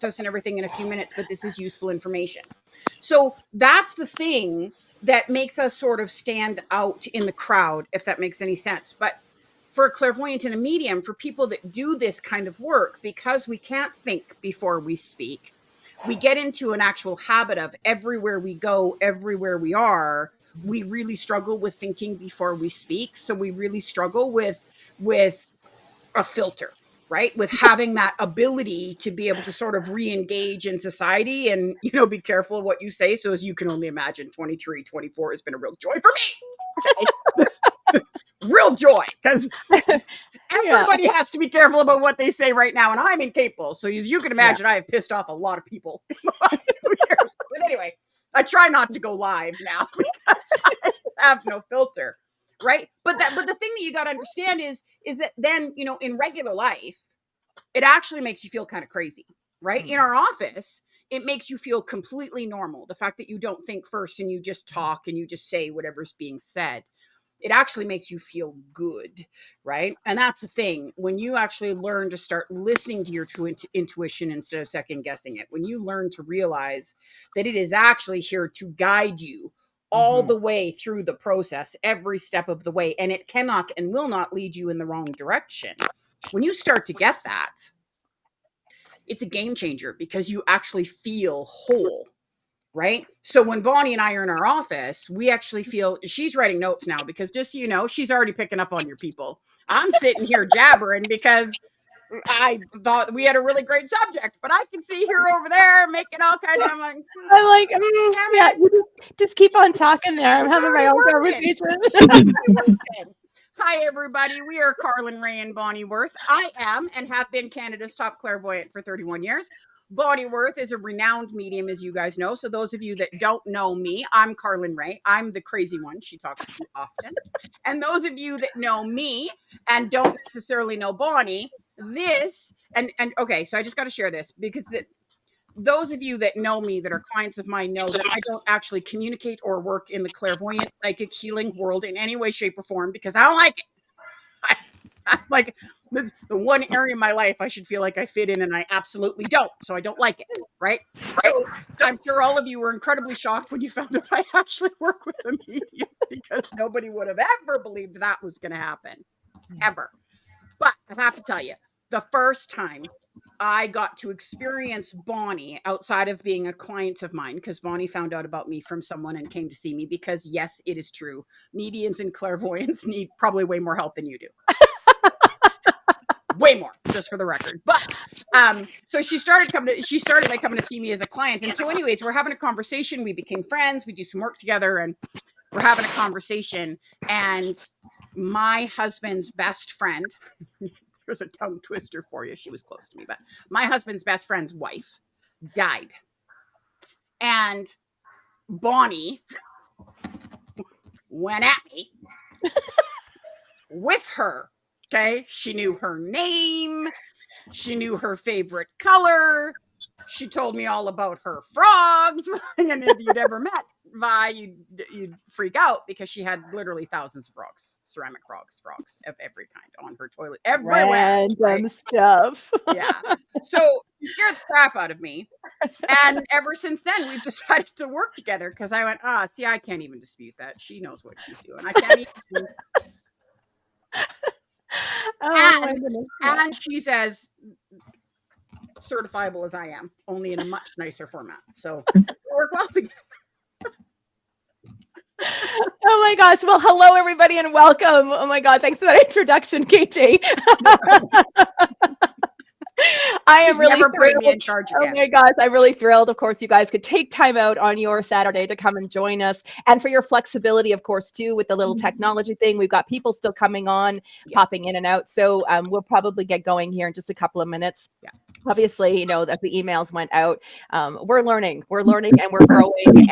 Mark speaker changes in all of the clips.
Speaker 1: and everything in a few minutes, but this is useful information. So that's the thing that makes us sort of stand out in the crowd, if that makes any sense. But for a clairvoyant and a medium, for people that do this kind of work, because we can't think before we speak, we get into an actual habit of everywhere we go, everywhere we are, we really struggle with thinking before we speak. So we really struggle with a filter, right? With having that ability to be able to sort of re-engage in society and, you know, be careful of what you say. So as you can only imagine, 23, 24 has been a real joy for me. Okay? Real joy, because everybody has to be careful about what they say right now, and I'm incapable. So as you can imagine, I have pissed off a lot of people in the last 2 years. But anyway, I try not to go live now because I have no filter. Right. But the thing that you got to understand is that then, you know, in regular life, it actually makes you feel kind of crazy. Right. In our office, it makes you feel completely normal. The fact that you don't think first and you just talk and you just say whatever's being said, it actually makes you feel good. Right. And that's the thing. When you actually learn to start listening to your true intuition instead of second guessing it, when you learn to realize that it is actually here to guide you all the way through the process, every step of the way, and it cannot and will not lead you in the wrong direction. When you start to get that, it's a game changer because you actually feel whole, right? So when Bonnie and I are in our office, we actually feel, she's writing notes now because just so you know, she's already picking up on your people. I'm sitting here jabbering because I thought we had a really great subject, but I can see her over there making all kinds of, I'm like,
Speaker 2: yeah, you just keep on talking there. I'm having my own conversation.
Speaker 1: Hi, everybody. We are Karlyne Green and Bonnie Worth. I am and have been Canada's top clairvoyant for 31 years. Bonnie Worth is a renowned medium, as you guys know. So those of you that don't know me, I'm Karlyne Green. I'm the crazy one she talks to often. And those of you that know me and don't necessarily know Bonnie, this, and okay, so I just got to share this because those of you that know me, that are clients of mine, know that I don't actually communicate or work in the clairvoyant psychic healing world in any way, shape, or form because I don't like it. I'm like, the one area of my life I should feel like I fit in, and I absolutely don't. So I don't like it, right? So I'm sure all of you were incredibly shocked when you found out I actually work with a medium because nobody would have ever believed that was going to happen, ever. But I have to tell you, the first time I got to experience Bonnie outside of being a client of mine, because Bonnie found out about me from someone and came to see me because, yes, it is true. Mediums and clairvoyants need probably way more help than you do. Way more, just for the record. But so she started coming to see me as a client. And so anyways, we're having a conversation. We became friends. We do some work together and we're having a conversation. And my husband's best friend, there's a tongue twister for you. She was close to me, but my husband's best friend's wife died. And Bonnie went at me with her. Okay. She knew her name. She knew her favorite color. She told me all about her frogs. And if you'd ever met Vi, you'd freak out because she had literally thousands of frogs, ceramic frogs of every kind on her toilet. Everywhere.
Speaker 2: Random stuff.
Speaker 1: Yeah. So she scared the crap out of me. And ever since then, we've decided to work together because I went, see, I can't even dispute that. She knows what she's doing. I can't even. And she's as certifiable as I am, only in a much nicer format. So we work well together.
Speaker 2: Oh my gosh. Well, hello everybody and welcome. Oh my God. Thanks for that introduction, KJ. I am really thrilled.
Speaker 1: Me in charge again.
Speaker 2: Oh my gosh, I'm really thrilled. Of course, you guys could take time out on your Saturday to come and join us, and for your flexibility, of course, too, with the little technology thing. We've got people still coming on, popping in and out. So we'll probably get going here in just a couple of minutes. Yeah. Obviously, you know, that the emails went out. We're learning, and we're growing, and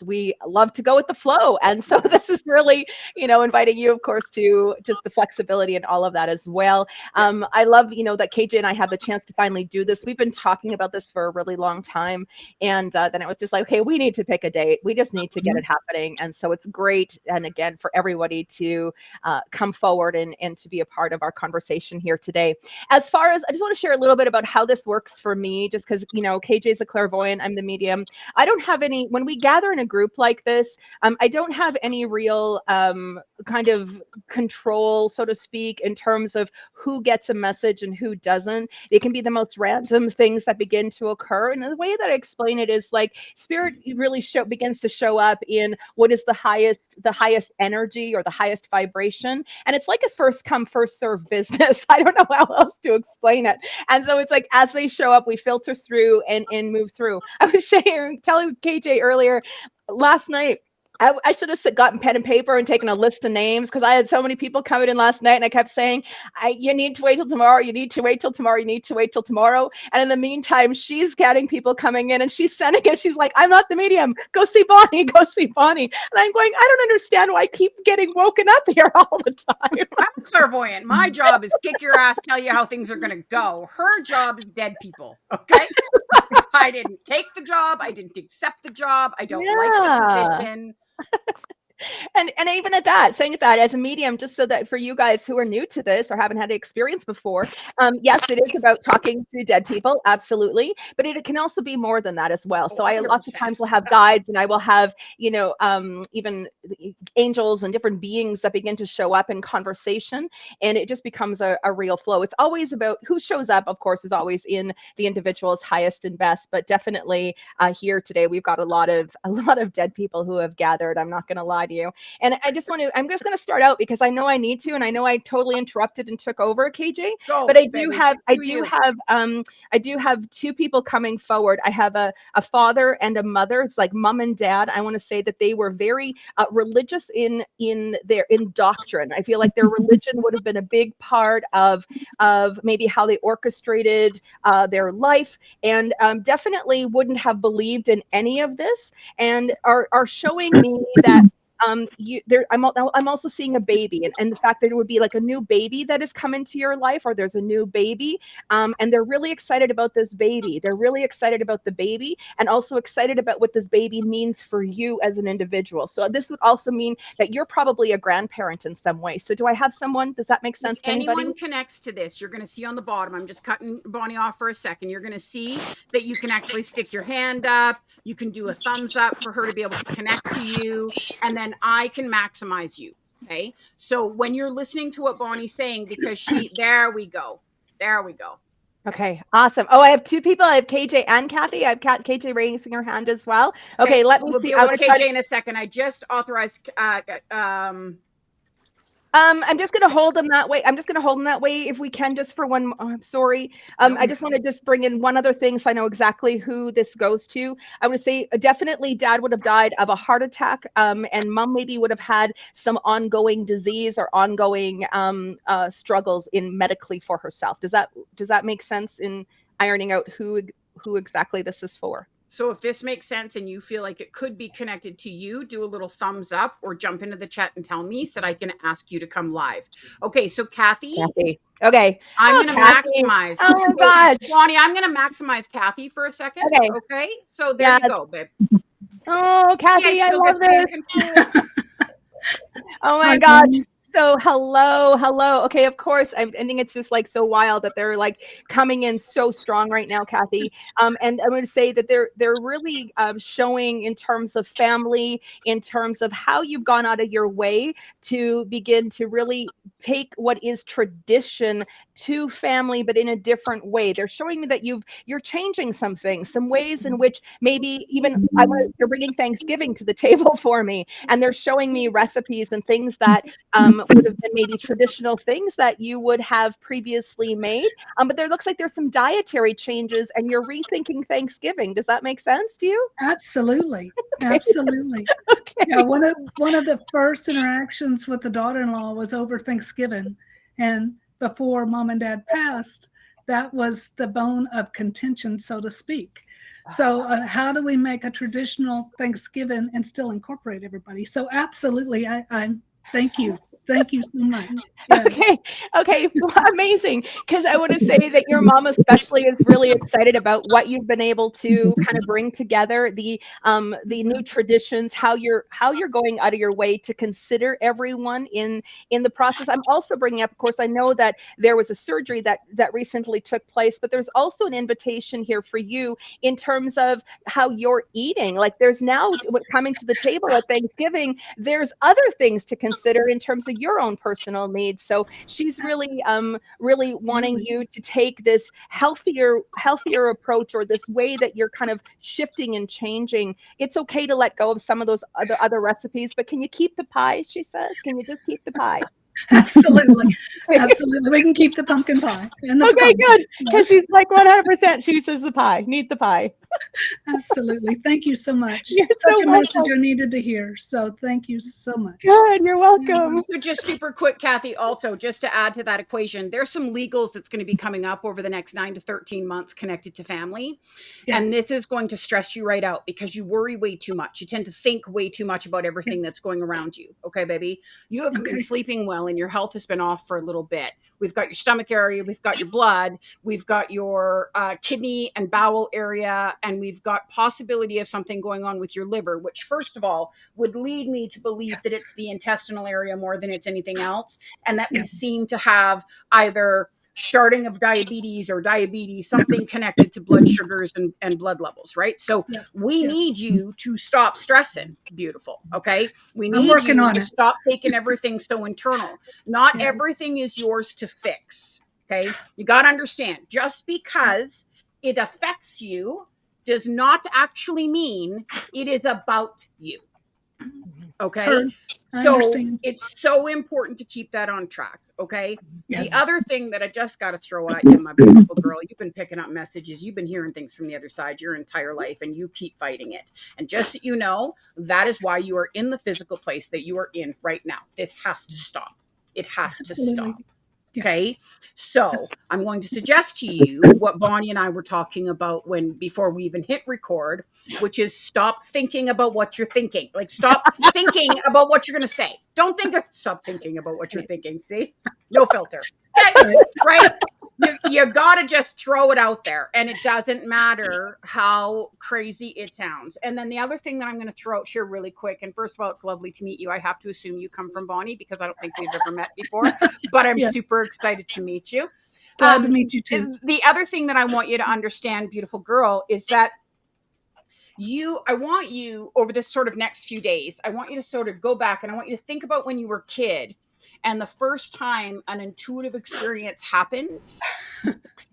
Speaker 2: we love to go with the flow. And so this is really, you know, inviting you, of course, to just the flexibility and all of that as well. I love, you know, that KJ and I have the chance chance to finally do this. We've been talking about this for a really long time. And then it was just like, okay, we need to pick a date. We just need to get it happening. And so it's great. And again, for everybody to come forward and to be a part of our conversation here today. As far as, I just want to share a little bit about how this works for me, just because, you know, KJ's a clairvoyant, I'm the medium. I don't have any, when we gather in a group like this, I don't have any real kind of control, so to speak, in terms of who gets a message and who doesn't. It can be the most random things that begin to occur. And the way that I explain it is like spirit really begins to show up in what is the highest energy or the highest vibration. And it's like a first come, first serve business. I don't know how else to explain it. And so it's like, as they show up, we filter through and move through. I was telling KJ earlier last night, I should have gotten pen and paper and taken a list of names, because I had so many people coming in last night and I kept saying, you need to wait till tomorrow. You need to wait till tomorrow. You need to wait till tomorrow. And in the meantime, she's getting people coming in and she's sending it. She's like, I'm not the medium. Go see Bonnie. Go see Bonnie. And I'm going, I don't understand why I keep getting woken up here all the time.
Speaker 1: I'm clairvoyant. My job is kick your ass, tell you how things are going to go. Her job is dead people. Okay. I didn't take the job. I didn't accept the job. I don't like the position.
Speaker 2: And even at that, saying that as a medium, just so that for you guys who are new to this or haven't had experience before, yes, it is about talking to dead people, absolutely, but it can also be more than that as well. So I lots of times will have guides, and I will have, you know, even angels and different beings that begin to show up in conversation, and it just becomes a real flow. It's always about who shows up, of course, is always in the individual's highest and best, but definitely here today we've got a lot of dead people who have gathered. I'm not going to lie to you. And I'm just going to start out because I know I need to, and I know I totally interrupted and took over, KJ, but I do have two people coming forward. I have a father and a mother. It's like mom and dad. I want to say that they were very religious in doctrine. I feel like their religion would have been a big part of maybe how they orchestrated their life, and definitely wouldn't have believed in any of this, and are showing me that I'm also seeing a baby, and the fact that it would be like a new baby that has come into your life, or there's a new baby, and they're really excited about this baby. They're really excited about the baby, and also excited about what this baby means for you as an individual. So this would also mean that you're probably a grandparent in some way. So do I have someone? Does that make sense to anybody?
Speaker 1: Anyone connects to this, you're going to see on the bottom, I'm just cutting Bonnie off for a second. You're going to see that you can actually stick your hand up. You can do a thumbs up for her to be able to connect to you. And then I can maximize you. Okay. So when you're listening to what Bonnie's saying, because there we go.
Speaker 2: Okay, awesome. Oh, I have two people. I have KJ and Kathy. I have KJ raising her hand as well. Okay, let me
Speaker 1: we'll
Speaker 2: see.
Speaker 1: Deal with KJ in a second. I just authorized
Speaker 2: I'm just going to hold them that way. If we can, just for one. I'm sorry. I just want to just bring in one other thing so I know exactly who this goes to. I would say definitely dad would have died of a heart attack, and mom maybe would have had some ongoing disease or ongoing struggles in medically for herself. Does that make sense in ironing out who exactly this is for?
Speaker 1: So if this makes sense and you feel like it could be connected to you, do a little thumbs up or jump into the chat and tell me so that I can ask you to come live. Okay, so Kathy.
Speaker 2: Okay.
Speaker 1: I'm going to maximize.
Speaker 2: Oh my gosh.
Speaker 1: Bonnie, I'm going to maximize Kathy for a second. Okay. So there you go, babe.
Speaker 2: Oh, Kathy, I love this. Oh my gosh. So hello. Okay, of course. I think it's just like so wild that they're like coming in so strong right now, Kathy. And I'm going to say that they're really showing in terms of family, in terms of how you've gone out of your way to begin to really take what is tradition to family, but in a different way. They're showing me that you're changing some things, some ways in which maybe even you're bringing Thanksgiving to the table for me, and they're showing me recipes and things that would have been maybe traditional things that you would have previously made. But there looks like there's some dietary changes and you're rethinking Thanksgiving. Does that make sense to you?
Speaker 3: Absolutely. Absolutely.
Speaker 2: Okay.
Speaker 3: Yeah, one of the first interactions with the daughter-in-law was over Thanksgiving. And before mom and dad passed, that was the bone of contention, so to speak. So how do we make a traditional Thanksgiving and still incorporate everybody? So absolutely, I thank you. Thank you so much. Yes.
Speaker 2: Okay, amazing. Because I want to say that your mom especially is really excited about what you've been able to kind of bring together, the new traditions, how you're going out of your way to consider everyone in the process. I'm also bringing up, of course, I know that there was a surgery that recently took place, but there's also an invitation here for you in terms of how you're eating. Like there's now coming to the table at Thanksgiving, there's other things to consider in terms of your own personal needs. So she's really wanting you to take this healthier approach, or this way that you're kind of shifting and changing. It's okay to let go of some of those other recipes, but can you keep the pie? She says, can you just keep the pie?
Speaker 3: Absolutely. Absolutely. We can keep the pumpkin pie. And
Speaker 2: okay, good. Because she's like 100%. She says the pie. Need the pie.
Speaker 3: Absolutely. Thank you so much.
Speaker 2: You're
Speaker 3: Such
Speaker 2: so
Speaker 3: a
Speaker 2: welcome.
Speaker 3: message I needed to hear. So thank you so much.
Speaker 2: Good. You're welcome.
Speaker 1: So just super quick, Kathy, also just to add to that equation, there's some legals that's going to be coming up over the next 9 to 13 months connected to family.
Speaker 3: Yes.
Speaker 1: And this is going to stress you right out because you worry way too much. You tend to think way too much about everything
Speaker 3: Yes.
Speaker 1: that's going around you. Okay, baby. You haven't been sleeping well and your health has been off for a little bit. We've got your stomach area. We've got your blood. We've got your kidney and bowel area. And we've got possibility of something going on with your liver, which first of all would lead me to believe that it's the intestinal area more than it's anything else. And that we seem to have either starting of diabetes or diabetes, something connected to blood sugars and blood levels, right? So we need you to stop stressing, beautiful, okay? We need you to stop taking everything so internal. Not everything is yours to fix, okay? You got to understand, just because it affects you does not actually mean it is about you. Okay. So it's so important to keep that on track. Okay. Yes. The other thing that I just got to throw at you, my beautiful girl, you've been picking up messages. You've been hearing things from the other side your entire life, and you keep fighting it. And just so you know, that is why you are in the physical place that you are in right now. This has to stop. It has to stop. Okay. So I'm going to suggest to you what Bonnie and I were talking about before we even hit record, which is stop thinking about what you're thinking. Like stop thinking about what you're going to say. Don't stop thinking about what you're thinking. See, no filter. Okay. Right. You got to just throw it out there, and it doesn't matter how crazy it sounds. And then the other thing that I'm going to throw out here really quick, and first of all, it's lovely to meet you. I have to assume you come from Bonnie because I don't think we've ever met before, but I'm super excited to meet you.
Speaker 3: Glad to meet you too.
Speaker 1: The other thing that I want you to understand, beautiful girl, is that I want you over this sort of next few days, I want you to sort of go back and I want you to think about when you were a kid and the first time an intuitive experience happened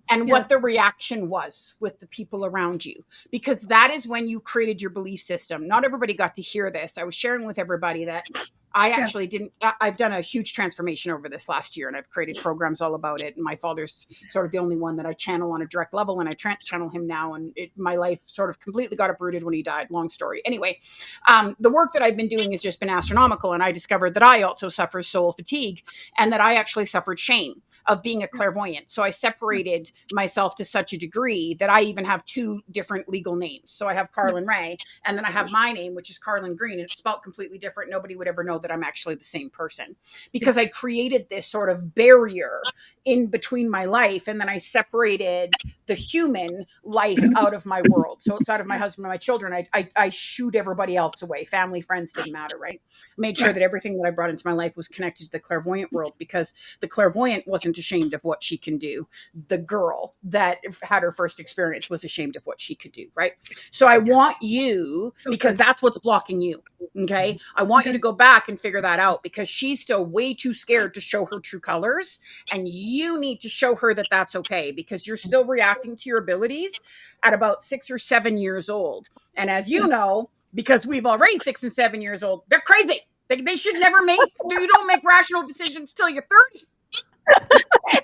Speaker 1: and what the reaction was with the people around you, because that is when you created your belief system. Not everybody got to hear this. I was sharing with everybody that I actually I've done a huge transformation over this last year, and I've created programs all about it. And my father's sort of the only one that I channel on a direct level, and I trance channel him now. And my life sort of completely got uprooted when he died. Long story. Anyway, the work that I've been doing has just been astronomical. And I discovered that I also suffer soul fatigue, and that I actually suffered shame of being a clairvoyant. So I separated myself to such a degree that I even have 2 different legal names. So I have Karlyne Ray, and then I have my name, which is Karlyne Green, and it's spelled completely different. Nobody would ever know that I'm actually the same person, because I created this sort of barrier in between my life, and then I separated the human life out of my world. So it's out of my husband and my children. I shoot everybody else away. Family, friends, didn't matter, right? I made sure that everything that I brought into my life was connected to the clairvoyant world, because the clairvoyant wasn't ashamed of what she can do. The girl that had her first experience was ashamed of what she could do, right? So I want you, because that's what's blocking you, okay? I want you to go back and figure that out, because she's still way too scared to show her true colors, and you need to show her that that's okay, because you're still reacting to your abilities at about 6 or 7 years old. And as you know, because we've already 6 and 7 years old, they're crazy. They should never you don't make rational decisions till you're 30.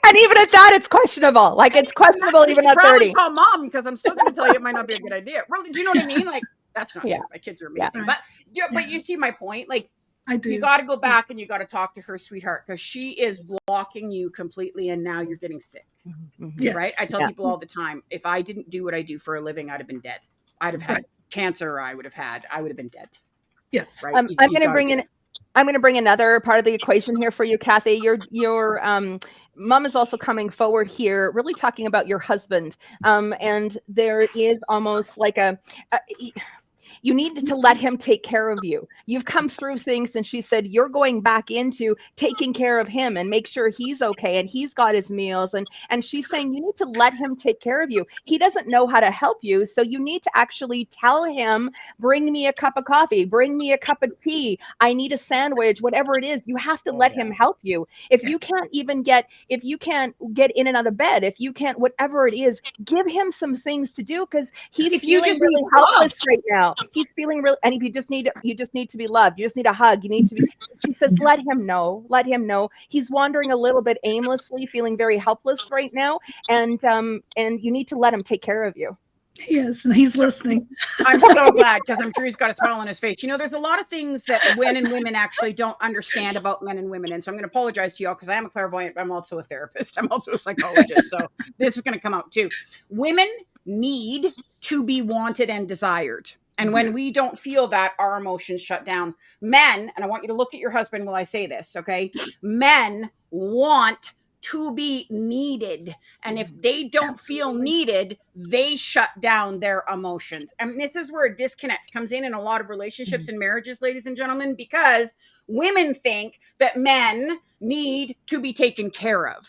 Speaker 2: And even at that, it's questionable. Like, it's questionable even at 30.
Speaker 1: Probably call mom, because I'm still going to tell you it might not be a good idea. Really, do you know what I mean? Like, that's not true. My kids are amazing. But you see my point? Like,
Speaker 3: I do.
Speaker 1: You got to go back and you got to talk to her, sweetheart, because she is blocking you completely, and now you're getting sick. Right? I tell people all the time, if I didn't do what I do for a living, I'd have been dead. I'd have had cancer. I would have been dead.
Speaker 3: Yes.
Speaker 2: Right? I'm going to bring in I'm going to bring another part of the equation here for you, Kathy. Your mom is also coming forward here, really talking about your husband. And there is almost like you need to let him take care of you. You've come through things, and she said you're going back into taking care of him and make sure he's okay and he's got his meals. And she's saying you need to let him take care of you. He doesn't know how to help you, so you need to actually tell him, bring me a cup of coffee, bring me a cup of tea, I need a sandwich, whatever it is. You have to let him help you. If you can't get in and out of bed, if you can't, whatever it is, give him some things to do, because he's feeling really helpless right now. He's feeling real, and if you just need to be loved. You just need a hug. You need to be. She says, let him know. He's wandering a little bit aimlessly, feeling very helpless right now, and you need to let him take care of you.
Speaker 3: Yes, and he's listening.
Speaker 1: I'm so glad, because I'm sure he's got a smile on his face. You know, there's a lot of things that men and women actually don't understand about men and women. And so I'm going to apologize to y'all, because I am a clairvoyant, but I'm also a therapist. I'm also a psychologist. So this is going to come out too. Women need to be wanted and desired. And when we don't feel that, our emotions shut down. Men, and I want you to look at your husband while I say this, okay? Men want to be needed. And if they don't feel needed, they shut down their emotions. And this is where a disconnect comes in a lot of relationships and marriages, ladies and gentlemen, because women think that men need to be taken care of.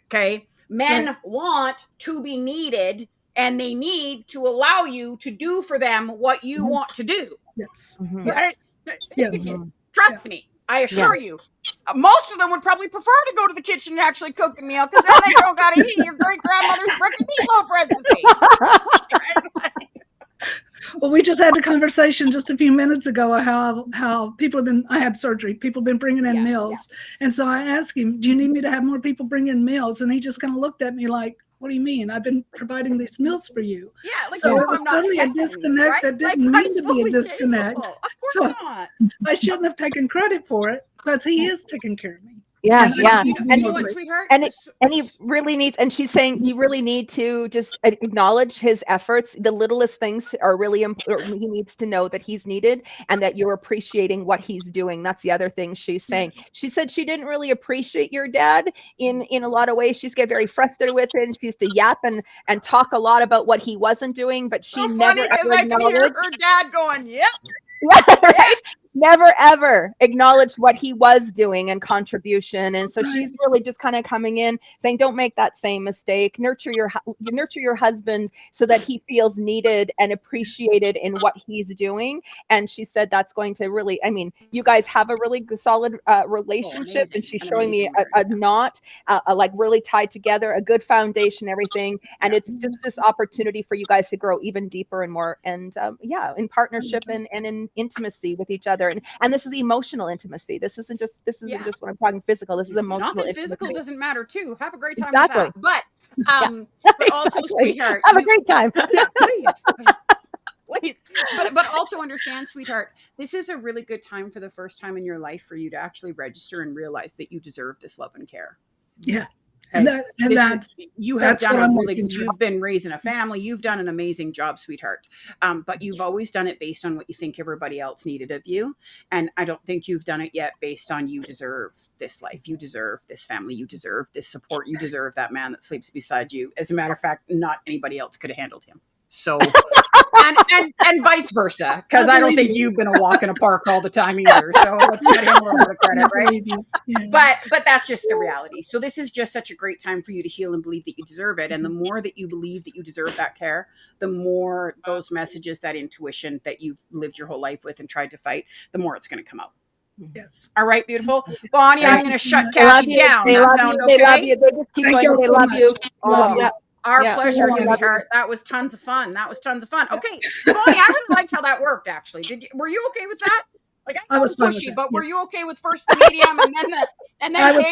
Speaker 1: Okay? Men want to be needed, and they need to allow you to do for them what you want to do.
Speaker 3: Yes.
Speaker 1: Right?
Speaker 3: Yes.
Speaker 1: Trust me. I assure you, most of them would probably prefer to go to the kitchen and actually cook a meal, because then they don't got to eat your great grandmother's frickin' meatloaf recipe.
Speaker 3: Well, we just had a conversation just a few minutes ago how people have been, I had surgery, people have been bringing in meals. And so I asked him, do you need me to have more people bring in meals? And he just kind of looked at me like, what do you mean? I've been providing these meals for you.
Speaker 1: Yeah, like,
Speaker 3: so
Speaker 1: no,
Speaker 3: it was
Speaker 1: I'm not
Speaker 3: totally a
Speaker 1: kidding,
Speaker 3: disconnect
Speaker 1: right?
Speaker 3: that didn't
Speaker 1: Like,
Speaker 3: mean to be a disconnect.
Speaker 1: Capable. Of course not.
Speaker 3: I shouldn't have taken credit for it, because he is taking care of me.
Speaker 2: Yeah.
Speaker 1: And you know what, sweetheart?
Speaker 2: And he really needs, and she's saying you really need to just acknowledge his efforts. The littlest things are really important. He needs to know that he's needed and that you're appreciating what he's doing. That's the other thing she's saying. She said she didn't really appreciate your dad in a lot of ways. She's get very frustrated with him. She used to yap and talk a lot about what he wasn't doing, but she never ever
Speaker 1: I can hear her dad going, yep.
Speaker 2: Right? Never ever acknowledged what he was doing and contribution. And so she's really just kind of coming in saying, don't make that same mistake. Nurture your husband so that he feels needed and appreciated in what he's doing. And she said that's going to really, I mean, you guys have a really good, solid relationship. And she's showing me a knot, like really tied together, a good foundation, everything. And it's just this opportunity for you guys to grow even deeper and more. And in partnership and in intimacy with each other. And this is emotional intimacy. This isn't just when I'm talking physical. This is emotional.
Speaker 1: Not that physical doesn't matter too. Have a great time
Speaker 2: with
Speaker 1: that. But also, sweetheart,
Speaker 2: have a great time.
Speaker 1: Yeah, please. But also understand, sweetheart, this is a really good time for the first time in your life for you to actually register and realize that you deserve this love and care.
Speaker 3: Yeah.
Speaker 1: You've been raising a family. You've done an amazing job, sweetheart. But you've always done it based on what you think everybody else needed of you. And I don't think you've done it yet based on you deserve this life. You deserve this family. You deserve this support. You deserve that man that sleeps beside you. As a matter of fact, not anybody else could have handled him. So, and vice versa, because I don't think you've been a walk in a park all the time either. So let's give him a little bit of credit, right? Yeah. But that's just the reality. So this is just such a great time for you to heal and believe that you deserve it. And the more that you believe that you deserve that care, the more those messages, that intuition that you've lived your whole life with and tried to fight, the more it's going to come out.
Speaker 3: Yes.
Speaker 1: All right, beautiful. Bonnie, I'm going to shut Kathy down. That sound okay?
Speaker 2: They love you. They just keep going. They love you.
Speaker 1: Our pleasure, sweetheart. That was tons of fun. Okay, Bonnie, I really liked how that worked. Actually, were you okay with that? Like, I was pushy, but were you okay with first the medium and then
Speaker 3: I was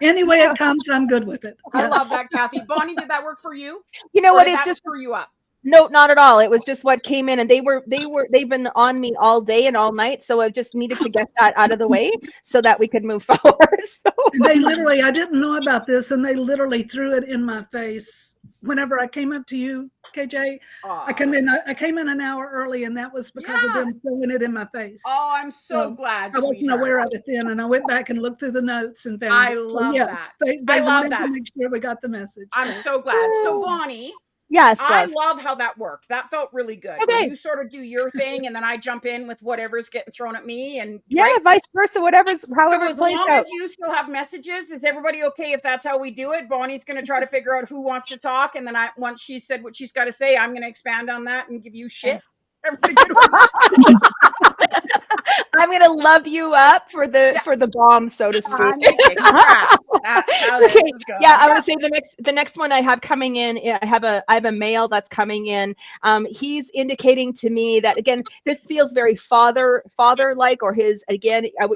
Speaker 3: any way it comes, I'm good with it.
Speaker 1: I love that, Kathy. Bonnie, did that work for you?
Speaker 2: You know what? It just
Speaker 1: screw you up.
Speaker 2: No, not at all. It was just what came in, and they've been on me all day and all night. So I just needed to get that out of the way so that we could move forward. So
Speaker 3: they literally, I didn't know about this, and they literally threw it in my face whenever I came up to you, KJ, I came in an hour early, and that was because of them throwing it in my face.
Speaker 1: Oh, I'm so glad.
Speaker 3: I wasn't aware of it then, and I went back and looked through the notes and found it.
Speaker 1: Love that.
Speaker 3: They wanted to make sure we got the message.
Speaker 1: I'm so glad. So Bonnie,
Speaker 2: yes,
Speaker 1: I love how that worked. That felt really good.
Speaker 2: Okay.
Speaker 1: You sort of do your thing, and then I jump in with whatever's getting thrown at me, and
Speaker 2: vice versa, however
Speaker 1: so as
Speaker 2: plays
Speaker 1: long
Speaker 2: out.
Speaker 1: as you still have messages, is everybody okay if that's how we do it? Bonnie's going to try to figure out who wants to talk, and then once she's said what she's got to say, I'm going to expand on that and give you shit. Everybody good with that?
Speaker 2: I'm gonna love you up for the bomb, so to speak.
Speaker 1: That's how this is going.
Speaker 2: Yeah, I would say the next one I have coming in, I have a male that's coming in. He's indicating to me that, again, this feels very father-like, or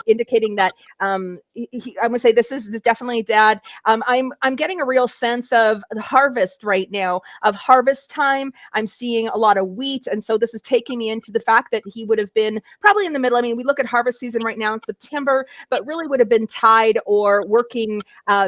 Speaker 2: indicating that I would say this is definitely dad. I'm getting a real sense of the harvest right now, of harvest time. I'm seeing a lot of wheat, and so this is taking me into the fact that he would have been probably in the middle. I mean, we look at harvest season right now in September, but really would have been tied or working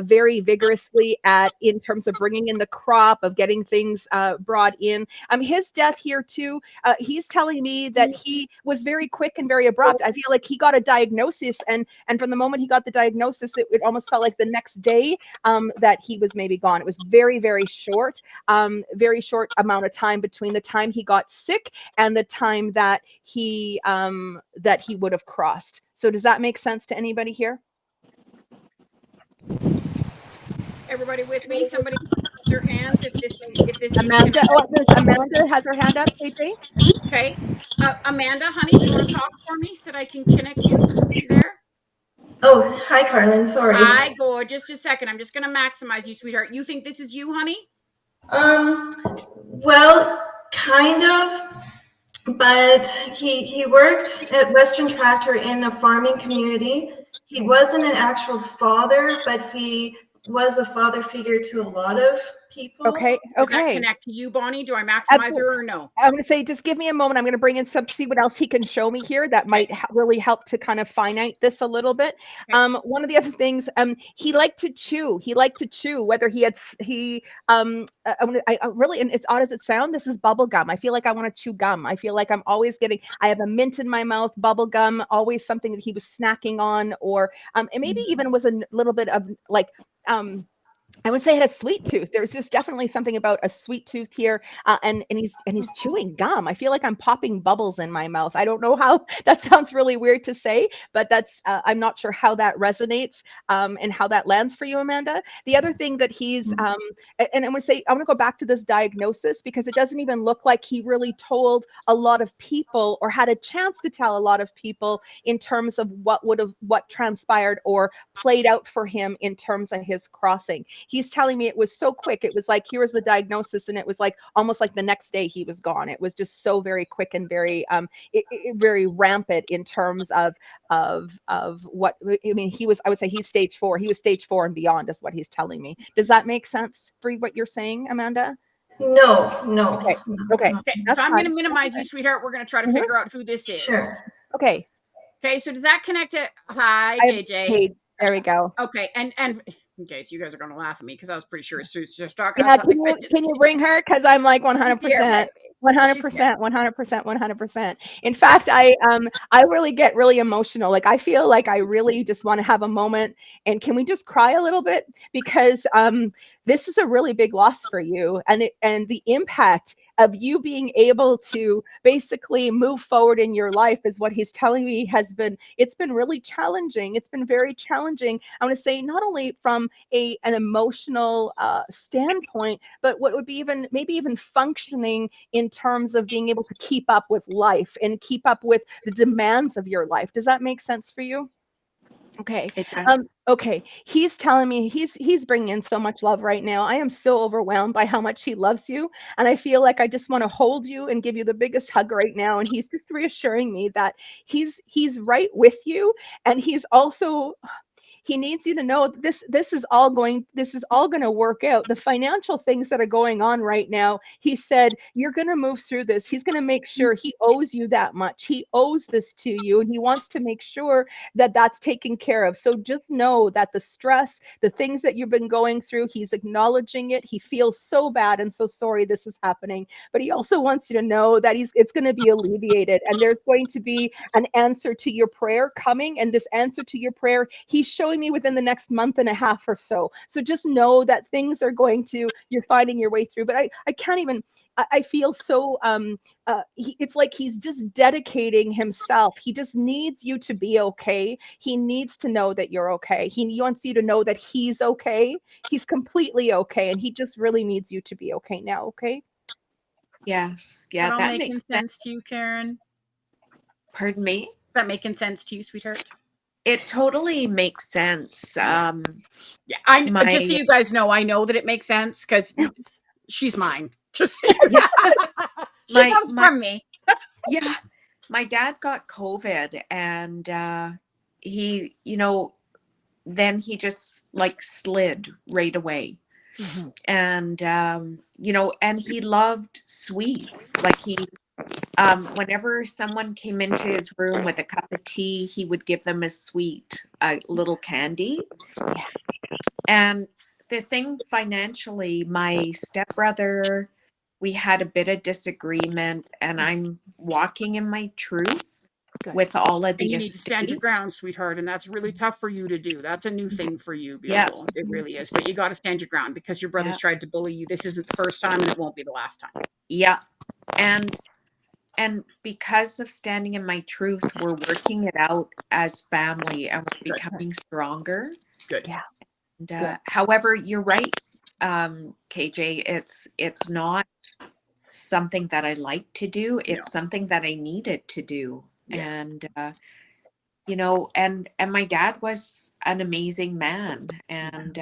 Speaker 2: very vigorously in terms of bringing in the crop, of getting things brought in. His death here too, he's telling me that he was very quick and very abrupt. I feel like he got a diagnosis, and from the moment he got the diagnosis, it almost felt like the next day that he was maybe gone. It was very, very short amount of time between the time he got sick and the time that he would have crossed. So does that make sense to anybody here?
Speaker 1: Everybody with me? Somebody put their hands if this
Speaker 2: Amanda. Amanda has her hand up, KJ.
Speaker 1: Okay. Amanda, honey, do you want to talk for me so that I can connect you? Is she there?
Speaker 4: Oh, hi, Karlyne. Sorry.
Speaker 1: Hi, go. Just a second. I'm just going to maximize you, sweetheart. You think this is you, honey?
Speaker 4: Well, kind of, but he worked at Western Tractor in a farming community. He wasn't an actual father, but he was a father figure to a lot of people.
Speaker 2: Okay.
Speaker 1: Does that connect to you, Bonnie? Do I maximize her or no?
Speaker 2: I'm going to say, just give me a moment. I'm going to bring in see what else he can show me here that might really help to kind of finite this a little bit. Okay. One of the other things, he liked to chew. Whether really, and it's odd as it sounds, this is bubble gum. I feel like I want to chew gum. I feel like I have a mint in my mouth, bubble gum, always something that he was snacking on, or and maybe even was a little bit of like, I would say it had a sweet tooth. There's just definitely something about a sweet tooth here, and he's chewing gum. I feel like I'm popping bubbles in my mouth. I don't know how that sounds really weird to say, but that's I'm not sure how that resonates and how that lands for you, Amanda. The other thing that he's and I'm going to go back to this diagnosis, because it doesn't even look like he really told a lot of people or had a chance to tell a lot of people in terms of what transpired or played out for him in terms of his crossing. He's telling me it was so quick. It was like, here was the diagnosis, and it was like almost like the next day he was gone. It was just so very quick and very very rampant in terms of what I mean. I would say he's stage 4. He was stage 4 and beyond is what he's telling me. Does that make sense for what you're saying, Amanda?
Speaker 4: No.
Speaker 2: Okay.
Speaker 1: So I'm going to minimize you, sweetheart. We're going to try to figure out who this is.
Speaker 4: Sure.
Speaker 2: Okay.
Speaker 1: So does that connect to hi, KJ?
Speaker 2: There we go.
Speaker 1: Okay, and okay, so you guys are going to laugh at me because I was pretty sure Sue's just talking.
Speaker 2: Yeah, can you bring her? Because I'm like 100%. 100%. In fact, I really get really emotional. Like, I feel like I really just want to have a moment, and can we just cry a little bit? Because this is a really big loss for you, and the impact of you being able to basically move forward in your life is what he's telling me it's been really challenging. It's been very challenging. I want to say not only from an emotional standpoint, but what would be maybe even functioning in terms of being able to keep up with life and keep up with the demands of your life. Does that make sense for you? Okay. Okay. He's telling me he's bringing in so much love right now. I am so overwhelmed by how much he loves you, and I feel like I just want to hold you and give you the biggest hug right now. And he's just reassuring me that he's right with you, and he's also he needs you to know this is all going to work out. The financial things that are going on right now, he said, you're going to move through this. He's going to make sure, he owes you that much. He owes this to you, and he wants to make sure that that's taken care of. So just know that the stress, the things that you've been going through, he's acknowledging it. He feels so bad and so sorry this is happening, but he also wants you to know that it's going to be alleviated, and there's going to be an answer to your prayer coming. And this answer to your prayer, he's showing me within the next month and a half or so. So just know that things are you're finding your way through. But I can't even, I feel so, it's like he's just dedicating himself. He just needs you to be okay. He needs to know that you're okay. He wants you to know that he's okay. He's completely okay. And he just really needs you to be okay now. Okay.
Speaker 5: Yes. Yeah.
Speaker 1: That all
Speaker 5: That
Speaker 1: making
Speaker 5: makes
Speaker 1: sense to you, Karen?
Speaker 5: Pardon me?
Speaker 1: Is that making sense to you, sweetheart?
Speaker 5: It totally makes sense.
Speaker 1: Yeah, just so
Speaker 5: my,
Speaker 1: you guys know, I know that it makes sense because she's mine. Just so you
Speaker 5: yeah,
Speaker 1: she comes from me.
Speaker 5: yeah, my dad got COVID, and he, then he just like slid right away. And, and he loved sweets. Like whenever someone came into his room with a cup of tea, he would give them a little candy. And the thing financially, my stepbrother, we had a bit of disagreement, and I'm walking in my truth with all of the
Speaker 1: And you need to stand your
Speaker 5: estate.
Speaker 1: ground, sweetheart, and that's really tough for you to do. That's a new thing for you,
Speaker 5: Yeah.
Speaker 1: beautiful. It really is. But you got to stand your ground because your brother's tried to bully you. This isn't the first time, and it won't be the last time.
Speaker 5: Yeah. And because of standing in my truth, we're working it out as family, and we're becoming stronger.
Speaker 1: Good.
Speaker 2: Yeah.
Speaker 5: And, however, you're right, KJ. It's not something that I like to do. It's something that I needed to do.
Speaker 1: Yeah.
Speaker 5: And and my dad was an amazing man, and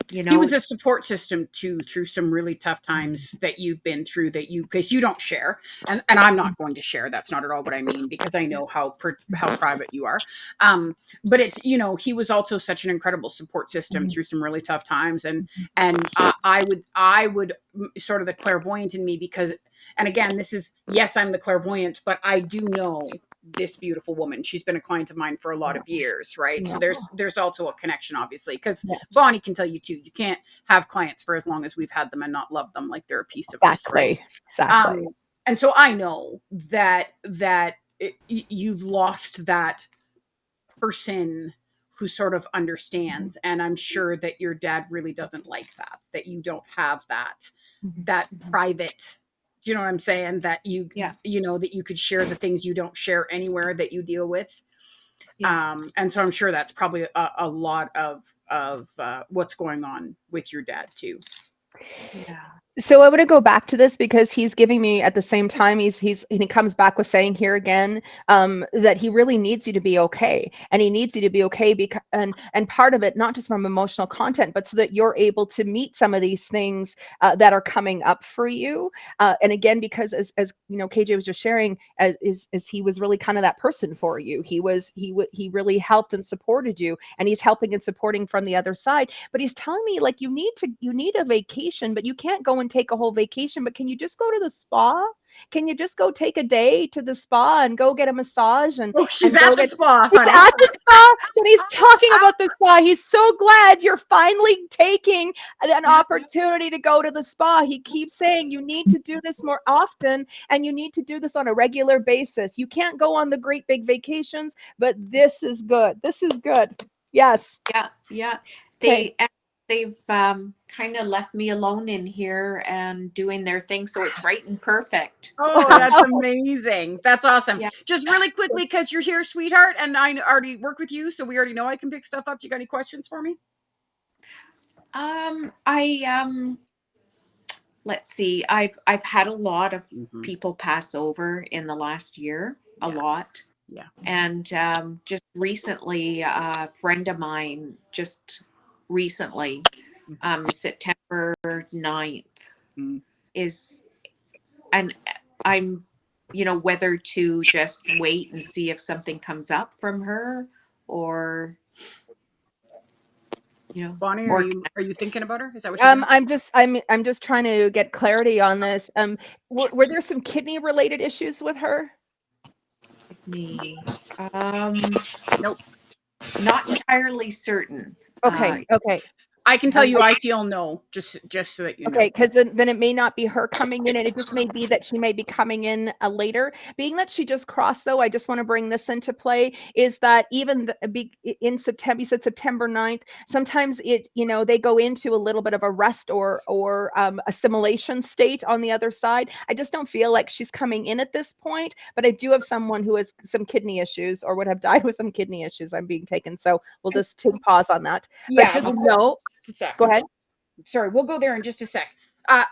Speaker 1: He was a support system too through some really tough times that you've been through, because you don't share, and I'm not going to share. That's not at all what I mean, because I know how private you are. But it's, he was also such an incredible support system through some really tough times, and I would sort of the clairvoyant in me, because, and again, this is, yes, I'm the clairvoyant, but I do know this beautiful woman. She's been a client of mine for a lot of years, right? So there's also a connection, obviously, because Bonnie can tell you too, you can't have clients for as long as we've had them and not love them like they're a piece of us, right?
Speaker 2: Exactly.
Speaker 1: And so I know that you've lost that person who sort of understands, and I'm sure that your dad really doesn't like that you don't have that private, do you know what I'm saying? That you that you could share the things you don't share anywhere that you deal with. And so I'm sure that's probably a lot of what's going on with your dad too.
Speaker 5: Yeah.
Speaker 2: So I want to go back to this, because he's giving me, at the same time, he comes back with saying here again, that he really needs you to be okay, and he needs you to be okay because, and part of it, not just from emotional content, but so that you're able to meet some of these things that are coming up for you. And again, because as KJ was just sharing, as he was really kind of that person for you. He really helped and supported you, and he's helping and supporting from the other side. But he's telling me, like, you need a vacation, but you can't go and take a whole vacation, but can you just go to the spa? Can you just go take a day to the spa and go get a massage? And
Speaker 1: she's
Speaker 2: and
Speaker 1: at the spa,
Speaker 2: He's
Speaker 1: honey.
Speaker 2: at the spa, and he's talking about the spa. He's so glad you're finally taking an opportunity to go to the spa. He keeps saying you need to do this more often, and you need to do this on a regular basis. You can't go on the great big vacations, but this is good. This is good. Yes.
Speaker 5: Yeah.
Speaker 2: Okay.
Speaker 5: They've kind of left me alone in here and doing their thing, so it's right and perfect.
Speaker 1: Oh, that's amazing. That's awesome.
Speaker 5: Yeah.
Speaker 1: Just really quickly, because you're here, sweetheart, and I already work with you, so we already know I can pick stuff up. Do you got any questions for me?
Speaker 5: Let's see. I've had a lot of people pass over in the last year, a lot.
Speaker 1: Yeah.
Speaker 5: And just recently, a friend of mine, September 9th is, and I'm, whether to just wait and see if something comes up from her, or you know,
Speaker 1: Bonnie,
Speaker 5: more
Speaker 1: are you thinking about her? Is that what you're doing?
Speaker 2: I'm just trying to get clarity on this. Were there some kidney related issues with her?
Speaker 5: me.
Speaker 1: Nope.
Speaker 5: Not entirely certain.
Speaker 2: Okay, okay.
Speaker 1: I can tell you I feel no, just so that you know.
Speaker 2: Okay, because then it may not be her coming in, and it just may be that she may be coming in later. Being that she just crossed, though, I just want to bring this into play, is that even in September, you said September 9th, sometimes they go into a little bit of a rest or assimilation state on the other side. I just don't feel like she's coming in at this point, but I do have someone who has some kidney issues or would have died with some kidney issues. I'm being taken, so we'll just take pause on that.
Speaker 1: Yeah,
Speaker 2: but just know,
Speaker 1: just a sec.
Speaker 2: go ahead.
Speaker 1: Sorry, we'll go there in just a sec.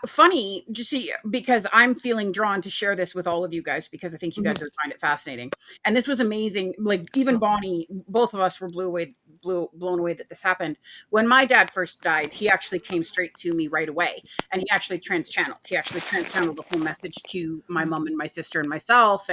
Speaker 1: Funny, just see, because I'm feeling drawn to share this with all of you guys because I think you guys would find it fascinating. And this was amazing. Like even Bonnie, both of us were blown away that this happened. When my dad first died, he actually came straight to me right away, and he actually trans-channeled. He actually trans-channeled the whole message to my mom and my sister and myself,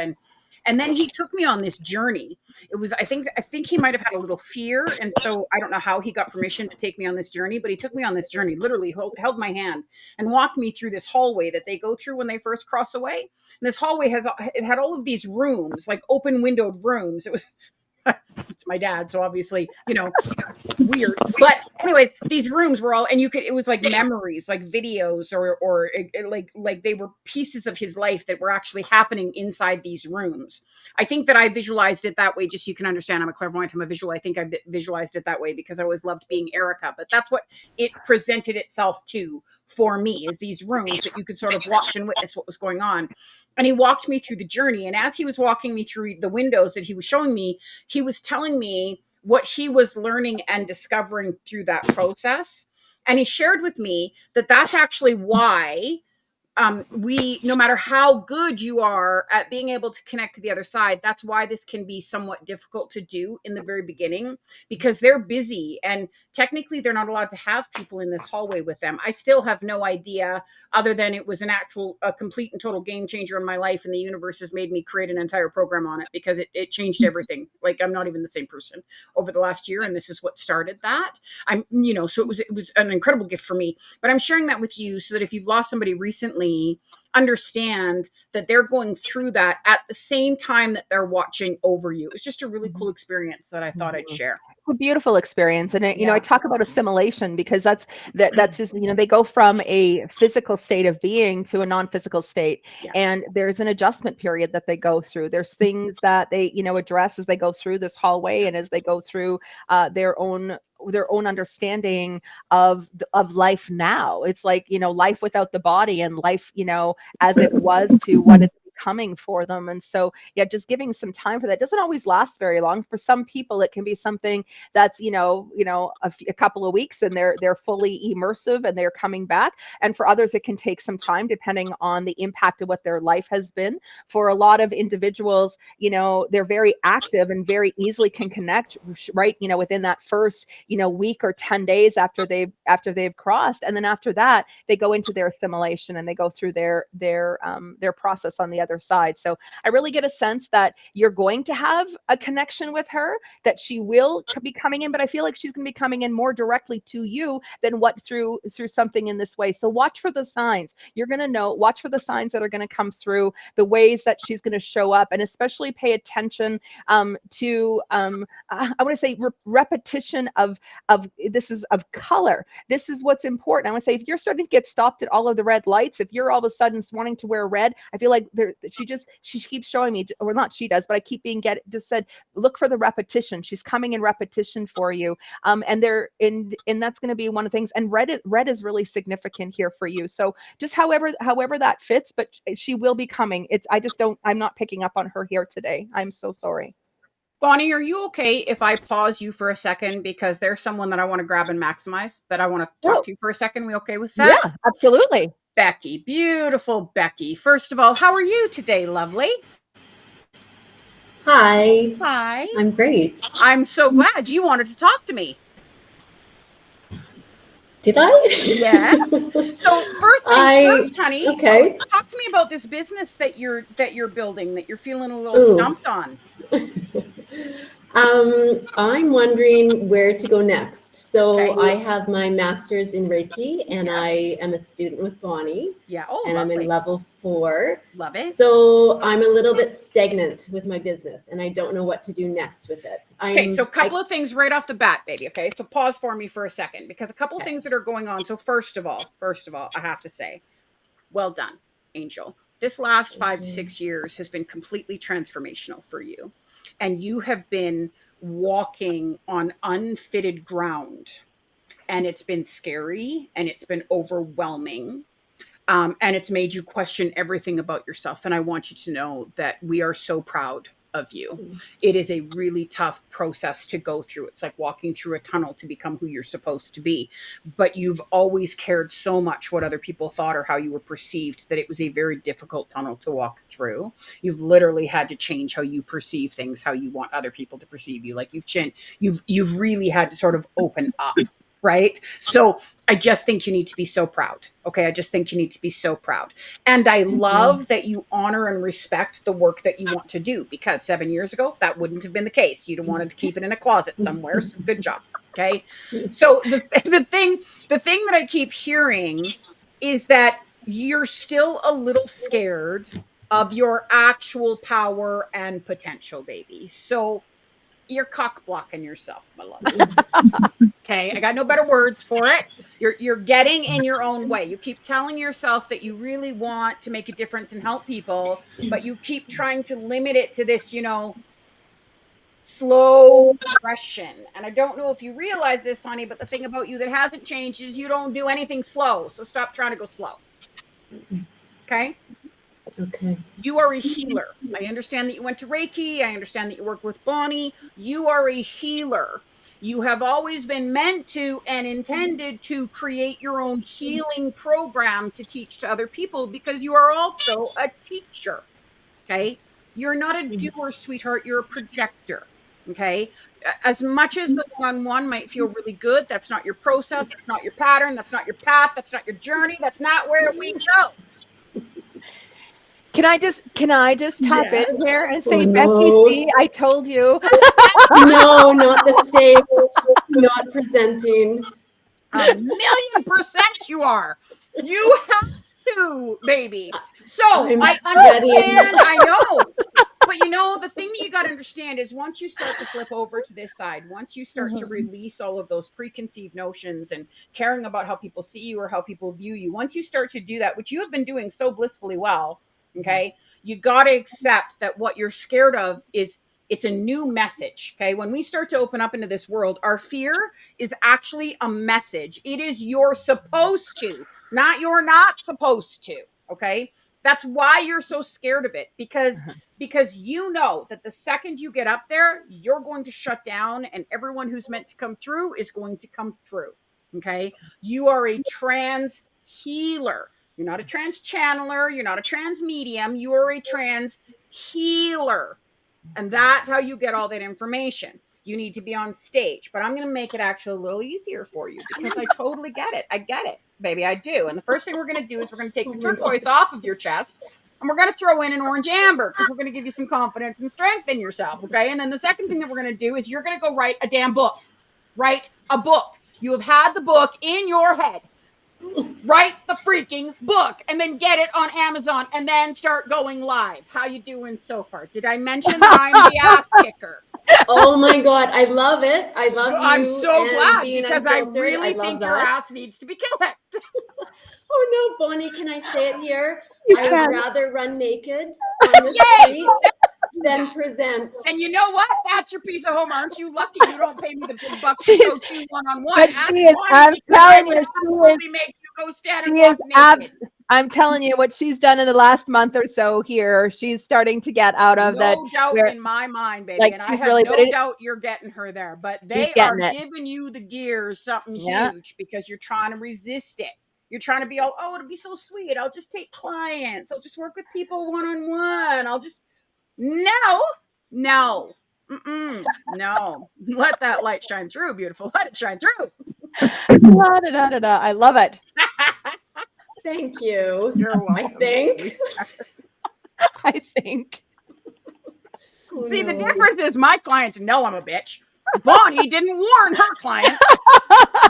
Speaker 1: and then he took me on this journey. It was, I think he might have had a little fear. And so I don't know how he got permission to take me on this journey, but he took me on this journey, literally held my hand and walked me through this hallway that they go through when they first cross away. And this hallway had all of these rooms, like open windowed rooms. It was, it's my dad. So obviously, weird. But anyways, these rooms were all, and it was like memories, like videos or like they were pieces of his life that were actually happening inside these rooms. I think that I visualized it that way, just so you can understand. I'm a clairvoyant, I'm a visual. I think I visualized it that way because I always loved being Erica, but that's what it presented itself to for me, is these rooms that you could sort of watch and witness what was going on. And he walked me through the journey. And as he was walking me through the windows that he was showing me, he was telling me what he was learning and discovering through that process. And he shared with me that that's actually why no matter how good you are at being able to connect to the other side, that's why this can be somewhat difficult to do in the very beginning, because they're busy and technically they're not allowed to have people in this hallway with them. I still have no idea, other than it was a complete and total game changer in my life, and the universe has made me create an entire program on it because it changed everything. Like, I'm not even the same person over the last year, and this is what started that. So it was an incredible gift for me. But I'm sharing that with you so that if you've lost somebody recently, understand that they're going through that at the same time that they're watching over you. It's just a really cool experience that I thought I'd share.
Speaker 2: A beautiful experience. And I talk about assimilation because that's just, they go from a physical state of being to a non-physical state.
Speaker 1: Yeah.
Speaker 2: And there's an adjustment period that they go through. There's things that they, address as they go through this hallway and as they go through their own understanding of life now. It's like, life without the body and life, as it was to what it's becoming for them. And so, just giving some time for that doesn't always last very long. For some people, it can be something that's, a couple of weeks and they're fully immersive and they're coming back. And for others, it can take some time depending on the impact of what their life has been. For a lot of individuals, they're very active and very easily can connect right, within that first, week or 10 days after they've crossed. And then after that, they go into their assimilation and they go through their process on the other side. So I really get a sense that you're going to have a connection with her, that she will be coming in, but I feel like she's going to be coming in more directly to you than through something in this way. So watch for the signs. You're going to watch for the signs that are going to come through, the ways that she's going to show up, and especially pay attention to I want to say repetition of color. This is what's important. I want to say, if you're starting to get stopped at all of the red lights, if you're all of a sudden wanting to wear red, I feel like she keeps showing me, or not she does, but I keep just said, look for the repetition. She's coming in repetition for you. And that's going to be one of the things. And red is really significant here for you. So just however that fits, but she will be coming. I'm not picking up on her here today. I'm so sorry.
Speaker 1: Bonnie, are you okay if I pause you for a second? Because there's someone that I want to grab and maximize, that I want to talk to you for a second. We okay with that?
Speaker 2: Yeah, absolutely.
Speaker 1: Becky, beautiful Becky. First of all, how are you today, lovely?
Speaker 6: Hi.
Speaker 1: Hi.
Speaker 6: I'm great.
Speaker 1: I'm so glad you wanted to talk to me.
Speaker 6: Did I?
Speaker 1: Yeah. So first things first, honey.
Speaker 6: Okay.
Speaker 1: Talk to me about this business that you're building, that you're feeling a little stumped on.
Speaker 6: I'm wondering where to go next. So
Speaker 1: Okay.
Speaker 6: I have my master's in Reiki, and
Speaker 1: Yes.
Speaker 6: I am a student with Bonnie,
Speaker 1: Yeah. Oh,
Speaker 6: and I'm
Speaker 1: lovely.
Speaker 6: in level 4.
Speaker 1: Love it.
Speaker 6: So I'm a little bit stagnant with my business, and I don't know what to do next with it.
Speaker 1: Okay, so a couple of things right off the bat, baby. Okay, so pause for me for a second, because a couple of things that are going on. So first of all, I have to say, well done, Angel. This last 5 to 6 years has been completely transformational for you, and you have been walking on unfitted ground, and it's been scary and it's been overwhelming. And it's made you question everything about yourself. And I want you to know that we are so proud of you. It is a really tough process to go through. It's like walking through a tunnel to become who you're supposed to be. But you've always cared so much what other people thought or how you were perceived that it was a very difficult tunnel to walk through. You've literally had to change how you perceive things, how you want other people to perceive you. Like you've really had to sort of open up. Right. So I just think you need to be so proud. Okay. I just think you need to be so proud. And I love that you honor and respect the work that you want to do, because 7 years ago, that wouldn't have been the case. You'd have wanted to keep it in a closet somewhere. So good job. Okay. So the thing that I keep hearing is that you're still a little scared of your actual power and potential, baby. So you're cock blocking yourself, my love. Okay, I got no better words for it. You're getting in your own way. You keep telling yourself that you really want to make a difference and help people, but you keep trying to limit it to this, slow progression. And I don't know if you realize this, honey, but the thing about you that hasn't changed is you don't do anything slow. So stop trying to go slow. Okay?
Speaker 6: Okay.
Speaker 1: You are a healer. I understand that you went to Reiki. I understand that you work with Bonnie. You are a healer. You have always been meant to and intended to create your own healing program to teach to other people, because you are also a teacher. Okay. You're not a doer, sweetheart. You're a projector. Okay. As much as the one-on-one might feel really good, that's not your process. That's not your pattern. That's not your path. That's not your journey. That's not where we go.
Speaker 2: Can I just tap in here and say,
Speaker 6: Oh,
Speaker 2: Becky,
Speaker 6: no.
Speaker 2: see, I told you.
Speaker 6: No, not the stage. Not presenting.
Speaker 1: 1,000,000% you are. You have to, baby. So
Speaker 6: I'm
Speaker 1: I
Speaker 6: sweating.
Speaker 1: understand. I know. But the thing that you got to understand is, once you start to flip over to this side, once you start to release all of those preconceived notions and caring about how people see you or how people view you, once you start to do that, which you have been doing so blissfully well, okay, you got to accept that what you're scared of is, it's a new message. Okay. When we start to open up into this world, our fear is actually a message. It is you're supposed to, not you're not supposed to. Okay. That's why you're so scared of it, because you know that the second you get up there, you're going to shut down, and everyone who's meant to come through is going to come through. Okay. You are a trans healer. You're not a trans channeler. You're not a trans medium. You are a trans healer. And that's how you get all that information. You need to be on stage, but I'm going to make it actually a little easier for you, because I totally get it. I get it, baby. I do. And the first thing we're going to do is we're going to take the turquoise off of your chest, and we're going to throw in an orange amber, because we're going to give you some confidence and strength in yourself. Okay. And then the second thing that we're going to do is you're going to go write a damn book. Write a book. You have had the book in your head. Write the freaking book, and then get it on Amazon, and then start going live. How you doing so far? Did I mention that I'm the ass kicker?
Speaker 6: Oh my God, I love it. I love you.
Speaker 1: I'm so glad, because I
Speaker 6: unfiltered.
Speaker 1: really think your ass needs to be kicked.
Speaker 6: Oh no, Bonnie, can I say it here?
Speaker 2: You
Speaker 6: I
Speaker 2: can.
Speaker 6: would rather run naked on the street than present.
Speaker 1: And you know what? That's your piece of home. Aren't you lucky you don't pay me the big bucks to coach you one-on-one?
Speaker 2: But
Speaker 1: Ask
Speaker 2: she is,
Speaker 1: Bonnie,
Speaker 2: I'm
Speaker 1: because I
Speaker 2: telling
Speaker 1: would
Speaker 2: you,
Speaker 1: absolutely make you go stand and
Speaker 2: she is
Speaker 1: walk naked.
Speaker 2: I'm telling you, what she's done in the last month or so here, she's starting to get out of that.
Speaker 1: No doubt
Speaker 2: where,
Speaker 1: in my mind, baby.
Speaker 2: like,
Speaker 1: And I
Speaker 2: she's
Speaker 1: have
Speaker 2: really,
Speaker 1: no doubt you're getting her there. But
Speaker 2: she's
Speaker 1: they are
Speaker 2: getting it.
Speaker 1: giving you the gears something
Speaker 2: Yeah.
Speaker 1: huge, because you're trying to resist it. You're trying to be all, oh, it'll be so sweet. I'll just take clients. I'll just work with people one-on-one. I'll just, no. No. Let that light shine through, beautiful. Let it shine through.
Speaker 2: I love it.
Speaker 6: Thank you.
Speaker 1: You're welcome.
Speaker 6: I think.
Speaker 2: I think.
Speaker 1: See, the
Speaker 6: no.
Speaker 1: difference is my clients know I'm a bitch. Bonnie didn't warn her clients.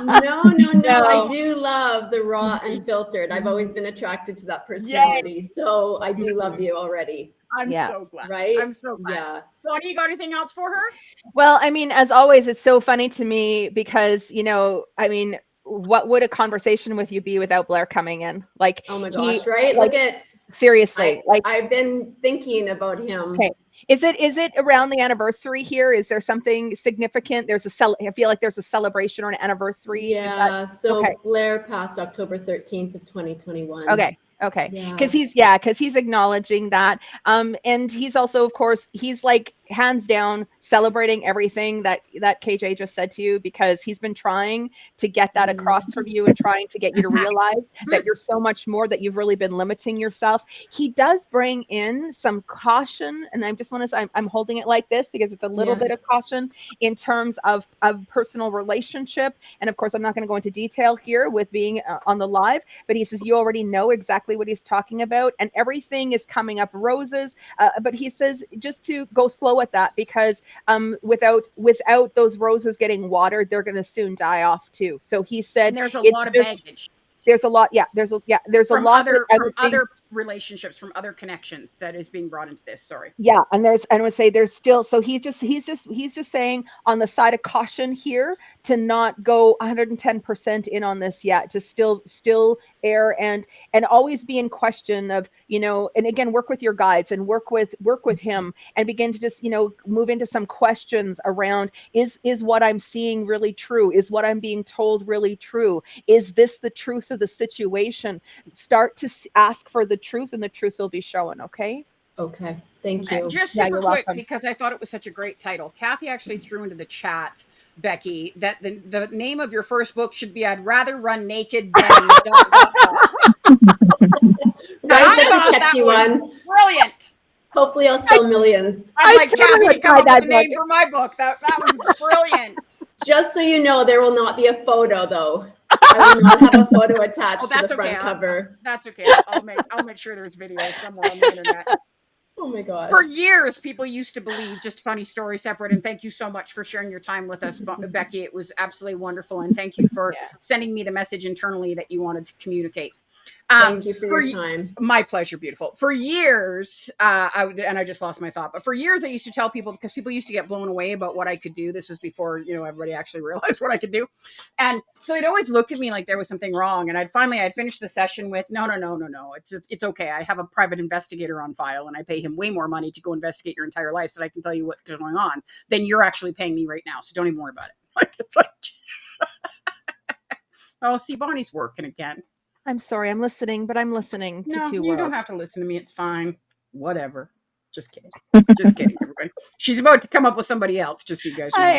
Speaker 6: No.
Speaker 2: No.
Speaker 6: I do love the raw unfiltered. I've always been attracted to that personality. So I do love you already.
Speaker 1: I'm
Speaker 2: Yeah.
Speaker 1: so glad.
Speaker 6: Right?
Speaker 1: I'm so glad.
Speaker 6: Yeah.
Speaker 1: Bonnie, you got anything else for her?
Speaker 2: Well, I mean, as always, it's so funny to me because, you know, I mean, what would a conversation with you be without Blair coming in? Like,
Speaker 6: Oh my gosh, right?
Speaker 2: like,
Speaker 6: Look at,
Speaker 2: seriously, like,
Speaker 6: I've been thinking about him.
Speaker 2: okay. Is it around the anniversary here? Is there something significant? I feel like there's a celebration or an anniversary.
Speaker 6: Yeah. So
Speaker 2: okay.
Speaker 6: Blair passed October 13th of 2021.
Speaker 2: Okay.
Speaker 6: Yeah.
Speaker 2: Because he's acknowledging that. And he's also, of course, he's like hands down celebrating everything that KJ just said to you, because he's been trying to get that across from you and trying to get you to realize that you're so much more, that you've really been limiting yourself. He does bring in some caution, and I just want to say I'm holding it like this because it's a little bit of caution in terms of personal relationship. And of course, I'm not going to go into detail here with being on the live, but he says you already know exactly what he's talking about, and everything is coming up roses. But he says just to go slow at that, because without those roses getting watered, they're going to soon die off too. So he said,
Speaker 1: and there's a lot of baggage.
Speaker 2: There's a lot. Yeah, there's a lot
Speaker 1: from other relationships, from other connections that is being brought into this. Sorry.
Speaker 2: Yeah, and I would say there's still. So he's just saying on the side of caution here to not go 110% in on this yet. Just still err and always be in question of, you know. And again, work with your guides and work with him and begin to just, you know, move into some questions around: is what I'm seeing really true? Is what I'm being told really true? Is this the truth of the situation? Start to ask for the truth, and the truth will be shown. Okay.
Speaker 6: Thank you.
Speaker 1: Just super quick, because I thought it was such a great title. Kathy actually threw into the chat, Becky, that the name of your first book should be "I'd Rather Run Naked Than."
Speaker 6: That's a catchy one.
Speaker 1: Brilliant.
Speaker 6: Hopefully, I'll sell millions.
Speaker 1: I'd like Kathy to come up with a name for my book. That was brilliant.
Speaker 6: Just so you know, there will not be a photo, though. I will not have a photo attached to the front cover.
Speaker 1: That's okay. I'll make sure there's videos somewhere on the internet.
Speaker 6: Oh my God.
Speaker 1: For years, people used to believe, just funny story separate. And thank you so much for sharing your time with us, Becky. It was absolutely wonderful. And thank you for sending me the message internally that you wanted to communicate.
Speaker 6: Thank you for your time.
Speaker 1: My pleasure. Beautiful. For years, I just lost my thought, but for years I used to tell people, because people used to get blown away about what I could do. This was before, you know, everybody actually realized what I could do. And so they'd always look at me like there was something wrong. And I'd finished the session with, no. It's okay. I have a private investigator on file, and I pay him way more money to go investigate your entire life so that I can tell you what's going on than you're actually paying me right now. So don't even worry about it. It's like, oh, see, Bonnie's working again.
Speaker 2: I'm sorry, I'm listening, but I'm listening to two worlds.
Speaker 1: You don't have to listen to me. It's fine. Whatever. Just kidding. Just kidding, everybody. She's about to come up with somebody else, just so you guys know.
Speaker 2: I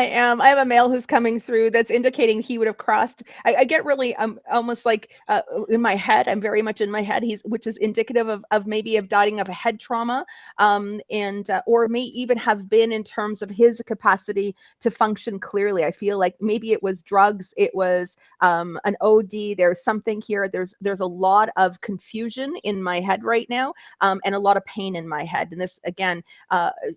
Speaker 2: am. I have a male who's coming through that's indicating he would have crossed. I get really almost like in my head. I'm very much in my head. Which is indicative of maybe dying of a head trauma, and or may even have been in terms of his capacity to function clearly. I feel like maybe it was drugs. It was an OD. There's something here. There's a lot of confusion in my head right now, and a lot of pain in my head. And this again,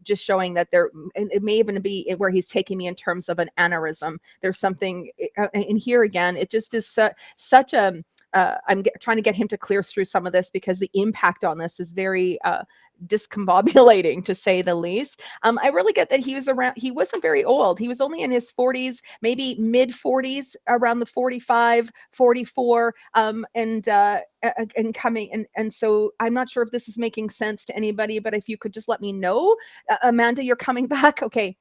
Speaker 2: just showing that it may even be where he's taking me in terms of an aneurysm. There's something in here again. It just is such a. I'm trying to get him to clear through some of this, because the impact on this is very discombobulating, to say the least. I really get that he wasn't very old. He was only in his 40s, maybe mid 40s, around the 45, 44, and coming. And so I'm not sure if this is making sense to anybody, but if you could just let me know. Amanda, you're coming back. Okay.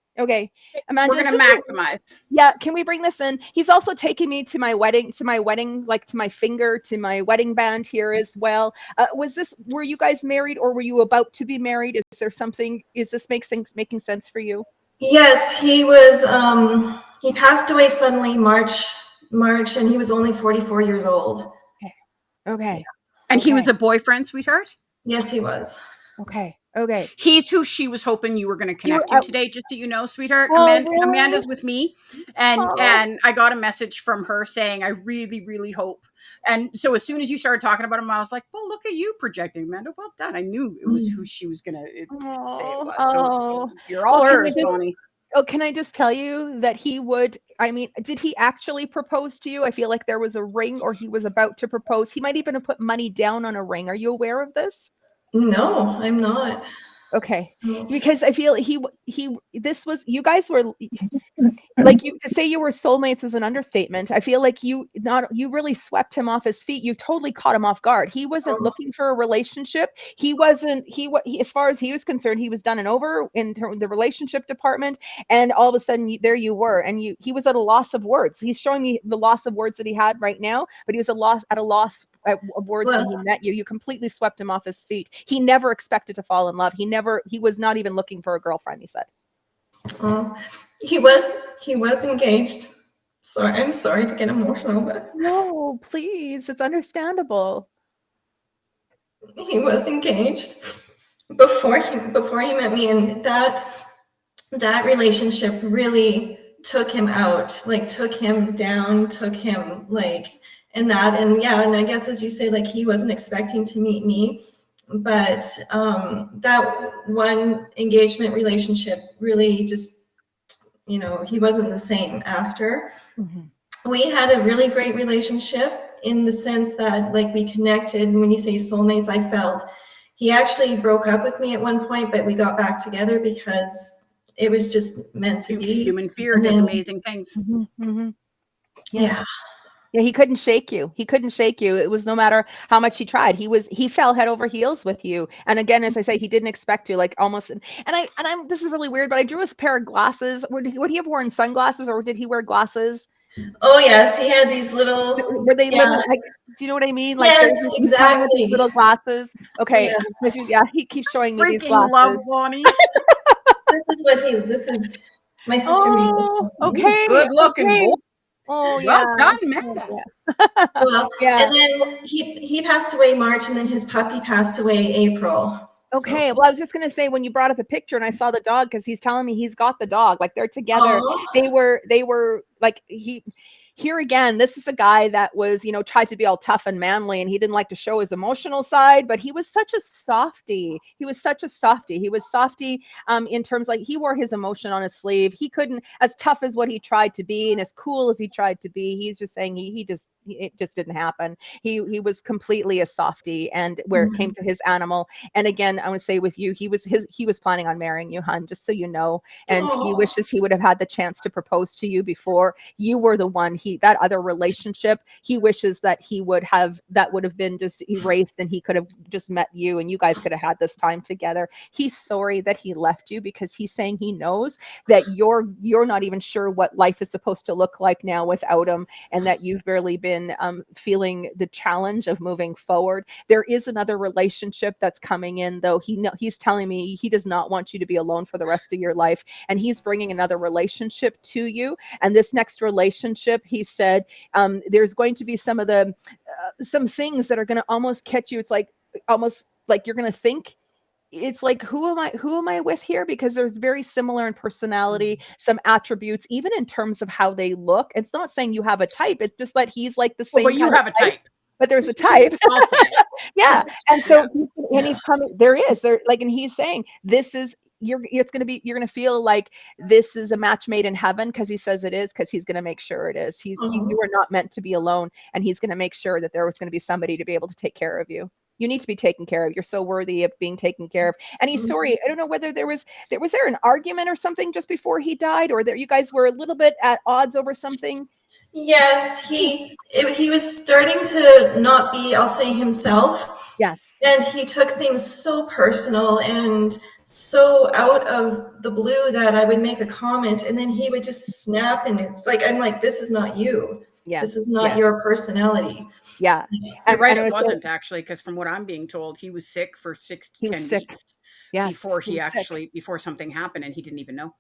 Speaker 2: Amanda,
Speaker 1: we're going to maximize.
Speaker 2: Yeah. Can we bring this in? He's also taking me to my wedding, like to my finger, to my wedding band here as well. Were you guys married, or were you about to be married? Is there something, is this making sense for you?
Speaker 4: Yes, he was, he passed away suddenly March, and he was only 44 years old.
Speaker 2: Okay.
Speaker 1: And he was a boyfriend, sweetheart?
Speaker 4: Yes, he was.
Speaker 2: Okay. Okay.
Speaker 1: He's who she was hoping you were going to connect to today, just so you know, sweetheart.
Speaker 2: Oh, really?
Speaker 1: Amanda's with me, and I got a message from her saying, I really, really hope. And so as soon as you started talking about him, I was like, well, look at you projecting, Amanda. Well done. I knew it was who she was going to say it was. So you're all hers, Bonnie.
Speaker 2: Oh, can I just tell you that he would, I mean, did he actually propose to you? I feel like there was a ring, or he was about to propose. He might even have put money down on a ring. Are you aware of this?
Speaker 4: No, I'm not.
Speaker 2: Okay.
Speaker 4: No.
Speaker 2: Because I feel this was, you guys were, like, you to say you were soulmates is an understatement. I feel like you really swept him off his feet. You totally caught him off guard. He wasn't looking for a relationship. He, as far as he was concerned, he was done and over in the relationship department. And all of a sudden, there you were, and he was at a loss of words. He's showing me the loss of words that he had right now, but he was at a loss of words when he met you. You completely swept him off his feet. He never expected to fall in love. He was not even looking for a girlfriend, he said.
Speaker 4: He was engaged. Sorry, I'm sorry to get emotional, but
Speaker 2: no, please, it's understandable.
Speaker 4: He was engaged before he met me, and that relationship really took him out, like took him down, took him like, and I guess as you say, like he wasn't expecting to meet me, but that one engagement relationship really just, he wasn't the same after. We had a really great relationship in the sense that like we connected. When you say soulmates, I felt he actually broke up with me at one point, but we got back together because it was just meant to be.
Speaker 1: Human fear does amazing things.
Speaker 2: Yeah. Yeah, he couldn't shake you. It was no matter how much he tried. He fell head over heels with you. And again, as I say, he didn't expect to, like almost. And I'm this is really weird, but I drew a pair of glasses. Would he have worn sunglasses, or did he wear glasses?
Speaker 4: Oh yes, he had these little.
Speaker 2: Were they little? Like, do you know what I mean? Like,
Speaker 4: yes, exactly.
Speaker 2: These little glasses. Okay. Yes. Yeah, he keeps showing me these glasses.
Speaker 1: Love Bonnie.
Speaker 4: This is my sister.
Speaker 2: Okay.
Speaker 1: Good looking boy.
Speaker 2: Oh,
Speaker 1: well done, man.
Speaker 4: Well, and then he passed away March, and then his puppy passed away April.
Speaker 2: Okay. Well, I was just going to say, when you brought up the picture and I saw the dog, because he's telling me he's got the dog, like they're together. They were like, here again, this is a guy that was, tried to be all tough and manly, and he didn't like to show his emotional side, but he was such a softie. He was softy in terms, like, he wore his emotion on his sleeve. He couldn't, as tough as what he tried to be and as cool as he tried to be, he's just saying it just didn't happen. He was completely a softie, and where it came to his animal. And again, I would say with you, he was planning on marrying you, hun, just so you know. And he wishes he would have had the chance to propose to you before you were the one. That other relationship, he wishes that would have been just erased, and he could have just met you, and you guys could have had this time together. He's sorry that he left you, because he's saying he knows that you're not even sure what life is supposed to look like now without him, and that you've really been feeling the challenge of moving forward. There is another relationship that's coming in, though. He's telling me he does not want you to be alone for the rest of your life, and he's bringing another relationship to you. And this next relationship, he said, there's going to be some things that are going to almost catch you. It's like almost like you're going to think, it's like, who am I with here? Because there's very similar in personality, some attributes, even in terms of how they look. It's not saying you have a type. It's just that he's like the same.
Speaker 1: But you have a type.
Speaker 2: But there's a type. Yeah. And so, and he's coming, and he's saying, this is, you're going to feel like this is a match made in heaven, because he says it is, because he's going to make sure it is. You are not meant to be alone, and he's going to make sure that there was going to be somebody to be able to take care of you. You need to be taken care of. You're so worthy of being taken care of. And he's sorry. I don't know whether there was an argument or something just before he died, or that you guys were a little bit at odds over something.
Speaker 4: Yes, he was starting to not be, I'll say, himself.
Speaker 2: Yes.
Speaker 4: And he took things so personal and so out of the blue that I would make a comment, and then he would just snap, and it's like, I'm like, this is not you. Yeah. This is not your personality.
Speaker 2: Yeah.
Speaker 1: And right, it wasn't actually, because from what I'm being told, he was sick for 6 to 10 weeks before something happened, and he didn't even know.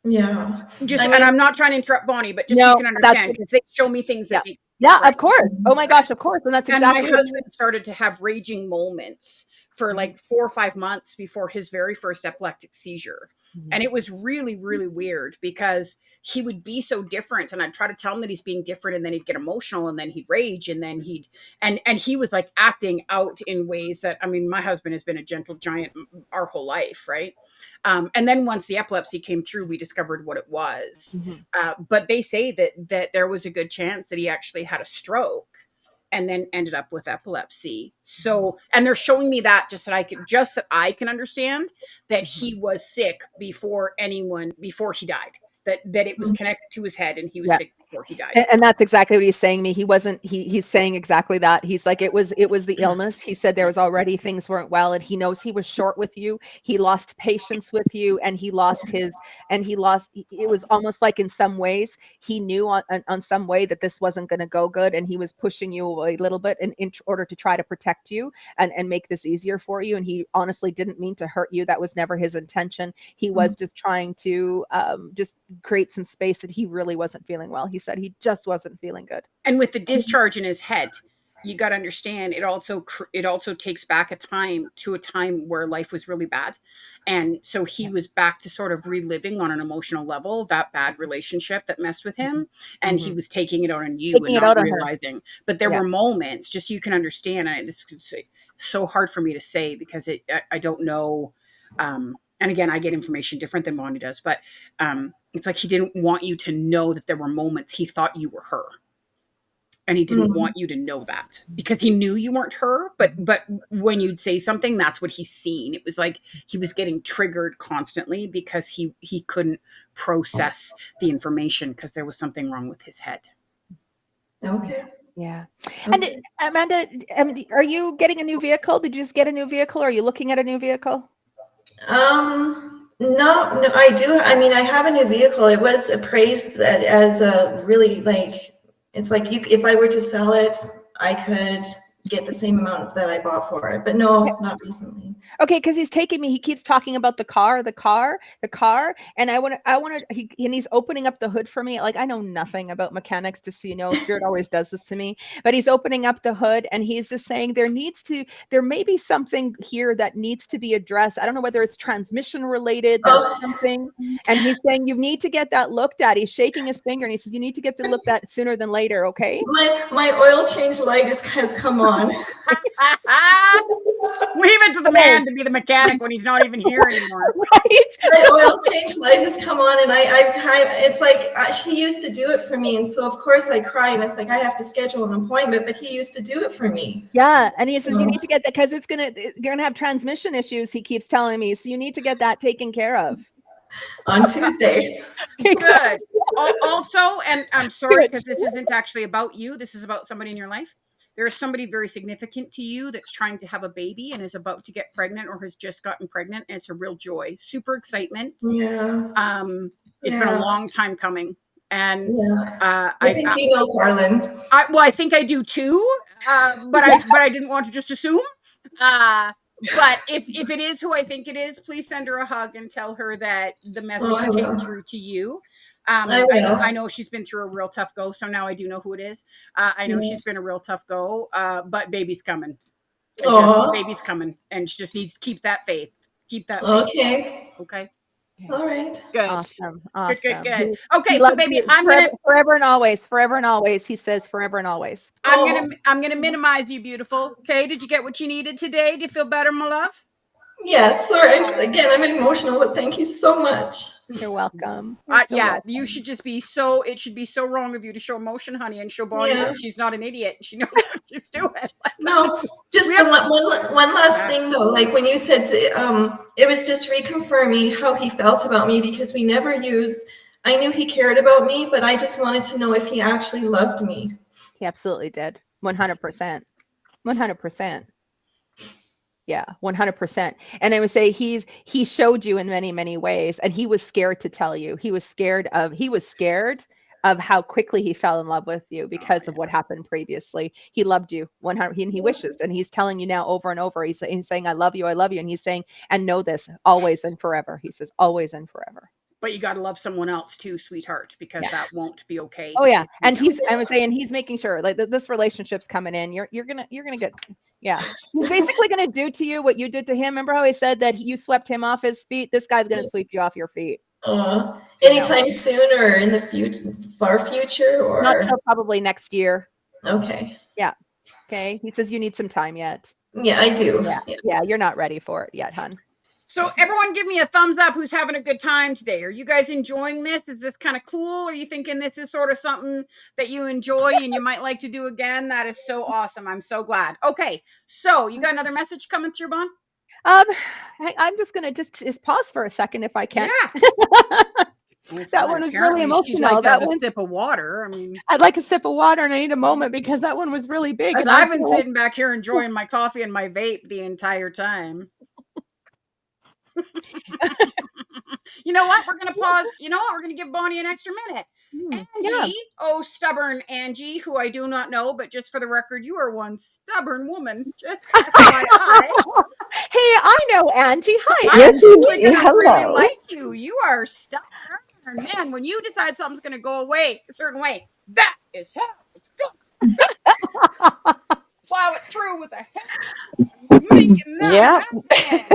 Speaker 4: Yeah.
Speaker 1: And I'm not trying to interrupt Bonnie, but just so you can understand, because they show me things that make
Speaker 2: Yeah,
Speaker 1: right?
Speaker 2: of course. Oh my gosh, of course. And that's
Speaker 1: And my
Speaker 2: exactly what
Speaker 1: husband started to have raging moments for like 4 or 5 months before his very first epileptic seizure. And it was really, really weird because he would be so different. And I'd try to tell him that he's being different, and then he'd get emotional, and then he'd rage, and then and he was like acting out in ways that, I mean, my husband has been a gentle giant our whole life, right? And then once the epilepsy came through, we discovered what it was. But they say that there was a good chance that he actually had a stroke and then ended up with epilepsy. So, and they're showing me that just that I can understand that he was sick before he died, that it was connected to his head, and he was sick before he died.
Speaker 2: And that's exactly what he's saying to me. He's saying exactly that. He's like, it was the illness. He said there was already things weren't well, and he knows he was short with you. He lost patience with you, and it was almost like in some ways he knew on some way that this wasn't going to go good, and he was pushing you a little bit in order to try to protect you and make this easier for you. And he honestly didn't mean to hurt you. That was never his intention. He was just trying to just create some space that he really wasn't feeling well. He said he just wasn't feeling good.
Speaker 1: And with the discharge in his head, you got to understand, it also takes back a time where life was really bad. And so he was back to sort of reliving on an emotional level that bad relationship that messed with him. And he was taking it out on you and not realizing. But there were moments, just so you can understand, this is so hard for me to say because I don't know. And again, I get information different than Bonnie does, but it's like he didn't want you to know that there were moments he thought you were her. And he didn't want you to know that because he knew you weren't her. But when you'd say something, that's what he's seen. It was like he was getting triggered constantly because he couldn't process the information because there was something wrong with his head.
Speaker 4: Okay.
Speaker 2: Yeah.
Speaker 4: Okay.
Speaker 2: And Amanda, are you getting a new vehicle? Did you just get a new vehicle? Or are you looking at a new vehicle?
Speaker 4: No, I do. I mean, I have a new vehicle. It was appraised that as a really it's like if I were to sell it, I could get the same amount that I bought for it, but no, not recently.
Speaker 2: Okay, because he keeps talking about the car, and and he's opening up the hood for me. Like, I know nothing about mechanics, just so you know. Spirit always does this to me, but he's opening up the hood and he's just saying there may be something here that needs to be addressed. I don't know whether it's transmission related, there's something, and he's saying you need to get that looked at. He's shaking his finger and he says you need to get to looked at sooner than later. Okay.
Speaker 4: My oil change light has come on.
Speaker 1: Leave it to the man to be the mechanic when he's not even here anymore.
Speaker 2: Right?
Speaker 4: My oil change light has come on, and it's like he used to do it for me, and so of course I cry, and it's like I have to schedule an appointment, but he used to do it for me.
Speaker 2: Yeah, and he says you need to get that because you're gonna have transmission issues. He keeps telling me, so you need to get that taken care of
Speaker 4: on Tuesday.
Speaker 1: Good. Also, and I'm sorry because this isn't actually about you. This is about somebody in your life. There is somebody very significant to you that's trying to have a baby and is about to get pregnant or has just gotten pregnant. And it's a real joy, super excitement.
Speaker 4: Yeah.
Speaker 1: It's been a long time coming. And
Speaker 4: I think you know, Karlyne.
Speaker 1: I think I do too. But I didn't want to just assume. But if it is who I think it is, please send her a hug and tell her that the message came through to you. I know she's been through a real tough go, so now I do know who it is. I know she's been a real tough go, but baby's coming. Baby's coming, and she just needs to keep that faith. Keep that faith. Okay.
Speaker 4: All right.
Speaker 1: Good.
Speaker 2: Awesome.
Speaker 1: Good. Okay, so baby, I'm gonna
Speaker 2: forever and always. He says forever and always.
Speaker 1: I'm gonna minimize you, beautiful. Okay. Did you get what you needed today? Do you feel better, my love?
Speaker 4: Yes, sorry. Again, I'm emotional, but thank you so much.
Speaker 2: You're welcome.
Speaker 1: You should just be it should be so wrong of you to show emotion, honey, and show Bonnie that she's not an idiot. She knows what she's doing.
Speaker 4: No, just one last thing though. Like when you said it was just reconfirming how he felt about me because we never used. I knew he cared about me, but I just wanted to know if he actually loved me.
Speaker 2: He absolutely did. 100%. 100%. Yeah, 100%. And I would say he showed you in many, many ways, and he was scared to tell you. He was scared of how quickly he fell in love with you because of what happened previously. He loved you 100, and he wishes, and he's telling you now over and over. He's saying, I love you, and he's saying, and know this, always and forever. He says, always and forever.
Speaker 1: But you got to love someone else too, sweetheart, because that won't be okay.
Speaker 2: Oh yeah, and I was saying he's making sure like this relationship's coming in. You're gonna get He's basically gonna do to you what you did to him. Remember how he said that you swept him off his feet? This guy's gonna sweep you off your feet.
Speaker 4: Anytime soon or in the future, far future, or
Speaker 2: not till probably next year.
Speaker 4: Okay.
Speaker 2: Yeah. Okay. He says you need some time yet.
Speaker 4: Yeah, I do.
Speaker 2: Yeah, you're not ready for it yet, hon.
Speaker 1: So everyone give me a thumbs up who's having a good time today. Are you guys enjoying this? Is this kind of cool? Are you thinking this is sort of something that you enjoy and you might like to do again? That is so awesome. I'm so glad. Okay. So you got another message coming through, Bon?
Speaker 2: I'm just going to just pause for a second if I can.
Speaker 1: Yeah.
Speaker 2: That one was really emotional.
Speaker 1: Like that one, a sip of water. I mean,
Speaker 2: I'd like a sip of water and I need a moment because that one was really big.
Speaker 1: And I've been sitting back here enjoying my coffee and my vape the entire time. You know what? We're going to pause. You know what? We're going to give Bonnie an extra minute. Angie, oh, stubborn Angie, who I do not know, but just for the record, you are one stubborn woman. Just FYI.
Speaker 2: Hey, I know Angie. Hi.
Speaker 7: Yes, you do.
Speaker 1: Hello.
Speaker 7: Really
Speaker 1: like you. You are stubborn. Man, when you decide something's going to go away a certain way, that is how it's going. Plow it through with a hammer. Making that happen.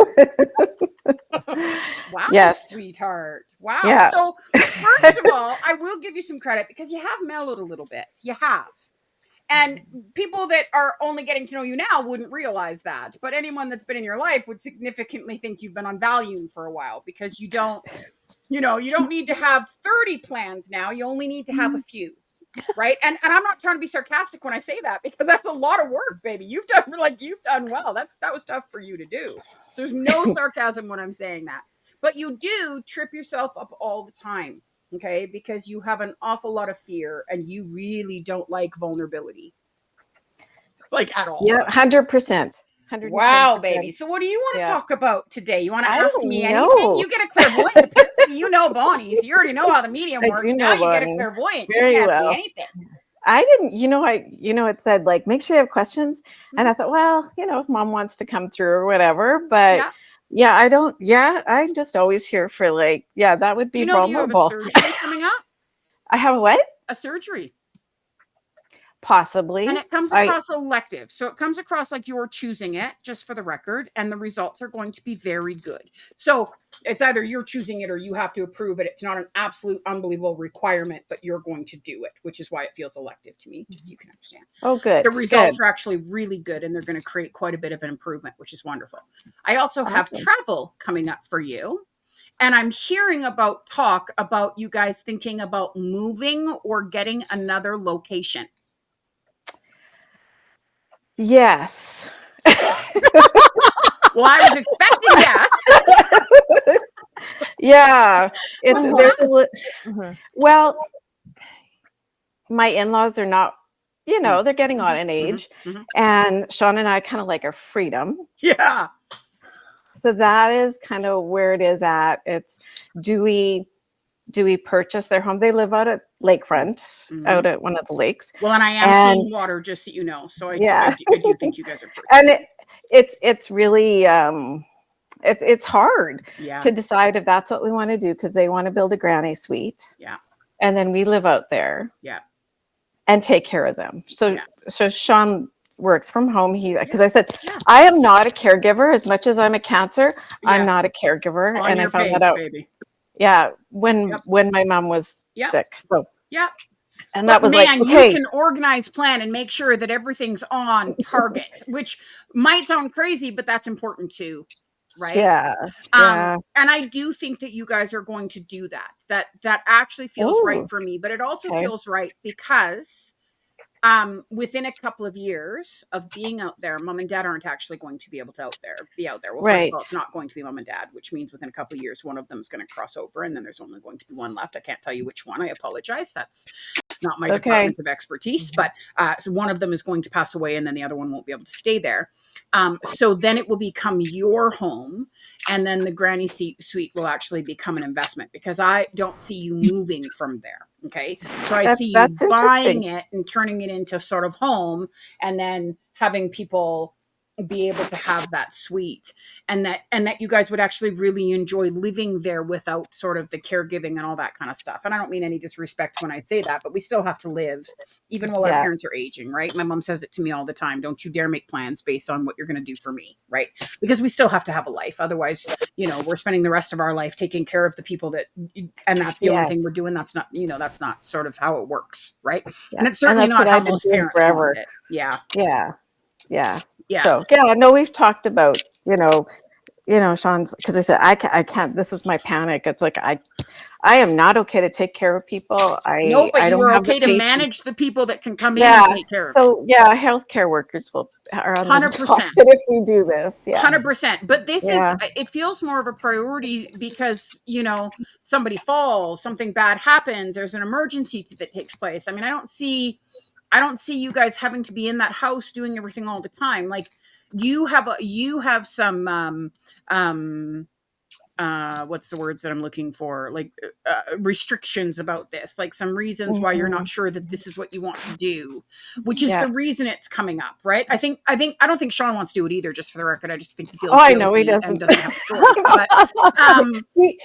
Speaker 1: Wow,
Speaker 7: yes,
Speaker 1: sweetheart. Wow.
Speaker 7: Yeah.
Speaker 1: So first of all, I will give you some credit because you have mellowed a little bit. You have. And people that are only getting to know you now wouldn't realize that. But anyone that's been in your life would significantly think you've been on Valium for a while because you don't need to have 30 plans now. You only need to have a few. Right. And I'm not trying to be sarcastic when I say that because that's a lot of work, baby. You've done well. That was tough for you to do. So there's no sarcasm when I'm saying that. But you do trip yourself up all the time. Okay, because you have an awful lot of fear and you really don't like vulnerability. Like at all.
Speaker 7: Yeah, 100%.
Speaker 1: Wow, baby. So what do you want to talk about today? You want to ask me anything?
Speaker 7: know.
Speaker 1: You get a clairvoyant. You know Bonnie, so you already know how the medium works. Now you get a clairvoyant.
Speaker 7: Very
Speaker 1: you can't
Speaker 7: well.
Speaker 1: be anything.
Speaker 7: I didn't, it said like, make sure you have questions. And I thought, well, if mom wants to come through or whatever, but I'm just always here for like, that would be vulnerable.
Speaker 1: Do you have a surgery coming up?
Speaker 7: I have a what?
Speaker 1: A surgery.
Speaker 7: Possibly.
Speaker 1: And it comes across elective. So it comes across like you're choosing it, just for the record, and the results are going to be very good. So it's either you're choosing it or you have to approve it. It's not an absolute unbelievable requirement, but you're going to do it, which is why it feels elective to me, just so you can understand.
Speaker 7: Oh, good.
Speaker 1: The results are actually really good, and they're going to create quite a bit of an improvement, which is wonderful. I also have travel coming up for you. And I'm hearing talk about you guys thinking about moving or getting another location.
Speaker 7: Yes.
Speaker 1: Well, I was expecting yes.
Speaker 7: Yeah. Well, my in-laws are not, they're getting on in age. And Sean and I kind of like our freedom.
Speaker 1: Yeah.
Speaker 7: So that is kind of where it is at. It's do we purchase their home? They live out at lakefront, out at one of the lakes.
Speaker 1: Well, and I am seeing water, just so you know. So I do think you guys are purchasing.
Speaker 7: And it's really it's hard to decide if that's what we want to do because they want to build a granny suite.
Speaker 1: Yeah.
Speaker 7: And then we live out there.
Speaker 1: Yeah.
Speaker 7: And take care of them. So Sean works from home. Because I said, I am not a caregiver as much as I'm a Cancer. I'm not a caregiver.
Speaker 1: On
Speaker 7: and
Speaker 1: your
Speaker 7: I found
Speaker 1: page,
Speaker 7: that out.
Speaker 1: Baby.
Speaker 7: Yeah. When my mom was sick. So and
Speaker 1: but
Speaker 7: that was
Speaker 1: man,
Speaker 7: like, okay.
Speaker 1: You can organize, plan, and make sure that everything's on target, which might sound crazy, but that's important too. Right.
Speaker 7: Yeah.
Speaker 1: And I do think that you guys are going to do that. That actually feels right for me, but it also feels right because within a couple of years of being out there, mom and dad aren't actually going to be able to be out there. Well, first of all, it's not going to be mom and dad, which means within a couple of years, one of them is going to cross over and then there's only going to be one left. I can't tell you which one. I apologize. That's not my department of expertise, but so one of them is going to pass away and then the other one won't be able to stay there. So then it will become your home and then the granny suite will actually become an investment because I don't see you moving from there. Okay. So I see you buying it and turning it into sort of home and then having people, be able to have that suite, and that you guys would actually really enjoy living there without sort of the caregiving and all that kind of stuff. And I don't mean any disrespect when I say that, but we still have to live even while our parents are aging, right? My mom says it to me all the time. Don't you dare make plans based on what you're going to do for me, right? Because we still have to have a life. Otherwise, we're spending the rest of our life taking care of the people that, and that's the only thing we're doing. That's not sort of how it works, right? And it's certainly not how most parents want it. Yeah.
Speaker 7: So no, we've talked about, Sean's, because I said, I can't, this is my panic. It's like, I am not okay to take care of people.
Speaker 1: But you are okay to manage the people that can come in and take care of
Speaker 7: so healthcare workers are on
Speaker 1: 100%
Speaker 7: if we do this.
Speaker 1: 100%. But this is, it feels more of a priority because, somebody falls, something bad happens, there's an emergency that takes place. I mean, I don't see you guys having to be in that house doing everything all the time. Like you have some what's the words that I'm looking for? Like restrictions about this, like some reasons why you're not sure that this is what you want to do, which is the reason it's coming up, right? I don't think Sean wants to do it either, just for the record. I just think he feels
Speaker 7: I know he doesn't.
Speaker 1: And doesn't have a choice. But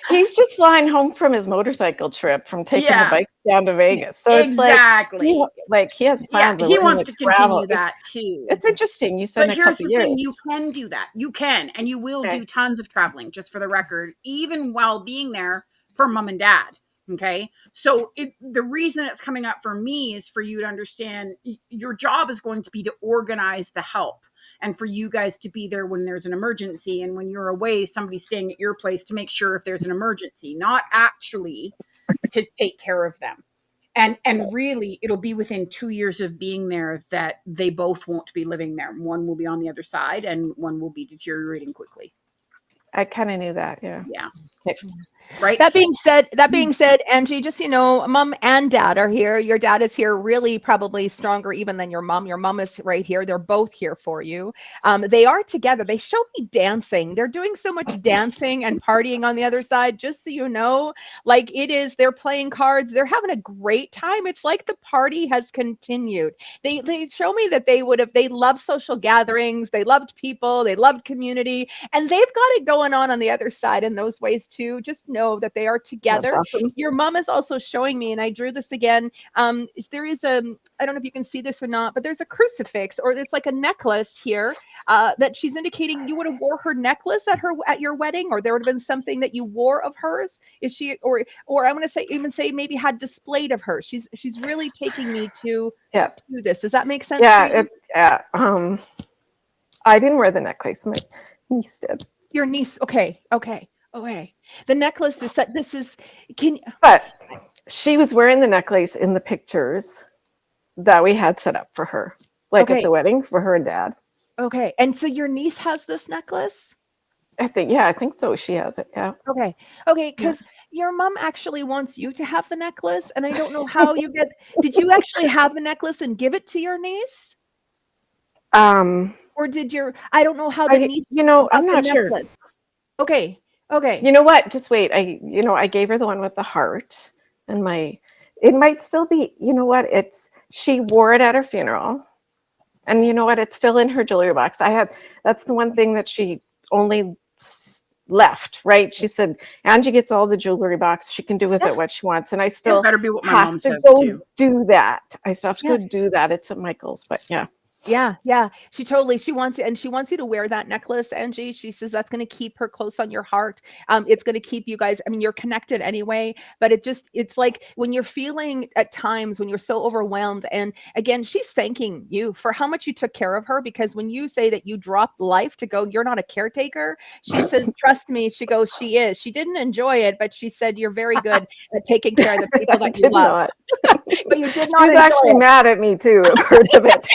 Speaker 7: he's just flying home from his motorcycle trip from taking the bike down to Vegas. So it's like he has plans.
Speaker 1: He wants to continue that too.
Speaker 7: It's interesting. You said, but here's the thing:
Speaker 1: you can do that. You can, and you will do tons of traveling. Just for the record, even while being there for mom and dad. Okay. So the reason it's coming up for me is for you to understand your job is going to be to organize the help and for you guys to be there when there's an emergency. And when you're away, somebody's staying at your place to make sure if there's an emergency, not actually to take care of them. And really, it'll be within 2 years of being there that they both won't be living there. One will be on the other side and one will be deteriorating quickly.
Speaker 7: I kind of knew that. Yeah.
Speaker 1: Right.
Speaker 2: That being said, Angie, just, mom and dad are here. Your dad is here really probably stronger even than your mom. Your mom is right here. They're both here for you. They are together. They show me dancing. They're doing so much dancing and partying on the other side, just so you know, like they're playing cards. They're having a great time. It's like the party has continued. They show me that they love social gatherings. They loved people. They loved community, and they've got it going on the other side in those ways too. Just know that they are together. Awesome. Your mom is also showing me, and I drew this again. There is I don't know if you can see this or not, but there's a crucifix, or there's like a necklace here that she's indicating you would have wore her necklace at your wedding, or there would have been something that you wore of hers. Is she, or I'm going to say maybe had displayed of her. She's really taking me to this. Does that make sense?
Speaker 7: Yeah. I didn't wear the necklace. My niece did.
Speaker 2: Your niece. Okay. The necklace is set.
Speaker 7: But she was wearing the necklace in the pictures that we had set up for her, at the wedding for her and dad.
Speaker 2: Okay. And so your niece has this necklace?
Speaker 7: I think so. She has it. Yeah.
Speaker 2: Okay. Because your mom actually wants you to have the necklace, and I don't know how did you actually have the necklace and give it to your niece? Or did I don't know how the niece,
Speaker 7: I'm not sure.
Speaker 2: Okay.
Speaker 7: You know what? Just wait. I gave her the one with the heart, and it might still be, she wore it at her funeral, and you know what? It's still in her jewelry box. That's the one thing that she only left, right? She said, Angie gets all the jewelry box. She can do with it what she wants. And I still
Speaker 1: better be what my
Speaker 7: have
Speaker 1: mom
Speaker 7: to
Speaker 1: says
Speaker 7: go
Speaker 1: too.
Speaker 7: do that. I still have to go do that. It's at Michael's, but yeah.
Speaker 2: Yeah. She wants it, and she wants you to wear that necklace, Angie. She says that's going to keep her close on your heart. It's going to keep you guys, you're connected anyway, but it's like when you're feeling at times when you're so overwhelmed. And again, she's thanking you for how much you took care of her, because when you say that you dropped life to go, you're not a caretaker. She says, trust me, she goes, she is. She didn't enjoy it, but she said, you're very good at taking care of the people that you love. But you did not.
Speaker 7: She was actually mad at me too. Part of it.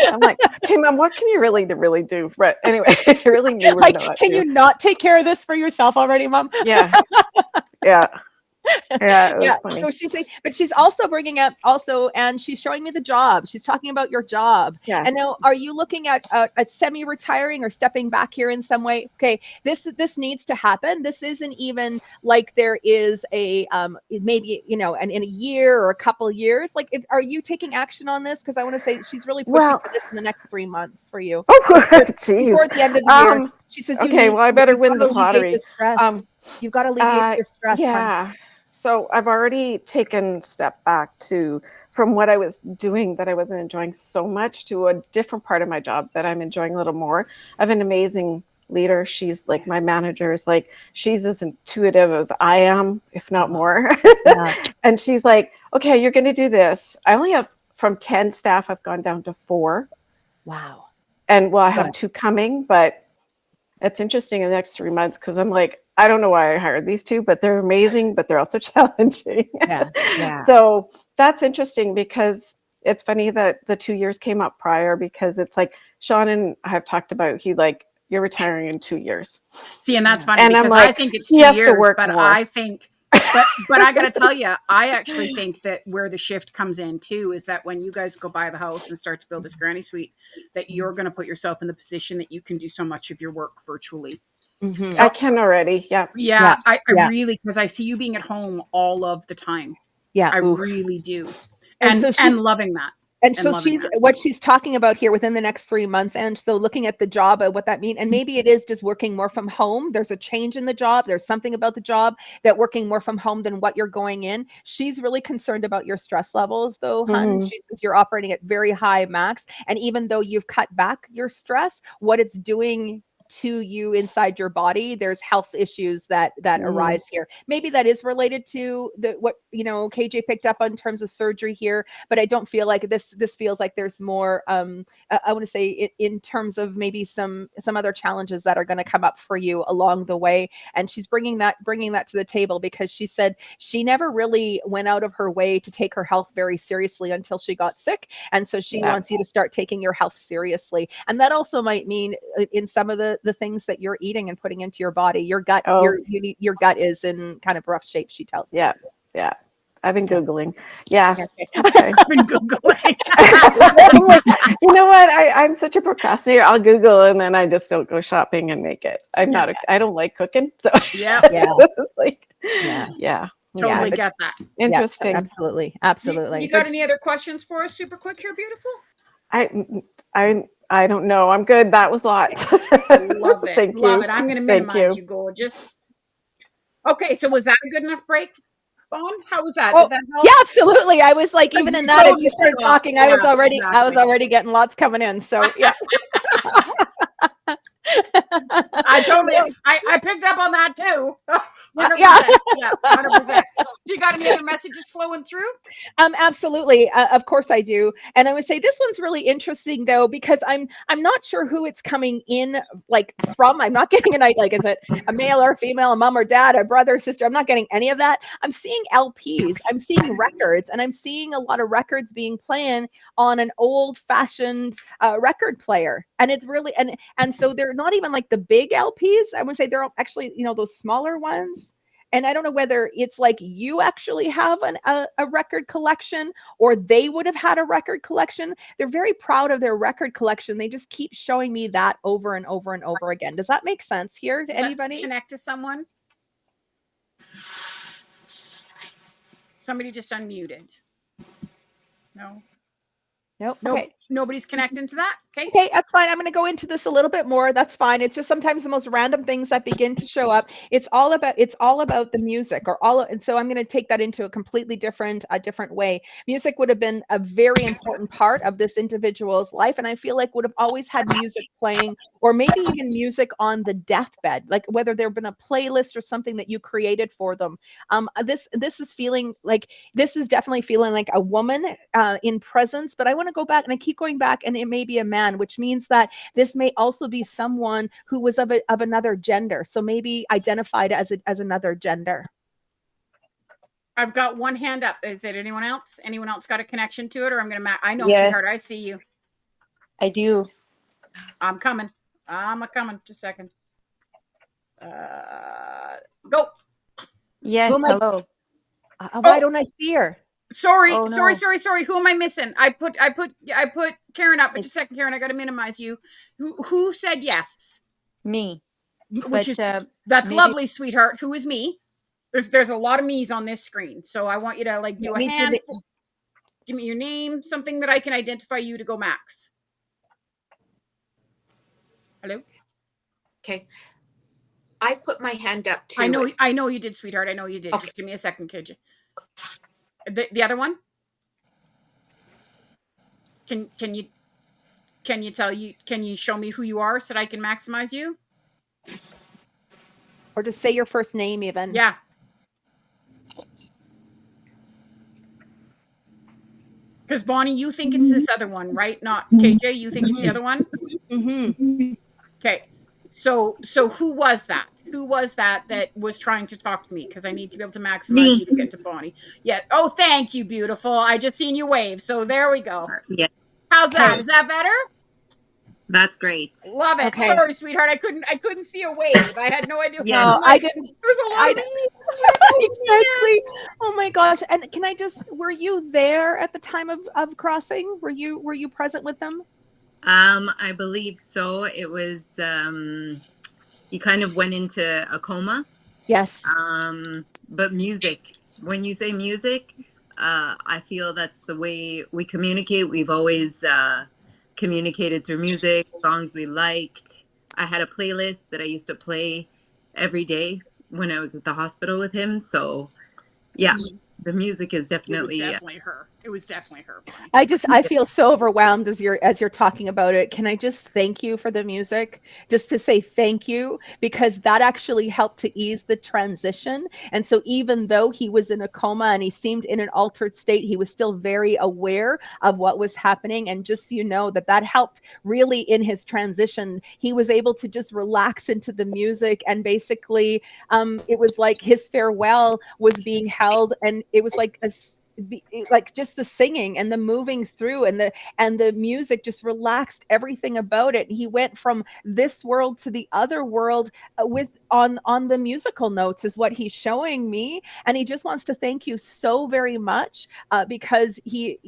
Speaker 7: I'm like, okay, Mom, what can you really do? But anyway, really, you were not.
Speaker 2: Can you not take care of this for yourself already, Mom?
Speaker 7: Yeah. Yeah, it was funny.
Speaker 2: So she's saying, but she's also bringing up also, and she's showing me the job. She's talking about your job.
Speaker 7: Yes.
Speaker 2: And now, are you looking at semi-retiring or stepping back here in some way? Okay, this needs to happen. This isn't even like there is a maybe, you know, and in a year or a couple years. Like, are you taking action on this? Because I want to say she's really pushing for this in the next 3 months for you.
Speaker 7: Oh, geez.
Speaker 2: Before the end of the year, she says,
Speaker 7: okay, well, I better win the lottery.
Speaker 2: The stress. You've got to alleviate your stress.
Speaker 7: Yeah. Honey. So I've already taken a step back from what I was doing that I wasn't enjoying so much to a different part of my job that I'm enjoying a little more. I have an amazing leader. She's like my manager is like, she's as intuitive as I am, if not more. And she's like, okay, you're going to do this. I only have from 10 staff, I've gone down to 4.
Speaker 2: Wow.
Speaker 7: And well, I have 2 coming, but it's interesting in the next 3 months because I'm like, I don't know why I hired these 2, but they're amazing, but they're also challenging. So that's interesting because it's funny that the 2 years came up prior because it's like Sean and I have talked about, you're retiring in 2 years.
Speaker 1: See, and that's funny
Speaker 7: and
Speaker 1: because
Speaker 7: I'm like,
Speaker 1: I think it's 2 years, but more. I think, but I got to tell you, I actually think that where the shift comes in too is that when you guys go buy the house and start to build this granny suite, that you're going to put yourself in the position that you can do so much of your work virtually.
Speaker 7: Mm-hmm. So, I can already.
Speaker 1: Yeah. I really, because I see you being at home all of the time. Yeah. I really do. And loving that.
Speaker 2: And so what she's talking about here within the next 3 months. And so looking at the job, what that means, and maybe it is just working more from home. There's a change in the job. There's something about the job that working more from home than what you're going in. She's really concerned about your stress levels though, hun. She says you're operating at very high max. And even though you've cut back your stress, what it's doing to you inside your body, there's health issues that arise here. Maybe that is related to what KJ picked up on in terms of surgery here, but I don't feel like this feels like there's more I want to say in terms of maybe some other challenges that are going to come up for you along the way. And she's bringing that to the table because she said she never really went out of her way to take her health very seriously until she got sick, and so she wants you to start taking your health seriously. And that also might mean in some of the things that you're eating and putting into your body, your gut, your gut is in kind of rough shape, she tells me.
Speaker 7: Yeah. I've been Googling. Yeah.
Speaker 1: Okay. I've been Googling.
Speaker 7: I'm like, you know what? I'm such a procrastinator. I'll Google and then I just don't go shopping and make it. I don't like cooking. So
Speaker 1: Totally get that.
Speaker 7: Interesting.
Speaker 2: Yeah, absolutely.
Speaker 1: You got any other questions for us super quick here, beautiful?
Speaker 7: I don't know. I'm good. That was lots.
Speaker 1: Love it.
Speaker 7: Thank
Speaker 1: Love
Speaker 7: you.
Speaker 1: it. I'm going to minimize you, gorgeous. Okay, so was that a good enough break, Fawn? How was that? Did that help?
Speaker 2: Yeah, absolutely. I was like, even in that, as you started talking, I was already getting lots coming in. So yeah.
Speaker 1: I picked up on that too. 100%. Yeah, 100%. So you got any other messages flowing through?
Speaker 2: Absolutely. Of course I do. And I would say this one's really interesting though, because I'm not sure who it's coming in from. I'm not getting is it a male or a female, a mom or dad, a brother, sister? I'm not getting any of that. I'm seeing LPs, I'm seeing records, and I'm seeing a lot of records being playing on an old fashioned record player. And it's really, and so they're not even like the big LPs. I would say they're actually, those smaller ones. And I don't know whether it's like you actually have a record collection or they would have had a record collection. They're very proud of their record collection. They just keep showing me that over and over and over again. Does that make sense here to anybody?
Speaker 1: Connect to someone? Somebody just unmuted. No.
Speaker 2: Nope. Okay.
Speaker 1: Nobody's connecting to that.
Speaker 2: Okay, that's fine. I'm going to go into this a little bit more. That's fine. It's just sometimes the most random things that begin to show up. It's all about the music and so I'm going to take that into a completely different way. Music would have been a very important part of this individual's life, and I feel like would have always had music playing, or maybe even music on the deathbed, like whether there have been a playlist or something that you created for them. This is definitely feeling like a woman in presence, but I want to go back, and I keep going back, and it may be a man, which means that this may also be someone who was of another gender, so maybe identified as another gender.
Speaker 1: I've got one hand up. Is it anyone else? Anyone else got a connection to it? Or I'm going to I know, sweetheart, I see you.
Speaker 8: I do.
Speaker 1: I'm coming. Just a second. Go.
Speaker 8: Yes, hello.
Speaker 2: Why don't I see her?
Speaker 1: Sorry,
Speaker 2: Oh, no.
Speaker 1: sorry. Who am I missing? I put Karen up. But just a second, Karen, I got to minimize you. Who said yes?
Speaker 8: Me.
Speaker 1: Which is that's lovely, sweetheart. Who is me? There's a lot of me's on this screen, so I want you to like do a hand. Give me your name, something that I can identify you to go max. Hello.
Speaker 5: Okay. I put my hand up too.
Speaker 1: I know you did, sweetheart. I know you did. Okay. Just give me a second, KJ. The other one? Can you show me who you are so that I can maximize you?
Speaker 2: Or just say your first name even.
Speaker 1: Yeah. Because Bonnie, you think it's this other one, right? Not KJ. You think it's the other one?
Speaker 2: Mm-hmm.
Speaker 1: Okay. So who was that? Who was that was trying to talk to me? Because I need to be able to maximize you to get to Bonnie. Yeah. Oh, thank you, beautiful. I just seen you wave. So there we go.
Speaker 9: Yeah.
Speaker 1: How's that? Is that better?
Speaker 9: That's great.
Speaker 1: Love it. Okay. Sorry, sweetheart. I couldn't see a wave. I had no idea.
Speaker 2: Yeah, no, I didn't.
Speaker 1: There's a lot of
Speaker 2: exactly. Oh my gosh. And can I just, were you there at the time of crossing? Were you present with them?
Speaker 9: I believe so. It was he kind of went into a coma.
Speaker 2: Yes.
Speaker 9: But music, when you say music, I feel that's the way we communicate. We've always communicated through music, songs we liked. I had a playlist that I used to play every day when I was at the hospital with him. So yeah, the music is definitely
Speaker 1: her. It was definitely her.
Speaker 2: I feel so overwhelmed as you're talking about it. Can I just thank you for the music? Just to say thank you, because that actually helped to ease the transition. And so even though he was in a coma and he seemed in an altered state, he was still very aware of what was happening. And just so you know, that helped really in his transition. He was able to just relax into the music, and basically it was like his farewell was being held, and it was like just the singing and the moving through and the music just relaxed everything about it. He went from this world to the other world on the musical notes is what he's showing me. And he just wants to thank you so very much because you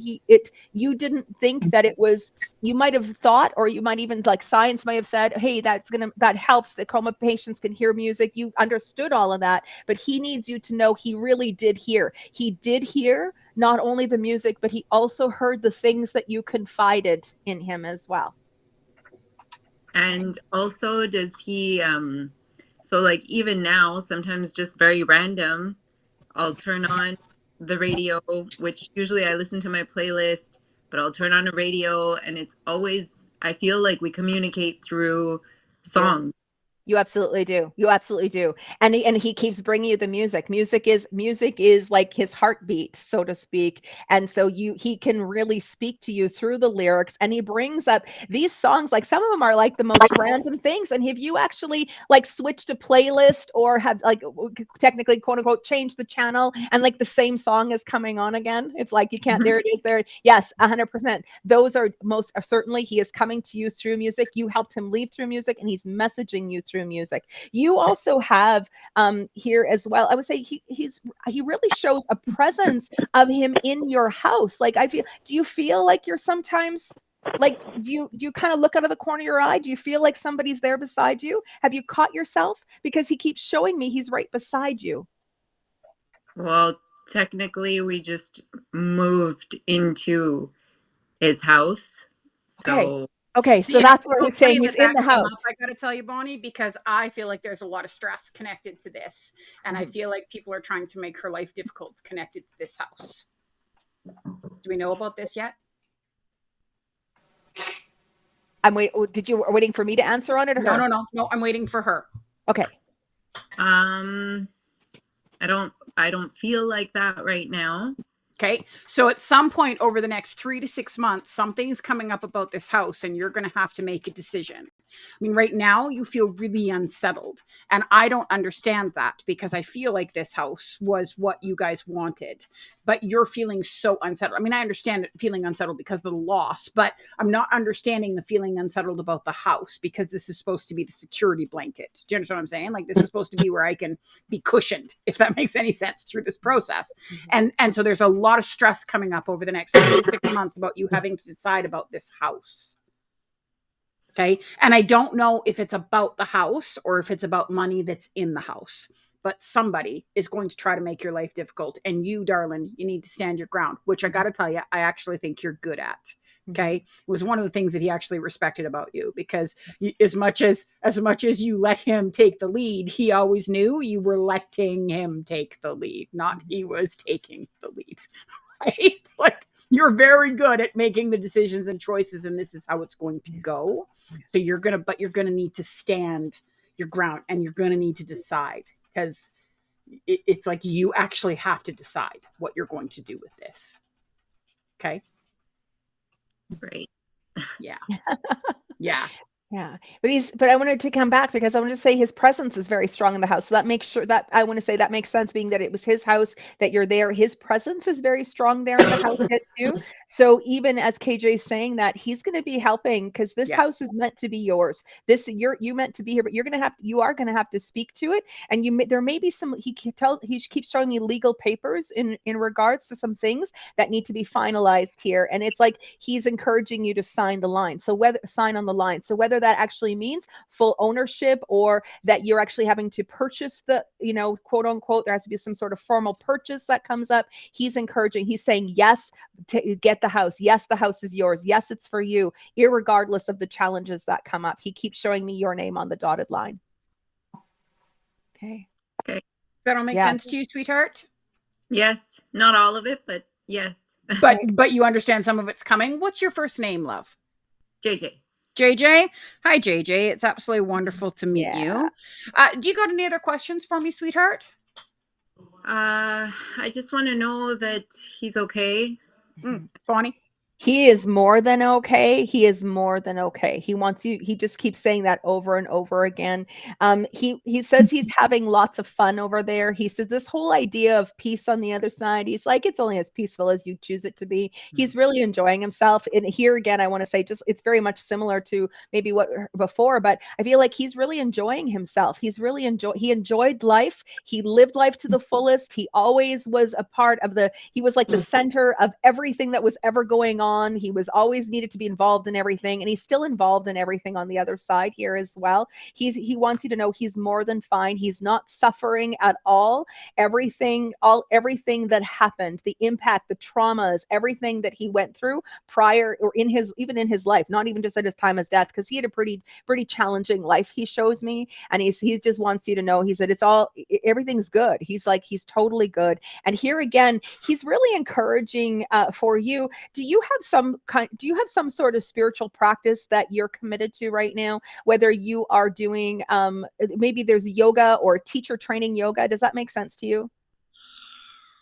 Speaker 2: didn't think that it was, you might have thought, or you might even, like, science might have said, hey, that helps, the coma patients can hear music. You understood all of that, but he needs you to know he really did hear. He did hear not only the music, but he also heard the things that you confided in him as well.
Speaker 9: And also, does he so like even now, sometimes just very random, I'll turn on the radio, which usually I listen to my playlist, but I'll turn on a radio, and it's always, I feel like we communicate through songs.
Speaker 2: You absolutely do. You absolutely do. And he keeps bringing you the music. Music is like his heartbeat, so to speak. And so he can really speak to you through the lyrics. And he brings up these songs, like some of them are like the most random things. And if you actually like switched a playlist or have like technically quote unquote changed the channel, and like the same song is coming on again, it's like you can't, there it is there. Yes, 100%. Those are most certainly, he is coming to you through music. You helped him leave through music, and he's messaging you through music. You also have here as well, I would say he really shows a presence of him in your house. Like, do you feel like you're sometimes like, do you kind of look out of the corner of your eye? Do you feel like somebody's there beside you? Have you caught yourself? Because he keeps showing me he's right beside you.
Speaker 9: Well, technically we just moved into his house. So
Speaker 2: Okay, so that's where he's saying he's in the house.
Speaker 1: I got to tell you, Bonnie, because I feel like there's a lot of stress connected to this. And I feel like people are trying to make her life difficult connected to this house. Do we know about this yet?
Speaker 2: Are you waiting for me to answer on it? Or
Speaker 1: No, I'm waiting for her.
Speaker 2: Okay.
Speaker 9: I don't feel like that right now.
Speaker 1: Okay. So at some point over the next 3 to 6 months, something's coming up about this house, and you're going to have to make a decision. I mean, right now you feel really unsettled. And I don't understand that, because I feel like this house was what you guys wanted, but you're feeling so unsettled. I mean, I understand feeling unsettled because of the loss, but I'm not understanding the feeling unsettled about the house, because this is supposed to be the security blanket. Do you understand what I'm saying? Like, this is supposed to be where I can be cushioned, if that makes any sense, through this process. And so there's a lot of stress coming up over the next 3 to 6 months about you having to decide about this house. Okay. And I don't know if it's about the house or if it's about money that's in the house, but somebody is going to try to make your life difficult. And you, darling, you need to stand your ground, which I got to tell you, I actually think you're good at. Okay. It was one of the things that he actually respected about you, because as much as you let him take the lead, he always knew you were letting him take the lead, not he was taking the lead. Right? Like, you're very good at making the decisions and choices, and this is how it's going to go. So you're going to need to stand your ground, and you're going to need to decide, because it's like you actually have to decide what you're going to do with this. Okay.
Speaker 9: Right.
Speaker 1: Yeah. Yeah.
Speaker 2: Yeah, but I wanted to come back because I want to say his presence is very strong in the house. So that makes sure that I want to say that makes sense, being that it was his house, that you're there. His presence is very strong there in the house too. So even as KJ is saying that, he's going to be helping, because this house is meant to be yours. You meant to be here, but you are going to have to speak to it. And there may be some, he keeps showing me legal papers in regards to some things that need to be finalized here. And it's like, he's encouraging you to sign the line. So sign on the line. So whether that actually means full ownership, or that you're actually having to purchase the, quote unquote, there has to be some sort of formal purchase that comes up. He's saying, yes, to get the house. Yes, the house is yours. Yes, it's for you, irregardless of the challenges that come up. He keeps showing me your name on the dotted line. Okay.
Speaker 1: That all make sense to you, sweetheart?
Speaker 9: Yes. Not all of it, but yes.
Speaker 1: But you understand some of it's coming. What's your first name, love?
Speaker 9: JJ.
Speaker 1: JJ. Hi, JJ. It's absolutely wonderful to meet you. Do you got any other questions for me, sweetheart?
Speaker 9: I just want to know that he's okay.
Speaker 1: Bonnie?
Speaker 2: He is more than okay. He is more than okay. He wants you. He just keeps saying that over and over again. He says he's having lots of fun over there. He says this whole idea of peace on the other side, he's like, it's only as peaceful as you choose it to be. He's really enjoying himself. And here again, I want to say, it's very much similar to maybe what before, but I feel like he's really enjoying himself. He enjoyed life. He lived life to the fullest. He always was a part of he was like the center of everything that was ever going on. He was always needed to be involved in everything, and he's still involved in everything on the other side here as well. He wants you to know he's more than fine. He's not suffering at all. Everything that happened, the impact, the traumas, everything that he went through prior, or even in his life, not even just at his time as death, because he had a pretty challenging life, he shows me, and he just wants you to know, he said everything's good. He's totally good. And here again, he's really encouraging for you. Do you have some sort of spiritual practice that you're committed to right now? Whether you are doing, maybe there's yoga or teacher training yoga. Does that make sense to you?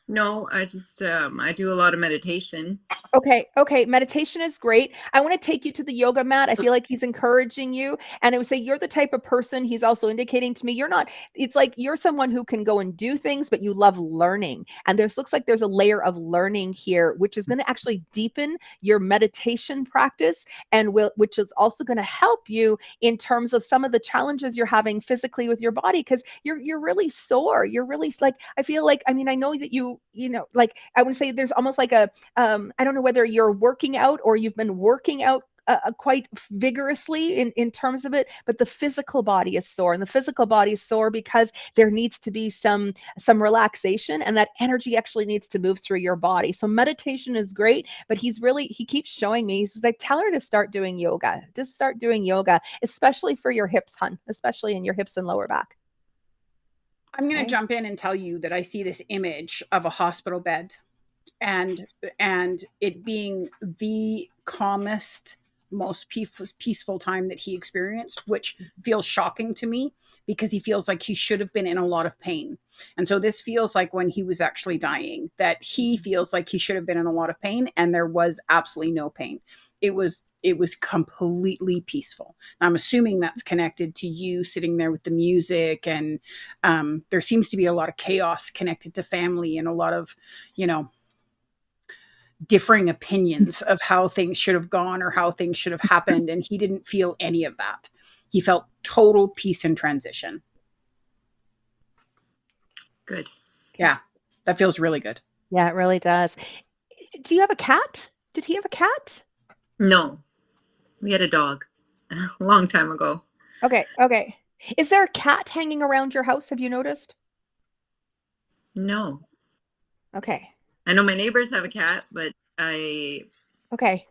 Speaker 9: No, I just, I do a lot of meditation.
Speaker 2: Okay. Meditation is great. I want to take you to the yoga mat. I feel like he's encouraging you. And I would say you're the type of person, he's also indicating to me, it's like you're someone who can go and do things, but you love learning. And looks like there's a layer of learning here, which is going to actually deepen your meditation practice, and which is also going to help you in terms of some of the challenges you're having physically with your body, because you're really sore. You're really I feel like, I know that I would say there's almost like I don't know whether you're working out or you've been working out quite vigorously in terms of it, but the physical body is sore, and the physical body is sore because there needs to be some relaxation, and that energy actually needs to move through your body. So meditation is great, but he keeps showing me, he's like, tell her to start doing yoga. Just start doing yoga, especially for your hips, hun, especially in your hips and lower back.
Speaker 1: I'm going to jump in and tell you that I see this image of a hospital bed, and it being the calmest, most peaceful time that he experienced, which feels shocking to me, because he feels like he should have been in a lot of pain. And so this feels like when he was actually dying, that he feels like he should have been in a lot of pain, and there was absolutely no pain. It was it was completely peaceful. I'm assuming that's connected to you sitting there with the music, and there seems to be a lot of chaos connected to family and a lot of, differing opinions of how things should have gone or how things should have happened. And he didn't feel any of that. He felt total peace and transition.
Speaker 9: Good.
Speaker 1: Yeah, that feels really good.
Speaker 2: Yeah, it really does. Do you have a cat? Did he have a cat?
Speaker 9: No, we had a dog a long time ago.
Speaker 2: Okay. Is there a cat hanging around your house? Have you noticed?
Speaker 9: No.
Speaker 2: Okay.
Speaker 9: I know my neighbors have a cat, but
Speaker 2: Okay.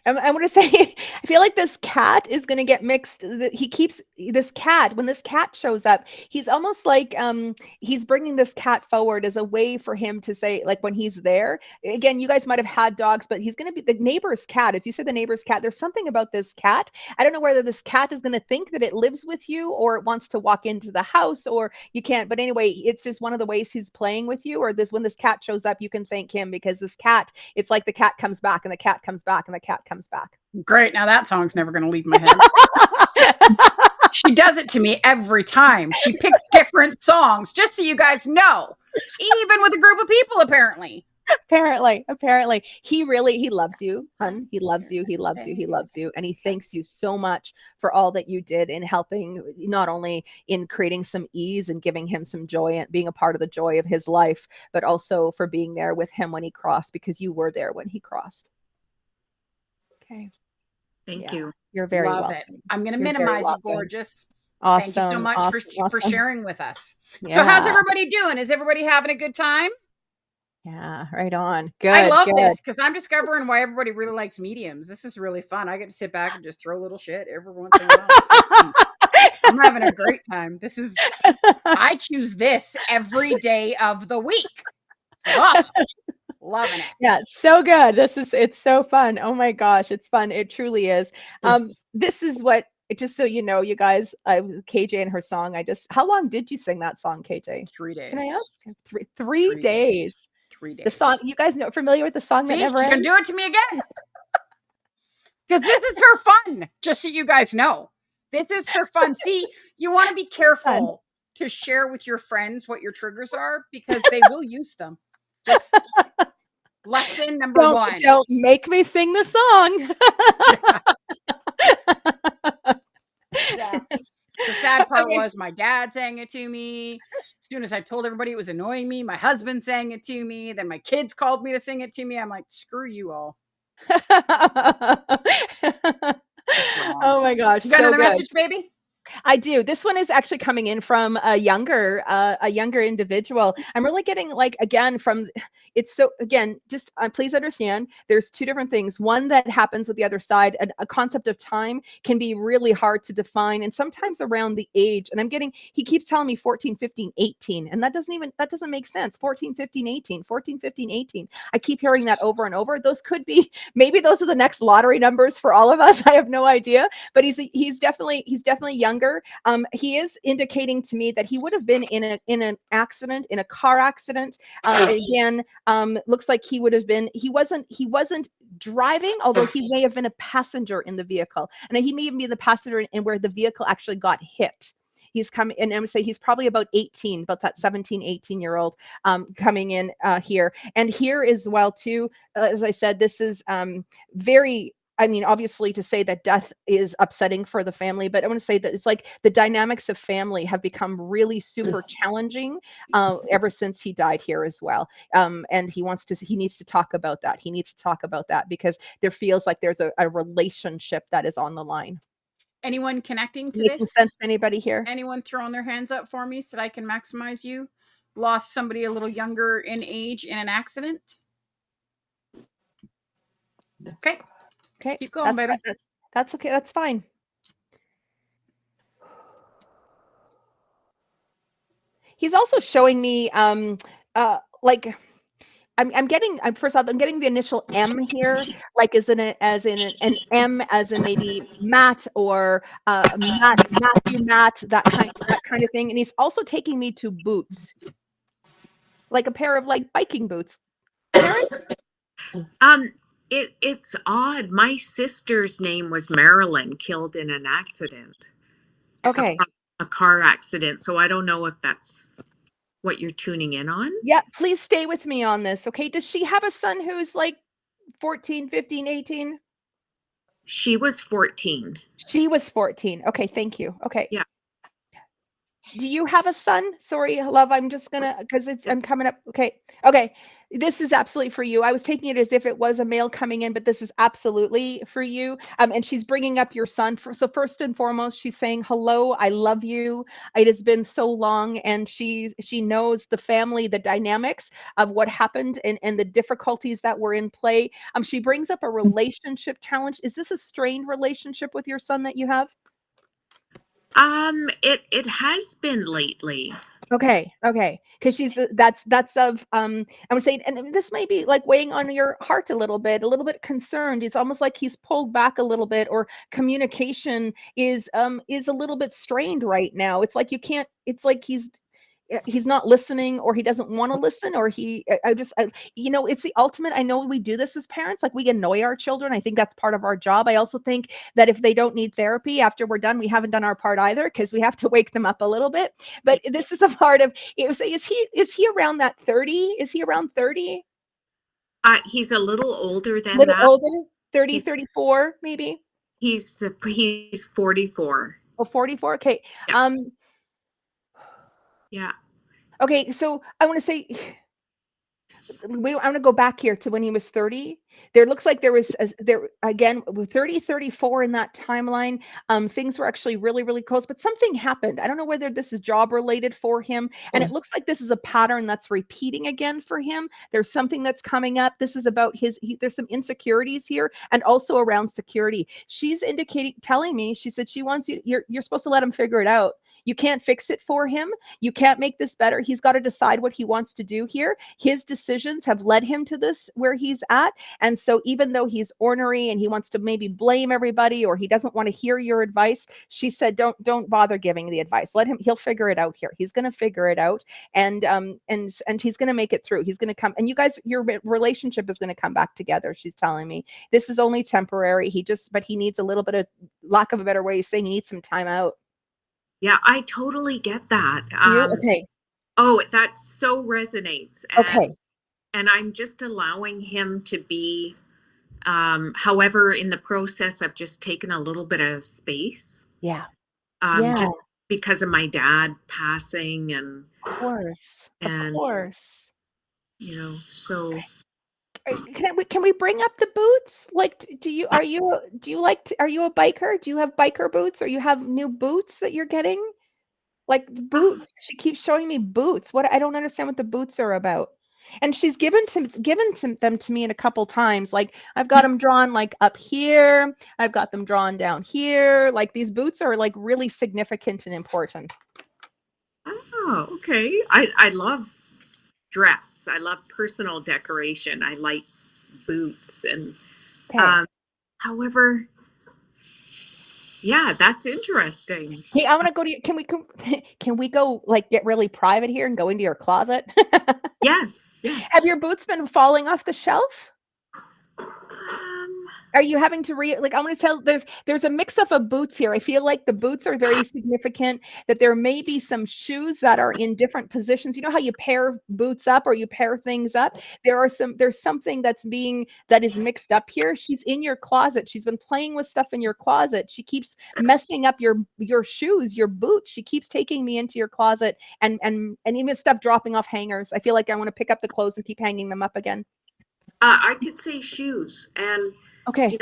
Speaker 2: I want to say, I feel like this cat is going to get mixed. He keeps this cat, when this cat shows up, he's almost like he's bringing this cat forward as a way for him to say, like, when he's there. Again, you guys might have had dogs, but he's going to be the neighbor's cat. As you said, the neighbor's cat. There's something about this cat. I don't know whether this cat is going to think that it lives with you or it wants to walk into the house, or you can't. But anyway, it's just one of the ways he's playing with you. Or this, when this cat shows up, you can thank him, because this cat, it's like the cat comes back and the cat comes back and the cat comes back.
Speaker 1: Great. Now that song's never going to leave my head. She does it to me every time. She picks different songs, just so you guys know, even with a group of people, apparently.
Speaker 2: Apparently. He loves you, hun. He loves you. And he thanks you so much for all that you did in helping, not only in creating some ease and giving him some joy and being a part of the joy of his life, but also for being there with him when he crossed, because you were there when he crossed. Okay.
Speaker 9: Thank you.
Speaker 2: You're very
Speaker 1: Love
Speaker 2: welcome.
Speaker 1: it. I'm going to minimize you, gorgeous.
Speaker 2: Awesome.
Speaker 1: Thank you so much
Speaker 2: awesome.
Speaker 1: for sharing with us.
Speaker 2: Yeah.
Speaker 1: So how's everybody doing? Is everybody having a good time?
Speaker 2: Yeah, right on. Good.
Speaker 1: I love this, because I'm discovering why everybody really likes mediums. This is really fun. I get to sit back and just throw little shit every once in a while. I'm having a great time. I choose this every day of the week. Awesome. Loving it.
Speaker 2: Yeah, so good. It's so fun. Oh my gosh, it's fun. It truly is. This is what, just so you know, you guys, KJ and her song, how long did you sing that song, KJ?
Speaker 1: 3 days.
Speaker 2: Can I ask? Three days.
Speaker 1: 3 days.
Speaker 2: The song, you guys know, familiar with the song that never ends?
Speaker 1: She's gonna do it to me again. Because this is her fun, just so you guys know. This is her fun. See, you want to be careful to share with your friends what your triggers are, because they will use them. Just lesson number one.
Speaker 2: Don't make me sing the song.
Speaker 1: Yeah. The sad part was my dad sang it to me. As soon as I told everybody it was annoying me, my husband sang it to me. Then my kids called me to sing it to me. I'm like, screw you all.
Speaker 2: Oh my gosh.
Speaker 1: You got another message, baby?
Speaker 2: I do. This one is actually coming in from a younger individual. I'm really getting, like, again, just please understand, there's two different things. One that happens with the other side, a concept of time can be really hard to define, and sometimes around the age, and he keeps telling me 14, 15, 18, and that doesn't make sense. 14, 15, 18, 14, 15, 18. I keep hearing that over and over. Those could be, maybe those are the next lottery numbers for all of us. I have no idea, but he's definitely younger. He is indicating to me that he would have been in an accident, in a car accident. Again, looks like he wasn't driving, although he may have been a passenger in the vehicle, and he may even be the passenger in where the vehicle actually got hit. He's coming, and I would say he's probably about 18, about that 17, 18-year-old coming in here. And here as well too, as I said, this is very, I mean, obviously, to say that death is upsetting for the family, but I want to say that it's like the dynamics of family have become really super challenging ever since he died here as well. And he needs to talk about that. He needs to talk about that, because there feels like there's a relationship that is on the line.
Speaker 1: Anyone connecting to
Speaker 2: Making
Speaker 1: this?
Speaker 2: sense to anybody here?
Speaker 1: Anyone throwing their hands up for me so that I can maximize you? Lost somebody a little younger in age in an accident? Okay.
Speaker 2: Okay.
Speaker 1: Keep going, baby.
Speaker 2: That's okay. That's fine. He's also showing me like I'm getting first off, I'm getting the initial M here, like as in an M, as in maybe Matt or Matthew, that kind of thing. And he's also taking me to boots, like a pair of like biking boots. Karen?
Speaker 5: It's odd. My sister's name was Marilyn, killed in an accident.
Speaker 2: Okay.
Speaker 5: A car accident. So I don't know if that's what you're tuning in on.
Speaker 2: Yeah, please stay with me on this. Okay. Does she have a son who's like 14, 15, 18?
Speaker 5: She was 14.
Speaker 2: She was 14. Okay, thank you. Okay.
Speaker 5: Yeah.
Speaker 2: Do you have a son? Sorry, love, I'm just gonna, because I'm coming up. Okay. Okay. This is absolutely for you. I was taking it as if it was a male coming in, but this is absolutely for you. And she's bringing up your son. So first and foremost, she's saying, hello, I love you. It has been so long. And she knows the family, the dynamics of what happened and the difficulties that were in play. She brings up a relationship challenge. Is this a strained relationship with your son that you have?
Speaker 5: It has been lately.
Speaker 2: Okay. Because that's of I would say, and this may be like weighing on your heart a little bit concerned. It's almost like he's pulled back a little bit, or communication is a little bit strained right now. It's like you can't. It's like he's not listening, or he doesn't want to listen, or it's the ultimate. I know we do this as parents, like we annoy our children. I think that's part of our job. I also think that if they don't need therapy after we're done, we haven't done our part either, because we have to wake them up a little bit. But this is a part of it. Is he around that 30? Is he around 30?
Speaker 5: He's a little older than
Speaker 2: Little
Speaker 5: that.
Speaker 2: older? 30, 34 maybe?
Speaker 5: He's 44.
Speaker 2: Oh, 44. Okay.
Speaker 5: Yeah. Yeah.
Speaker 2: Okay, so I want to say, I'm going to go back here to when he was 30. There looks like there was again 30, 34 in that timeline. Things were actually really, really close, but something happened. I don't know whether this is job related for him, and it looks like this is a pattern that's repeating again for him. There's something that's coming up. This is about there's some insecurities here, and also around security. She's telling me, she said she wants you're supposed to let him figure it out. You can't fix it for him. You can't make this better. He's got to decide what he wants to do here. His decisions have led him to this where he's at. And so even though he's ornery and he wants to maybe blame everybody, or he doesn't want to hear your advice, she said, don't bother giving the advice. He'll figure it out here. He's going to figure it out. And he's going to make it through. He's going to come, and you guys, your relationship is going to come back together. She's telling me this is only temporary. But he needs a little bit of, lack of a better way of saying, he needs some time out.
Speaker 5: Yeah, I totally get that.
Speaker 2: Okay.
Speaker 5: Oh, that so resonates.
Speaker 2: Okay.
Speaker 5: And I'm just allowing him to be, however, in the process of just taking a little bit of space.
Speaker 2: Yeah.
Speaker 5: Just because of my dad passing, and
Speaker 2: of course.
Speaker 5: So
Speaker 2: can we bring up the boots? Like, are you a biker? Do you have biker boots, or you have new boots that you're getting? Like boots. She keeps showing me boots. I don't understand what the boots are about. And she's given them to me in a couple times. Like I've got them drawn like up here. I've got them drawn down here. Like these boots are like really significant and important.
Speaker 5: Oh, okay. I love dress. I love personal decoration. I like boots, and however, yeah, that's interesting.
Speaker 2: Hey, I want to go to can we go like get really private here and go into your closet?
Speaker 5: Yes.
Speaker 2: Have your boots been falling off the shelf? Are you having to I want to tell, there's a mix up of boots here. I feel like the boots are very significant, that there may be some shoes that are in different positions. You know how you pair boots up, or you pair things up? There's something that is mixed up here. She's in your closet. She's been playing with stuff in your closet. She keeps messing up your shoes, your boots. She keeps taking me into your closet and even stuff dropping off hangers. I feel like I want to pick up the clothes and keep hanging them up again.
Speaker 5: I could say shoes, and
Speaker 2: okay,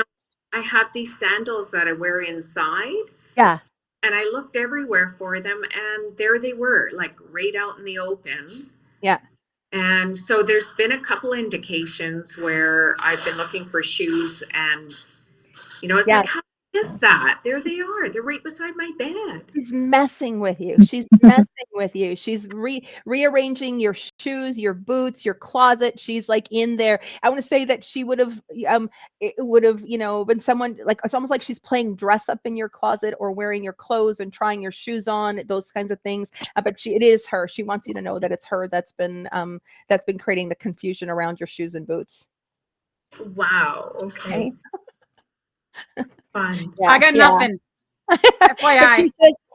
Speaker 5: I have these sandals that I wear inside.
Speaker 2: Yeah.
Speaker 5: And I looked everywhere for them, and there they were, like right out in the open.
Speaker 2: Yeah.
Speaker 5: And so there's been a couple indications where I've been looking for shoes, and it's like, how is that? There they are. They're right beside my bed.
Speaker 2: She's messing with you. She's messing with you. She's rearranging your shoes, your boots, your closet. She's like in there. I want to say that she would have, been someone, like, it's almost like she's playing dress up in your closet, or wearing your clothes and trying your shoes on, those kinds of things. But it is her. She wants you to know that it's her that's been creating the confusion around your shoes and boots.
Speaker 4: Wow. Okay. Fun.
Speaker 2: Yeah,
Speaker 1: I got
Speaker 2: yeah.
Speaker 1: nothing.
Speaker 2: But
Speaker 1: FYI.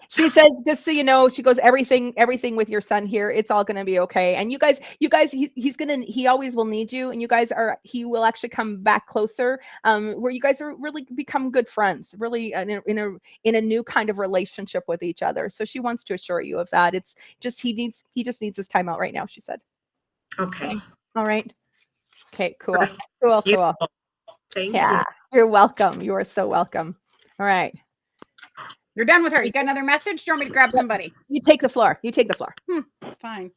Speaker 2: she says, just so you know, she goes, everything with your son here, it's all going to be okay. And you guys, he always will need you. And he will actually come back closer, where you guys are really become good friends, really in a new kind of relationship with each other. So she wants to assure you of that. It's just, he just needs his time out right now, she said.
Speaker 4: Okay.
Speaker 2: All right. Okay, cool. Cool.
Speaker 4: Thank
Speaker 2: Yeah,
Speaker 4: you.
Speaker 2: you're welcome. You are so welcome. All right.
Speaker 1: You're done with her. You got another message? Do you want me to grab somebody?
Speaker 2: You take the floor.
Speaker 1: Fine.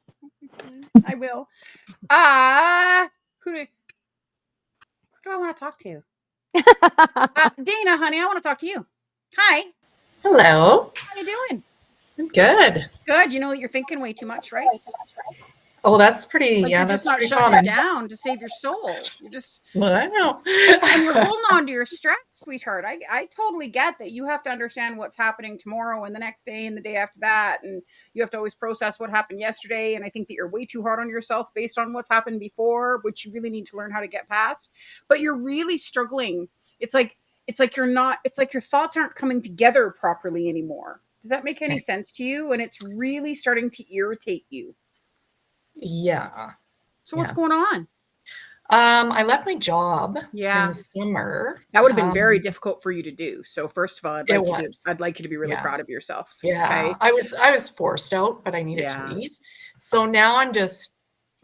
Speaker 1: I will. Who do I want to talk to? Dana, honey, I want to talk to you. Hi.
Speaker 8: Hello.
Speaker 1: How you doing?
Speaker 8: I'm good.
Speaker 1: Good. You know that you're thinking way too much, right?
Speaker 8: Oh, that's pretty.
Speaker 1: Like
Speaker 8: yeah,
Speaker 1: you're
Speaker 8: that's
Speaker 1: just not
Speaker 8: pretty
Speaker 1: shutting
Speaker 8: common.
Speaker 1: it down to save your soul. You're just,
Speaker 8: Well, I know.
Speaker 1: and you're holding on to your stress, sweetheart. I totally get that. You have to understand what's happening tomorrow and the next day and the day after that, and you have to always process what happened yesterday. And I think that you're way too hard on yourself based on what's happened before, which you really need to learn how to get past. But you're really struggling. It's like you're not. It's like your thoughts aren't coming together properly anymore. Does that make any sense to you? And it's really starting to irritate you.
Speaker 8: Yeah.
Speaker 1: So what's going on?
Speaker 8: I left my job in
Speaker 1: Yeah.
Speaker 8: the summer.
Speaker 1: That would have been very difficult for you to do. So first of all,
Speaker 8: It was.
Speaker 1: I'd like you to be really
Speaker 8: Yeah.
Speaker 1: proud of yourself.
Speaker 8: Yeah.
Speaker 1: Okay.
Speaker 8: I was forced out, but I needed to leave. So now I'm just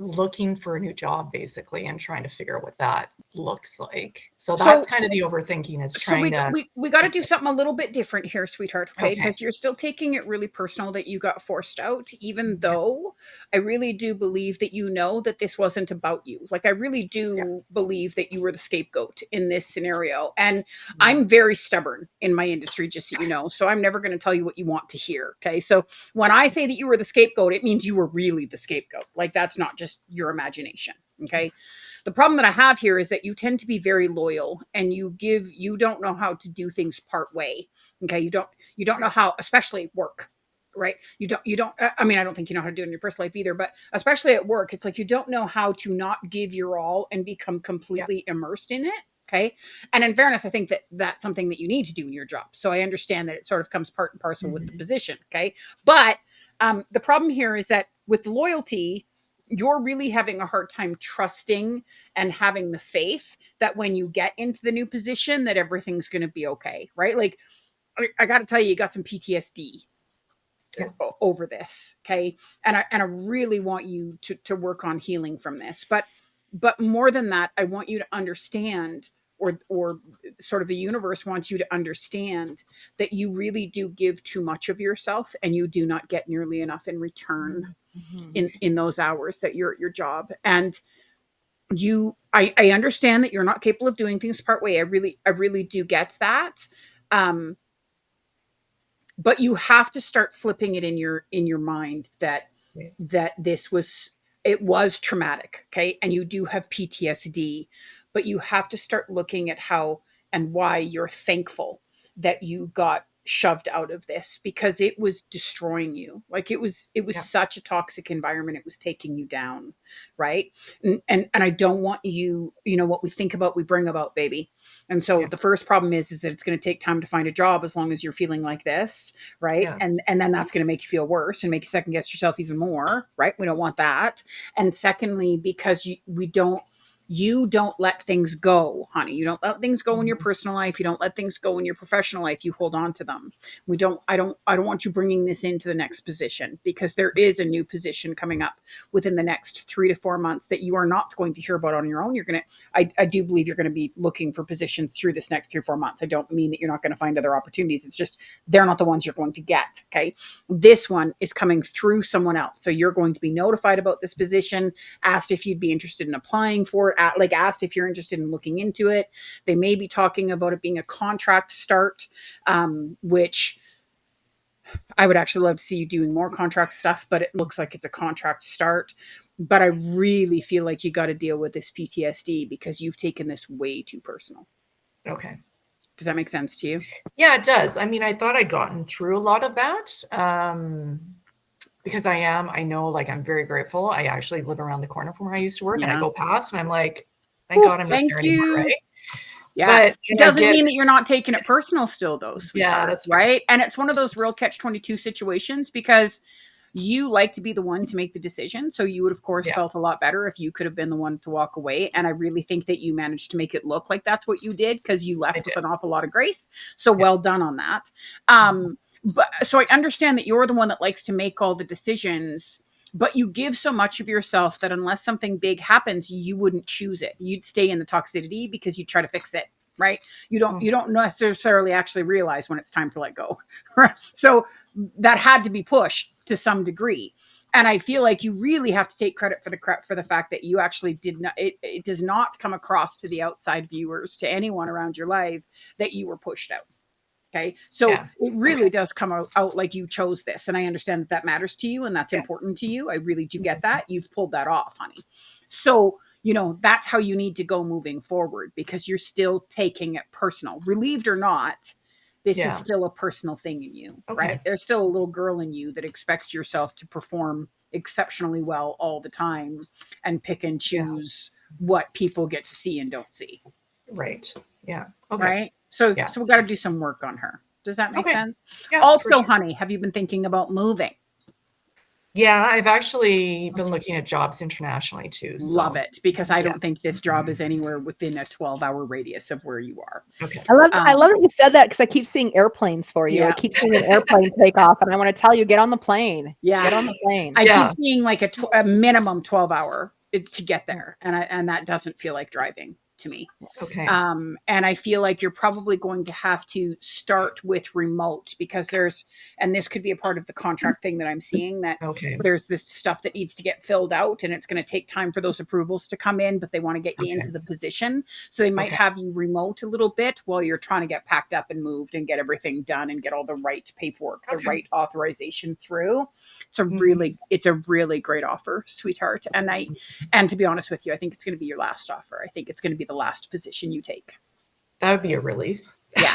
Speaker 8: looking for a new job basically and trying to figure out what that looks like. So that's kind of the overthinking, is trying to.
Speaker 1: We got to do something a little bit different here, sweetheart. Okay,
Speaker 8: Okay.
Speaker 1: because you're still taking it really personal that you got forced out, even though I really do believe that you know that this wasn't about you. Like I really do believe that you were the scapegoat in this scenario, and I'm very stubborn in my industry, just so you know. So I'm never going to tell you what you want to hear. Okay, so when I say that you were the scapegoat, it means you were really the scapegoat. Like that's not just your imagination. Okay. The problem that I have here is that you tend to be very loyal, and you don't know how to do things part way. Okay. You don't know how, especially at work, right? I mean, I don't think you know how to do it in your personal life either, but especially at work, it's like you don't know how to not give your all and become completely immersed in it. Okay. And in fairness, I think that that's something that you need to do in your job. So I understand that it sort of comes part and parcel with the position. Okay. But the problem here is that with loyalty, you're really having a hard time trusting and having the faith that when you get into the new position, that everything's going to be okay. Right. Like I got to tell you got some PTSD over this. Okay. And I really want you to work on healing from this, but more than that, I want you to understand, or sort of the universe wants you to understand, that you really do give too much of yourself and you do not get nearly enough in return in those hours that you're at your job. And I understand that you're not capable of doing things part way. I really do get that. But you have to start flipping it in your mind that it was traumatic. Okay. And you do have PTSD, but you have to start looking at how and why you're thankful that you got shoved out of this, because it was destroying you. Like it was such a toxic environment. It was taking you down. Right. And I don't want you know, what we think about, we bring about, baby. And so the first problem is that it's going to take time to find a job as long as you're feeling like this. Right. And then that's going to make you feel worse and make you second guess yourself even more. Right. We don't want that. And secondly, because you don't let things go, honey. You don't let things go in your personal life. You don't let things go in your professional life. You hold on to them. I don't want you bringing this into the next position, because there is a new position coming up within the next 3 to 4 months that you are not going to hear about on your own. I do believe you're going to be looking for positions through this next 3 or 4 months. I don't mean that you're not going to find other opportunities. It's just, they're not the ones you're going to get. Okay. This one is coming through someone else. So you're going to be notified about this position, asked if you'd be interested in applying for it, asked if you're interested in looking into it. They may be talking about it being a contract start, which I would actually love to see you doing more contract stuff, but it looks like it's a contract start. But I really feel like you got to deal with this PTSD because you've taken this way too personal.
Speaker 8: Okay.
Speaker 1: Does that make sense to you?
Speaker 8: Yeah, it does. I mean, I thought I'd gotten through a lot of that. Because I know, like, I'm very grateful. I actually live around the corner from where I used to work, and I go past and I'm like, Thank God I'm not
Speaker 1: thank
Speaker 8: there
Speaker 1: you.
Speaker 8: anymore, right?
Speaker 1: Yeah.
Speaker 8: But
Speaker 1: it doesn't mean that you're not taking it personal still, though, sweetheart.
Speaker 8: Yeah, that's
Speaker 1: right. And it's one of those real catch-22 situations because you like to be the one to make the decision. So you would, of course, felt a lot better if you could have been the one to walk away. And I really think that you managed to make it look like that's what you did because you left with an awful lot of grace. So well done on that. But so I understand that you're the one that likes to make all the decisions, but you give so much of yourself that unless something big happens, you wouldn't choose it. You'd stay in the toxicity because you try to fix it. Right. You don't necessarily actually realize when it's time to let go. Right. So that had to be pushed to some degree. And I feel like you really have to take credit for the fact that you actually did not, it does not come across to the outside viewers, to anyone around your life, that you were pushed out. Okay. So it really does come out like you chose this. And I understand that matters to you and that's important to you. I really do get that. You've pulled that off, honey. So, that's how you need to go moving forward because you're still taking it personal. Relieved or not, this is still a personal thing in you, right? There's still a little girl in you that expects yourself to perform exceptionally well all the time and pick and choose what people get to see and don't see.
Speaker 8: Right. Yeah. Okay.
Speaker 1: Right. So we've got to do some work on her. Does that make sense? Yeah, also, honey, have you been thinking about moving?
Speaker 8: Yeah, I've actually been looking at jobs internationally too. So.
Speaker 1: Love it, because I don't think this job is anywhere within a 12-hour radius of where you are.
Speaker 8: Okay.
Speaker 2: I love that you said that because I keep seeing airplanes for you. I keep seeing an airplane take off, and I want to tell you, get on the plane.
Speaker 1: Yeah.
Speaker 2: Get on the plane.
Speaker 1: I keep seeing like a minimum 12-hour to get there. And that doesn't feel like driving to me.
Speaker 8: Okay.
Speaker 1: And I feel like you're probably going to have to start with remote because and this could be a part of the contract thing that I'm seeing, that there's this stuff that needs to get filled out and it's going to take time for those approvals to come in, but they want to get you into the position. So they might have you remote a little bit while you're trying to get packed up and moved and get everything done and get all the right paperwork, the right authorization through. It's a really great offer, sweetheart. And to be honest with you, I think it's going to be your last offer. I think it's going to be the last position you take.
Speaker 8: That would be a relief.
Speaker 1: Yeah.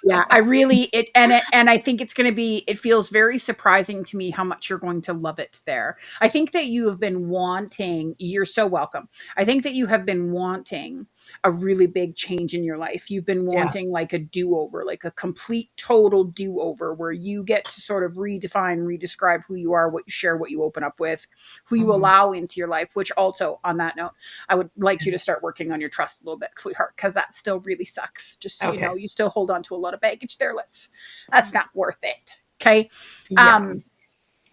Speaker 1: Yeah. I think it's going to be, it feels very surprising to me how much you're going to love it there. I think that you have been wanting, you're so welcome. I think that you have been wanting a really big change in your life. You've been wanting like a do-over, like a complete total do-over where you get to sort of redescribe who you are, what you share, what you open up with, who you allow into your life, which also on that note, I would like you to start working on your trust a little bit, sweetheart, because that still really sucks. Just so you know, you still hold on to a lot of baggage there. That's not worth it. Okay.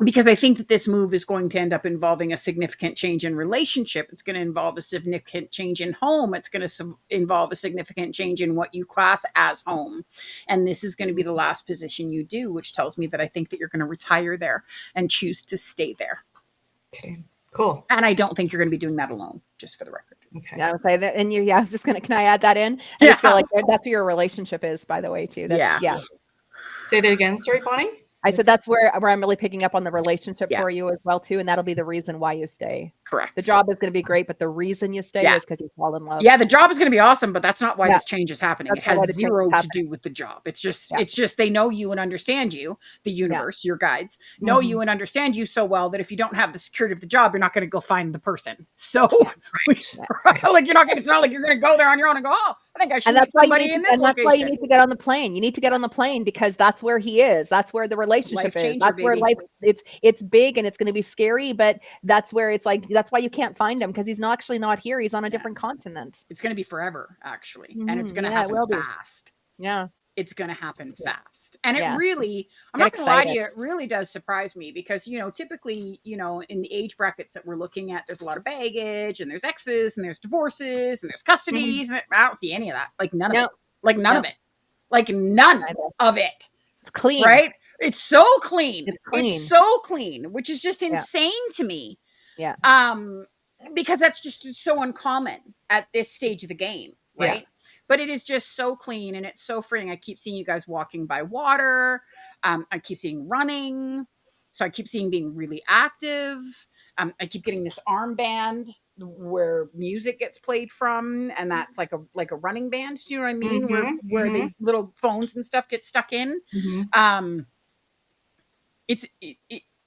Speaker 1: Because I think that this move is going to end up involving a significant change in relationship. It's going to involve a significant change in home. It's going to involve a significant change in what you class as home. And this is going to be the last position you do, which tells me that I think that you're going to retire there and choose to stay there.
Speaker 8: Okay, cool.
Speaker 1: And I don't think you're going to be doing that alone, just for the record.
Speaker 2: Okay. Yeah, I would say that. And I was just going to, can I add that in? I just feel like that's where your relationship is, by the way, too. That's,
Speaker 8: Say that again. Sorry, Bonnie.
Speaker 2: I said that's where I'm really picking up on the relationship for you as well too, and that'll be the reason why you stay.
Speaker 1: Correct.
Speaker 2: The job is going to be great, but the reason you stay is because you fall in love.
Speaker 1: Yeah, the job is going to be awesome, but that's not why this change is happening. It has zero to do with the job. It's just they know you and understand you. The universe, your guides, know you and understand you so well that if you don't have the security of the job, you're not going to go find the person. So, like you're not going to. It's not like you're going to go there on your own and go, oh, I think I should meet somebody in this location.
Speaker 2: That's why you need to get on the plane. You need to get on the plane because that's where he is. That's where the relationship is. That's where life. It's big and it's going to be scary, but that's where it's like that's why you can't find him because he's actually not here. He's on a different continent.
Speaker 1: It's going to be forever, actually, and it's going to happen fast.
Speaker 2: Yeah,
Speaker 1: it's going to happen fast, and it really. I'm not going to lie to you. It really does surprise me because typically, in the age brackets that we're looking at, there's a lot of baggage, and there's exes, and there's divorces, and there's custodies, and I don't see any of that. Like none of it. Like none of it. Like none of it.
Speaker 2: Clean,
Speaker 1: right? It's so clean. It's so clean, which is just insane to me.
Speaker 2: Yeah.
Speaker 1: Because that's just so uncommon at this stage of the game, right? Yeah. But it is just so clean and it's so freeing. I keep seeing you guys walking by water. I keep seeing running. So I keep seeing being really active. I keep getting this armband where music gets played from, and that's like a running band. Do you know what I mean? Where the little phones and stuff get stuck in.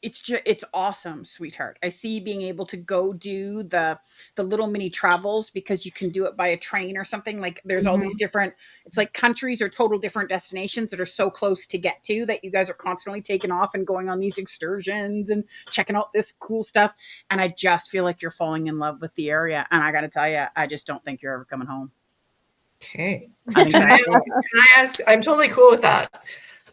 Speaker 1: it's awesome, sweetheart. I see being able to go do the little mini travels because you can do it by a train or something. Like there's all these different, it's like countries or total different destinations that are so close to get to that you guys are constantly taking off and going on these excursions and checking out this cool stuff. And I just feel like you're falling in love with the area. And I got to tell you, I just don't think you're ever coming home.
Speaker 8: Okay.
Speaker 1: I think
Speaker 8: can I ask? I'm totally cool with that.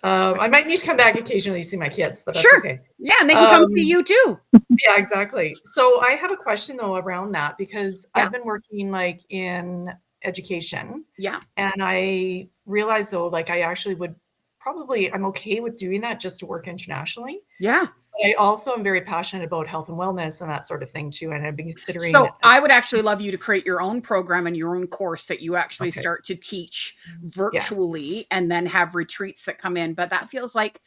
Speaker 8: I might need to come back occasionally to see my kids, but that's okay.
Speaker 1: Yeah, and they can come see you too.
Speaker 8: Yeah, exactly. So I have a question though around that, because I've been working like in education.
Speaker 1: Yeah.
Speaker 8: And I realized though, like I actually would probably, I'm okay with doing that just to work internationally.
Speaker 1: Yeah.
Speaker 8: I also am very passionate about health and wellness and that sort of thing too. And I've been considering.
Speaker 1: So I would actually love you to create your own program and your own course that you actually start to teach virtually and then have retreats that come in. But that feels like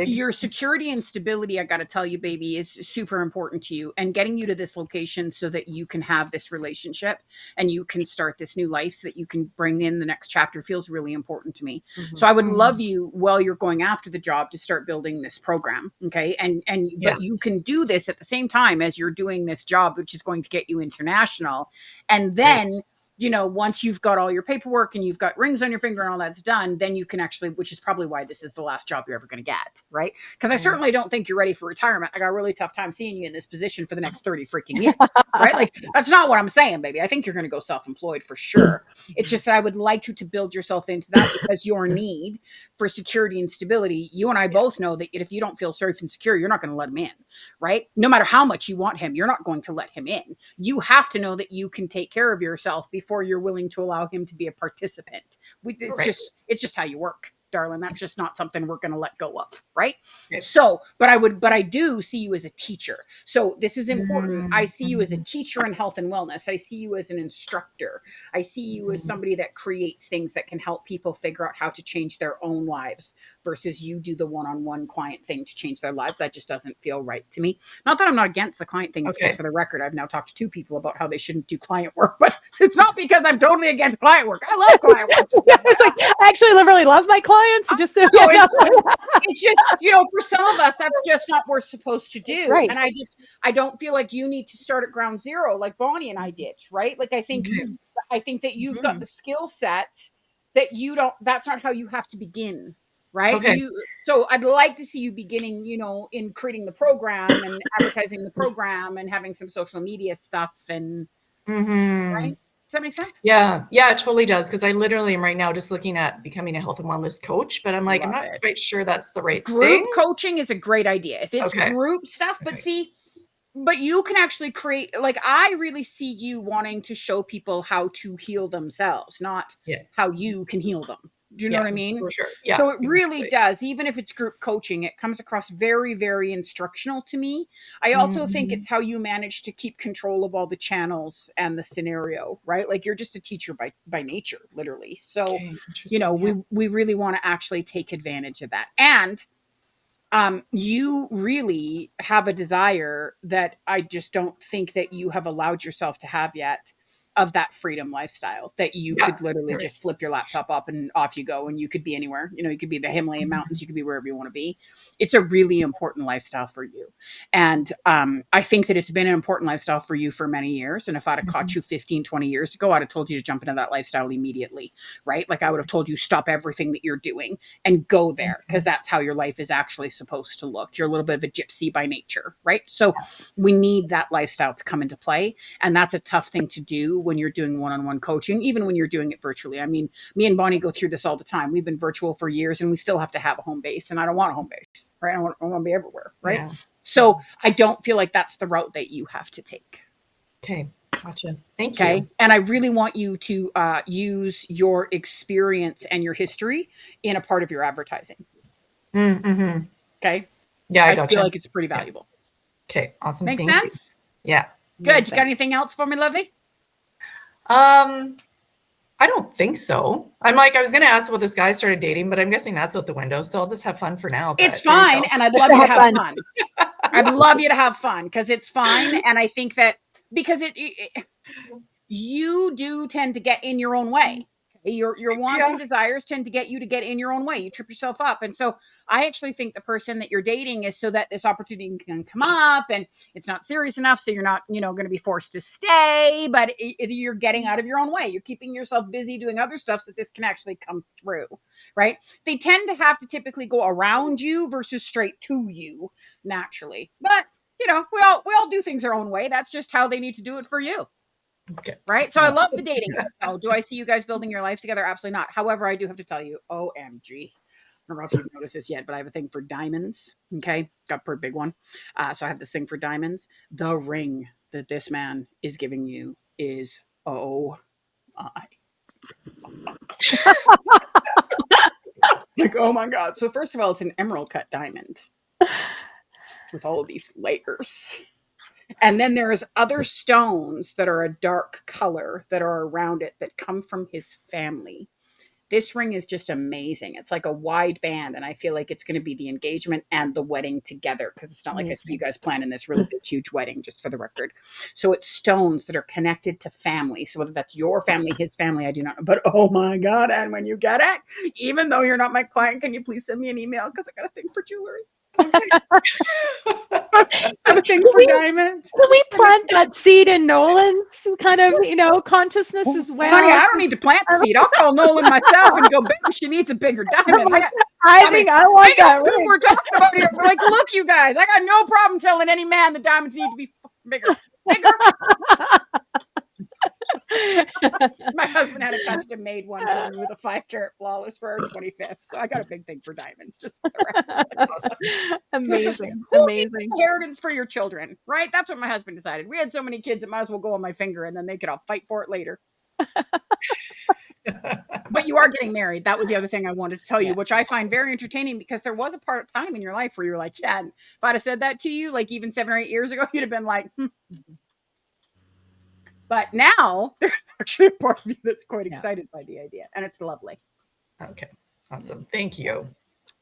Speaker 1: your security and stability, I got to tell you, baby, is super important to you, and getting you to this location so that you can have this relationship and you can start this new life so that you can bring in the next chapter feels really important to me. So I would love you, while you're going after the job, to start building this program. Okay. But you can do this at the same time as you're doing this job, which is going to get you international. And then you know, once you've got all your paperwork and you've got rings on your finger and all that's done, then you can actually, which is probably why this is the last job you're ever going to get, right? Because I certainly don't think you're ready for retirement. I got a really tough time seeing you in this position for the next 30 freaking years, right? Like, that's not what I'm saying, baby. I think you're going to go self-employed for sure. It's just that I would like you to build yourself into that, because your need for security and stability, you and I both know that if you don't feel safe and secure, you're not going to let him in, right? No matter how much you want him, you're not going to let him in. You have to know that you can take care of yourself before you're willing to allow him to be a participant. It's just how you work, darling. That's just not something we're going to let go of, right? So, but I do see you as a teacher. So this is important. I see you as a teacher in health and wellness. I see you as an instructor. I see you as somebody that creates things that can help people figure out how to change their own lives, versus you do the one-on-one client thing to change their lives. That just doesn't feel right to me. Not that I'm not against the client thing. It's just, for the record, I've now talked to 2 people about how they shouldn't do client work, but it's not because I'm totally against client work. I love client work.
Speaker 2: It's like, I actually really love my clients. Just
Speaker 1: it's just, you know, for some of us, that's just not what we're supposed to do.
Speaker 2: Right.
Speaker 1: And I don't feel like you need to start at ground zero like Bonnie and I did, right? Like, I think that you've got the skill set that that's not how you have to begin. Right. So I'd like to see you beginning, you know, in creating the program and advertising the program and having some social media stuff and right. Does that make sense?
Speaker 8: Yeah, it totally does. Because I literally am right now just looking at becoming a health and wellness coach, but I'm like, I'm not quite sure that's the right
Speaker 1: group coaching is a great idea if it's group stuff. But but you can actually create, like, I really see you wanting to show people how to heal themselves, not how you can heal them. Do you know what I mean?
Speaker 8: For sure. Yeah.
Speaker 1: So it really does. Even if it's group coaching, it comes across very, very instructional to me. I also think it's how you manage to keep control of all the channels and the scenario, right? Like, you're just a teacher by nature, literally. So, you know, we really want to actually take advantage of that. And you really have a desire that I just don't think that you have allowed yourself to have yet, of that freedom lifestyle, that you could literally just flip your laptop up and off you go, and you could be anywhere. You know, you could be the Himalayan mountains, you could be wherever you want to be. It's a really important lifestyle for you. And I think that it's been an important lifestyle for you for many years. And if I'd have caught you 15, 20 years ago, I'd have told you to jump into that lifestyle immediately, right? Like, I would have told you, stop everything that you're doing and go there, because that's how your life is actually supposed to look. You're a little bit of a gypsy by nature, right? So we need that lifestyle to come into play. And that's a tough thing to do when you're doing one-on-one coaching, even when you're doing it virtually. I mean, me and Bonnie go through this all the time. We've been virtual for years, and we still have to have a home base, and I don't want a home base, right? I want to be everywhere, right? So I don't feel like that's the route that you have to take.
Speaker 8: Okay. Gotcha. Thank you.
Speaker 1: And I really want you to use your experience and your history in a part of your advertising. Okay.
Speaker 8: Yeah, I
Speaker 1: feel like it's pretty valuable.
Speaker 8: Okay. Awesome.
Speaker 1: Makes sense?
Speaker 8: Yeah.
Speaker 1: Good. You got anything else for me, lovely?
Speaker 8: I don't think so. I'm like, I was going to ask what this guy started dating, but I'm guessing that's out the window. So I'll just have fun for now.
Speaker 1: It's fine. And I'd love you to have fun. I'd love you to have fun, because it's fine. And I think that because you do tend to get in your own way. Your wants and desires tend to get you to get in your own way. You trip yourself up. And so I actually think the person that you're dating is so that this opportunity can come up and it's not serious enough. So you're not, going to be forced to stay, but you're getting out of your own way. You're keeping yourself busy doing other stuff so this can actually come through, right? They tend to have to typically go around you versus straight to you naturally. But, we all do things our own way. That's just how they need to do it for you.
Speaker 8: Okay.
Speaker 1: Right. So I love the dating. Oh, do I see you guys building your life together? Absolutely not. However, I do have to tell you, OMG. I don't know if you've noticed this yet, but I have a thing for diamonds. Okay. Got a pretty big one. So I have this thing for diamonds. The ring that this man is giving you is, oh my. Like, oh my God. So first of all, it's an emerald cut diamond with all of these layers. And then there's other stones that are a dark color that are around it that come from his family. This ring is just amazing. It's like a wide band, and I feel like it's going to be the engagement and the wedding together, because it's not like I see you guys planning this really big, huge wedding, just for the record. So it's stones that are connected to family. So whether that's your family, his family, I do not know. But oh my God, and when you get it, even though you're not my client, can you please send me an email? Because I got a thing for jewelry. Okay. I have a thing for diamonds.
Speaker 2: Can we plant that seed in Nolan's kind of, consciousness as well?
Speaker 1: Honey, I don't need to plant the seed. I'll call Nolan myself and go, baby, she needs a bigger diamond.
Speaker 2: I think I want that.
Speaker 1: What we're talking about here. We're like, look, you guys, I got no problem telling any man the diamonds need to be bigger. My husband had a custom made one for me with a 5-carat flawless for our 25th. So I got a big thing for diamonds. Just for the record.
Speaker 2: Amazing.
Speaker 1: Amazing. Inheritance for your children, right? That's what my husband decided. We had so many kids, it might as well go on my finger and then they could all fight for it later. But you are getting married. That was the other thing I wanted to tell you, which I find very entertaining, because there was a part of time in your life where you were like, yeah, if I'd have said that to you, like even 7 or 8 years ago, you'd have been like, But now there's actually a part of you that's quite excited by the idea, and it's lovely.
Speaker 8: Okay, awesome. Thank you.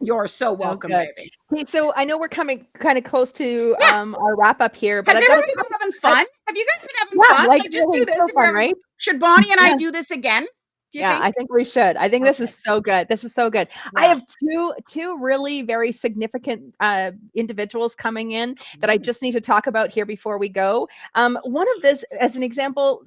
Speaker 1: You're so welcome, baby.
Speaker 2: Okay, so I know we're coming kind of close to our wrap up here, but
Speaker 1: has everybody been having fun? Have you guys been having fun?
Speaker 2: Like
Speaker 1: just do this.
Speaker 2: So fun, right?
Speaker 1: Should Bonnie and I do this again? Do you think?
Speaker 2: I think we should. I think this is so good. This is so good. Yeah. I have two really very significant individuals coming in that I just need to talk about here before we go. One of this, as an example,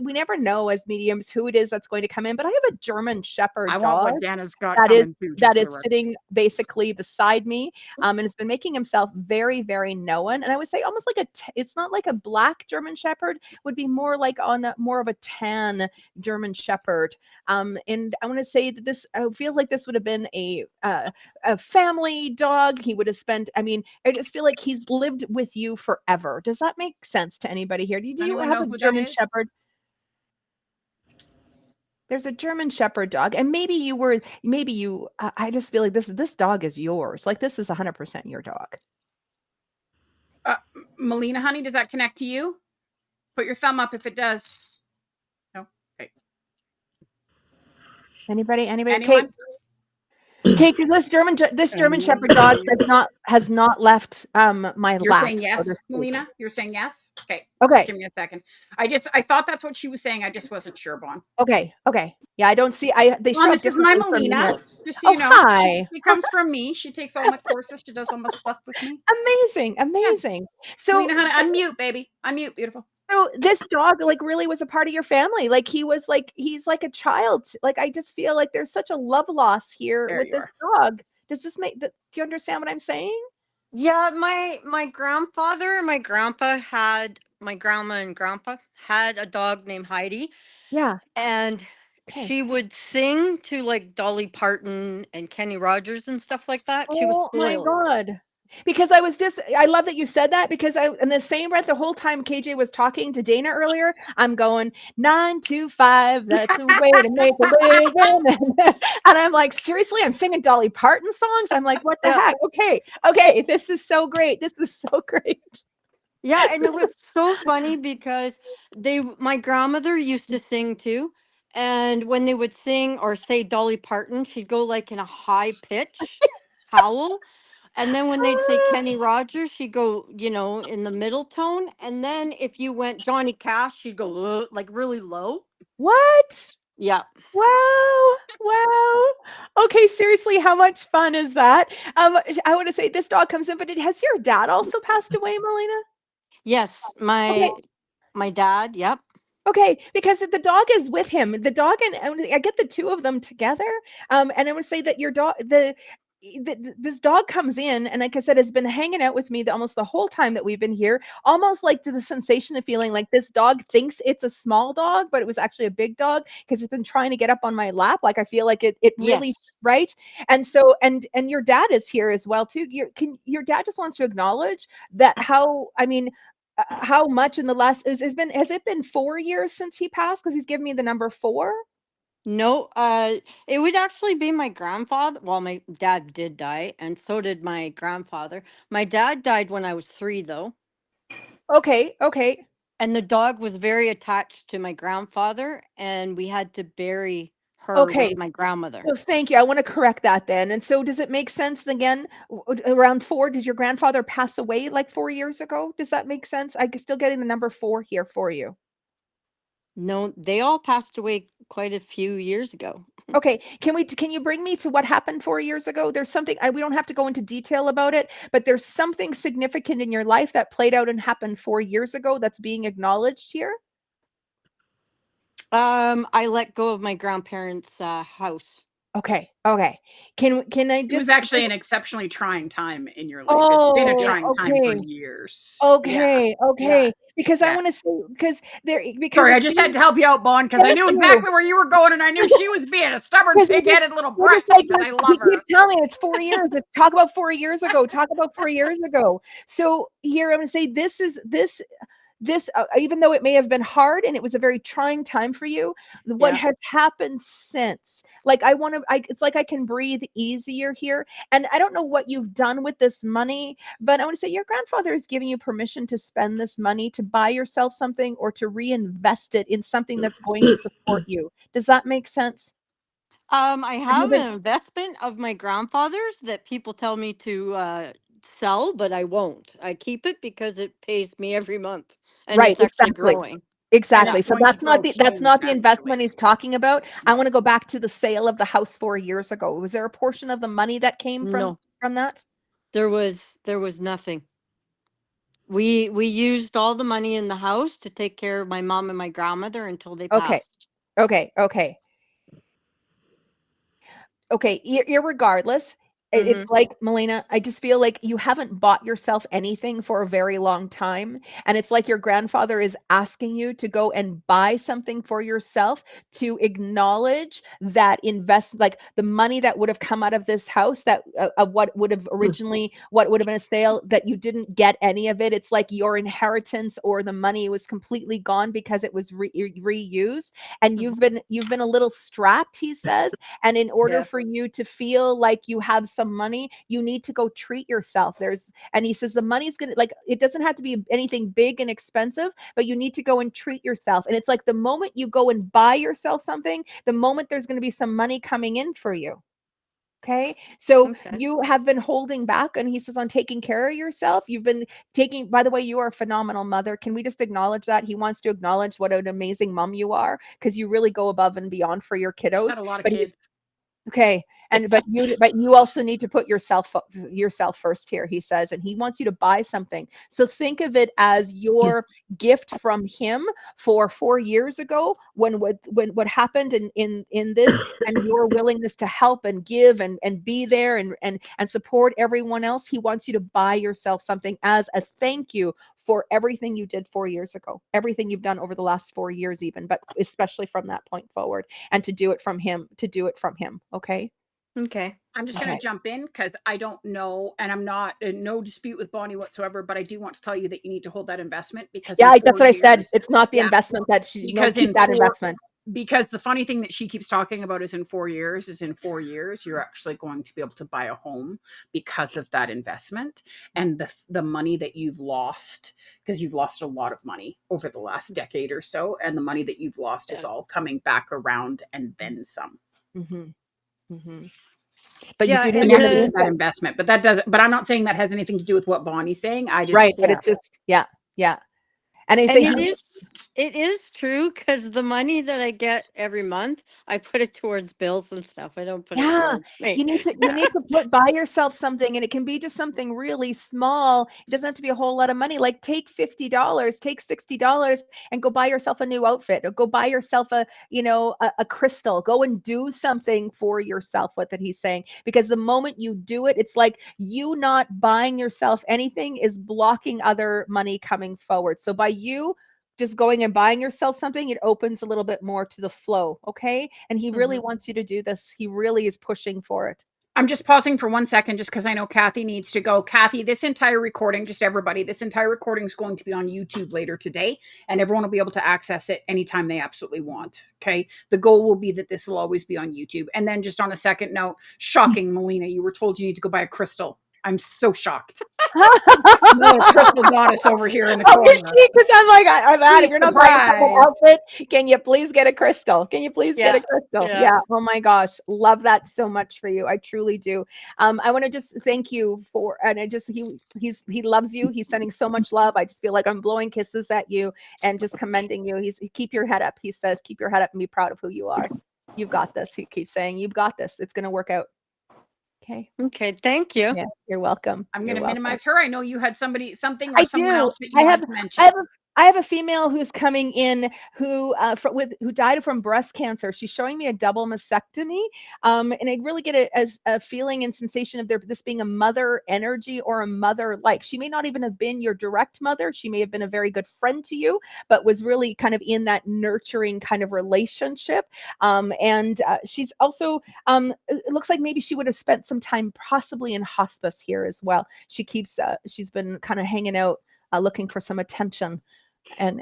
Speaker 2: we never know as mediums who it is that's going to come in, but I have a German Shepherd dog.
Speaker 1: I want what Dana's got
Speaker 2: that is sitting basically beside me, and has been making himself very, very known. And I would say almost like it's not like a black German Shepherd, would be more like more of a tan German Shepherd. And I want to say that I feel like this would have been a family dog. He would have spent, I just feel like he's lived with you forever. Does that make sense to anybody here? Do you have a German Shepherd? There's a German Shepherd dog, and I just feel like this dog is yours. Like this is 100% your dog.
Speaker 1: Melina, honey, does that connect to you? Put your thumb up if it does.
Speaker 2: Anybody? Okay, because this German Shepherd dog has not left my
Speaker 1: You're
Speaker 2: lap.
Speaker 1: Saying yes, Melina? You're saying yes? Okay.
Speaker 2: Okay.
Speaker 1: Just give me a second. I thought that's what she was saying. I just wasn't sure, Bon.
Speaker 2: Okay. Yeah, I don't see.
Speaker 1: This is my Melina. Just so you know,
Speaker 2: hi.
Speaker 1: She comes from me. She takes all my courses. She does all my stuff with me.
Speaker 2: Amazing. Yeah. So,
Speaker 1: Melina, honey, unmute, baby. Unmute, beautiful.
Speaker 2: So this dog really was a part of your family. Like he's like a child. Like I just feel like there's such a love loss here with this dog. Does this do you understand what I'm saying?
Speaker 10: Yeah, my grandfather and my grandma and grandpa had a dog named Heidi.
Speaker 2: Yeah.
Speaker 10: And she would sing to like Dolly Parton and Kenny Rogers and stuff like that. She was spoiled.
Speaker 2: Oh my God. Because I love that you said that, because in the same breath, the whole time KJ was talking to Dana earlier, I'm going 9 to 5. That's a way to make a living. And I'm like, seriously, I'm singing Dolly Parton songs. I'm like, what the heck? Okay. This is so great.
Speaker 10: Yeah. And it was so funny because my grandmother used to sing too. And when they would sing or say Dolly Parton, she'd go like in a high pitch howl. And then when they'd say Kenny Rogers, she'd go, in the middle tone. And then if you went Johnny Cash, she'd go like really low.
Speaker 2: What?
Speaker 10: Yeah.
Speaker 2: Wow. Wow. Okay, seriously, how much fun is that? I want to say this dog comes in, but has your dad also passed away, Melina?
Speaker 10: Yes,
Speaker 2: Okay.
Speaker 10: my dad. Yep.
Speaker 2: Okay, because the dog is with him. The dog and I get the two of them together. And I would say that your dog, this dog comes in, and like I said, has been hanging out with me almost the whole time that we've been here. Almost like to the sensation of feeling like this dog thinks it's a small dog, but it was actually a big dog because it's been trying to get up on my lap. Like I feel like it really
Speaker 10: Yes.
Speaker 2: right. And so and your dad is here as well too. Your dad just wants to acknowledge that how much in the last has it been 4 years since he passed? Because he's given me the number 4.
Speaker 10: No, it would actually be my grandfather. Well, my dad did die, and so did my grandfather. My dad died when I was 3, though.
Speaker 2: Okay, okay.
Speaker 10: And the dog was very attached to my grandfather, and we had to bury her
Speaker 2: Okay.
Speaker 10: with my grandmother.
Speaker 2: So thank you. I want to correct that then. And so does it make sense again? Around 4, did your grandfather pass away like 4 years ago? Does that make sense? I'm still getting the number 4 here for you.
Speaker 10: No, they all passed away quite a few years ago.
Speaker 2: Okay, can you bring me to what happened 4 years ago? There's something we don't have to go into detail about it, but there's something significant in your life that played out and happened 4 years ago that's being acknowledged here.
Speaker 10: I let go of my grandparents' house.
Speaker 2: Okay. Okay. Can I just?
Speaker 1: It was actually an exceptionally trying time in your life.
Speaker 2: Oh,
Speaker 1: It's been a trying time for
Speaker 2: okay.
Speaker 1: years.
Speaker 2: Okay. Okay.
Speaker 1: Yeah.
Speaker 2: Because I
Speaker 1: Yeah.
Speaker 2: want to say because
Speaker 1: Sorry, I
Speaker 2: it's
Speaker 1: just
Speaker 2: being-
Speaker 1: had to help you out, Bon, because I
Speaker 2: Thank
Speaker 1: knew
Speaker 2: you.
Speaker 1: exactly where you were going, and I knew she was being a stubborn,
Speaker 2: Because
Speaker 1: pig-headed little
Speaker 2: we're
Speaker 1: brat
Speaker 2: just like
Speaker 1: because I
Speaker 2: he
Speaker 1: love her.
Speaker 2: keeps telling me it's 4 years. Talk about 4 years ago. Talk about 4 years ago. So here I'm going to say this even though it may have been hard and it was a very trying time for you, what
Speaker 10: Yeah.
Speaker 2: has happened since, like it's like I can breathe easier here. And I don't know what you've done with this money, but I want to say your grandfather is giving you permission to spend this money to buy yourself something or to reinvest it in something that's going to support you. Does that make sense?
Speaker 10: I have an investment of my grandfather's that people tell me to sell, but I won't. I keep it because it pays me every month, and
Speaker 2: Right,
Speaker 10: it's actually
Speaker 2: exactly.
Speaker 10: growing.
Speaker 2: Exactly.
Speaker 1: it's
Speaker 2: So
Speaker 1: going to grow
Speaker 2: that's not the
Speaker 1: huge,
Speaker 2: investment
Speaker 1: actually.
Speaker 2: he's talking about. I want to go back to the sale of the house 4 years ago. Was there a portion of the money that came
Speaker 10: No,
Speaker 2: from that?
Speaker 10: there was nothing. We used all the money in the house to take care of my mom and my grandmother until they
Speaker 2: Okay.
Speaker 10: passed.
Speaker 2: Okay. Okay. Okay, irregardless, it's
Speaker 10: Mm-hmm.
Speaker 2: like, Melina, I just feel like you haven't bought yourself anything for a very long time. And it's like your grandfather is asking you to go and buy something for yourself to acknowledge that like the money that would have come out of this house, that of what would have been a sale, that you didn't get any of it. It's like your inheritance or the money was completely gone because it was reused. And you've been a little strapped, he says. And in order for you to feel like you have some money, you need to go treat yourself. And he says the money's going to, like, it doesn't have to be anything big and expensive, but you need to go and treat yourself. And it's like the moment you go and buy yourself something, the moment there's going to be some money coming in for you. Okay. So you have been holding back, and he says on taking care of yourself. You've been by the way, you are a phenomenal mother. Can we just acknowledge that? He wants to acknowledge what an amazing mom you are, because you really go above and beyond for your
Speaker 1: She's
Speaker 2: kiddos.
Speaker 1: had a lot of
Speaker 2: But
Speaker 1: kids.
Speaker 2: okay. But you also need to put yourself first here, he says, and he wants you to buy something. So think of it as your gift from him for 4 years ago, when what happened in this, and your willingness to help and give and be there and support everyone else. He wants you to buy yourself something as a thank you for everything you did 4 years ago, everything you've done over the last 4 years even, but especially from that point forward, and to do it from him. Okay.
Speaker 10: Okay.
Speaker 1: I'm just going to jump in because I don't know, and I'm not in no dispute with Bonnie whatsoever, but I do want to tell you that you need to hold that investment because
Speaker 2: that's what I said. It's not the investment that she keep that investment.
Speaker 1: Because the funny thing that she keeps talking about is in 4 years, you're actually going to be able to buy a home because of that investment and the money that you've lost, because you've lost a lot of money over the last decade or so, and the money that you've lost is all coming back around and then some.
Speaker 2: But you do need
Speaker 1: to that investment, but that doesn't. But I'm not saying that has anything to do with what Bonnie's saying. I just
Speaker 2: but it's just yeah. And I
Speaker 10: And
Speaker 2: say,
Speaker 10: it is true, because the money that I get every month, I put it towards bills and stuff. I don't put it
Speaker 2: yeah,
Speaker 10: towards me.
Speaker 2: you need to buy yourself something, and it can be just something really small. It doesn't have to be a whole lot of money. Like take $50, take $60 and go buy yourself a new outfit, or go buy yourself a crystal. Go and do something for yourself with it, he's saying, because the moment you do it, it's like you not buying yourself anything is blocking other money coming forward. So by you just going and buying yourself something, it opens a little bit more to the flow. Okay. And he really wants you to do this. He really is pushing for it.
Speaker 1: I'm just pausing for 1 second just because I know Kathy needs to go. Kathy, this entire recording, just everybody, this entire recording is going to be on YouTube later today, and everyone will be able to access it anytime they absolutely want. Okay. The goal will be that this will always be on YouTube. And then just on a second note, shocking, Melina, you were told you need to go buy a crystal. I'm so shocked. Another crystal goddess over here in the corner.
Speaker 2: Because I'm like, I'm at it. You're not buying an outfit. Can you please get a crystal? Can you please get a crystal? Yeah. Oh my gosh. Love that so much for you. I truly do. I want to just thank you for, and he loves you. He's sending so much love. I just feel like I'm blowing kisses at you and just commending you. Keep your head up. He says, keep your head up and be proud of who you are. You've got this. He keeps saying, you've got this. It's going to work out.
Speaker 10: Okay. Thank you.
Speaker 2: Yeah, you're welcome.
Speaker 1: I'm going to minimize her. I know you had something or someone
Speaker 2: do.
Speaker 1: else that you wanted to mention.
Speaker 2: I have a female who's coming in who died from breast cancer. She's showing me a double mastectomy, and I really get a feeling and sensation of this being a mother energy or a mother like. She may not even have been your direct mother. She may have been a very good friend to you, but was really kind of in that nurturing kind of relationship. And she's also it looks like maybe she would have spent some time possibly in hospice here as well. She's been kind of hanging out looking for some attention and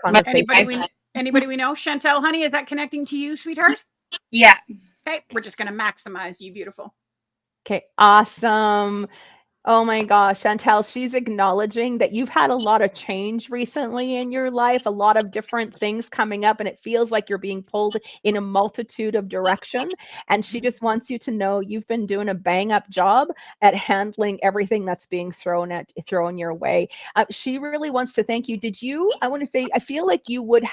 Speaker 2: conversation.
Speaker 1: Anybody we know? Chantel, honey, is that connecting to you, sweetheart?
Speaker 5: Yeah.
Speaker 1: Okay, we're just going to maximize you, beautiful.
Speaker 2: Okay, awesome. Oh my gosh, Chantel, she's acknowledging that you've had a lot of change recently in your life, a lot of different things coming up, and it feels like you're being pulled in a multitude of direction. And she just wants you to know you've been doing a bang up job at handling everything that's being thrown your way. She really wants to thank you. I feel like you would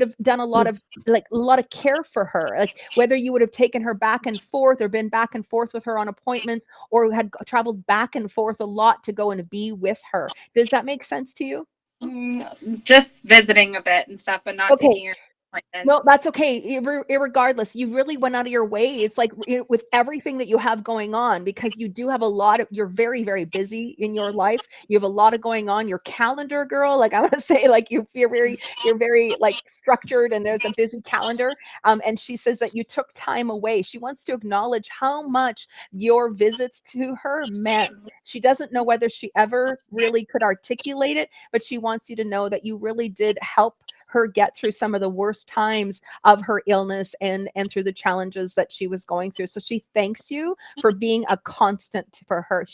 Speaker 2: have done a lot of care for her, like whether you would have taken her back and forth or been back and forth with her on appointments, or had traveled back and forth a lot to go and be with her. Does that make sense to you?
Speaker 5: Just visiting a bit and stuff, but not taking her appointments.
Speaker 2: No, that's okay. Irregardless, you really went out of your way. It's like with everything that you have going on, because you do have you're very, very busy in your life. You have a lot of going on. Your calendar, girl, like I want to say, like you're very like structured, and there's a busy calendar. And she says that you took time away. She wants to acknowledge how much your visits to her meant. She doesn't know whether she ever really could articulate it, but she wants you to know that you really did help her get through some of the worst times of her illness and through the challenges that she was going through. So she thanks you for being a constant for her.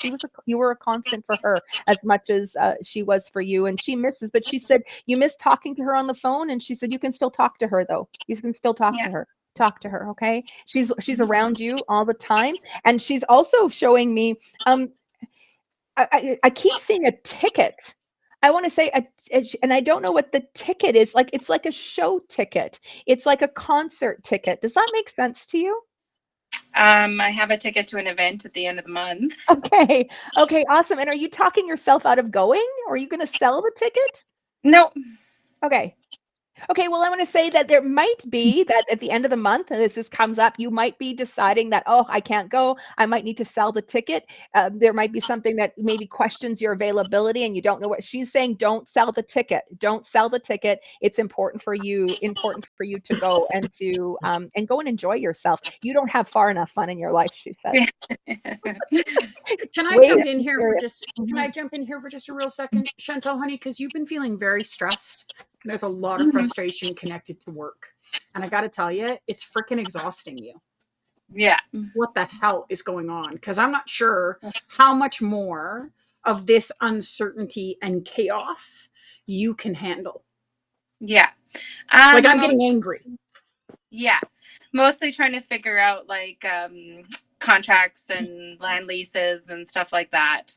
Speaker 2: You were a constant for her as much as she was for you. And she misses, but she said you miss talking to her on the phone. And she said, you can still talk to her though. You can still talk to her. Talk to her. Okay. She's around you all the time. And she's also showing me, I keep seeing a ticket. I want to say, and I don't know what the ticket is. Like, it's like a show ticket. It's like a concert ticket. Does that make sense to you?
Speaker 5: I have a ticket to an event at the end of the month.
Speaker 2: Okay, awesome. And are you talking yourself out of going, or are you going to sell the ticket?
Speaker 5: No.
Speaker 2: Okay, well, I want to say that there might be that at the end of the month, as this comes up, you might be deciding that, oh, I can't go. I might need to sell the ticket. There might be something that maybe questions your availability, and you don't know what she's saying. Don't sell the ticket. Don't sell the ticket. It's important for you to go and to and go and enjoy yourself. You don't have far enough fun in your life, she said.
Speaker 1: Can I jump in here for just a real second, Chantal, honey? Because you've been feeling very stressed. There's a lot of frustration connected to work. And I got to tell you, it's freaking exhausting you.
Speaker 5: Yeah.
Speaker 1: What the hell is going on? Because I'm not sure how much more of this uncertainty and chaos you can handle.
Speaker 5: Yeah.
Speaker 1: I'm getting angry.
Speaker 5: Yeah. Mostly trying to figure out like contracts and land leases and stuff like that.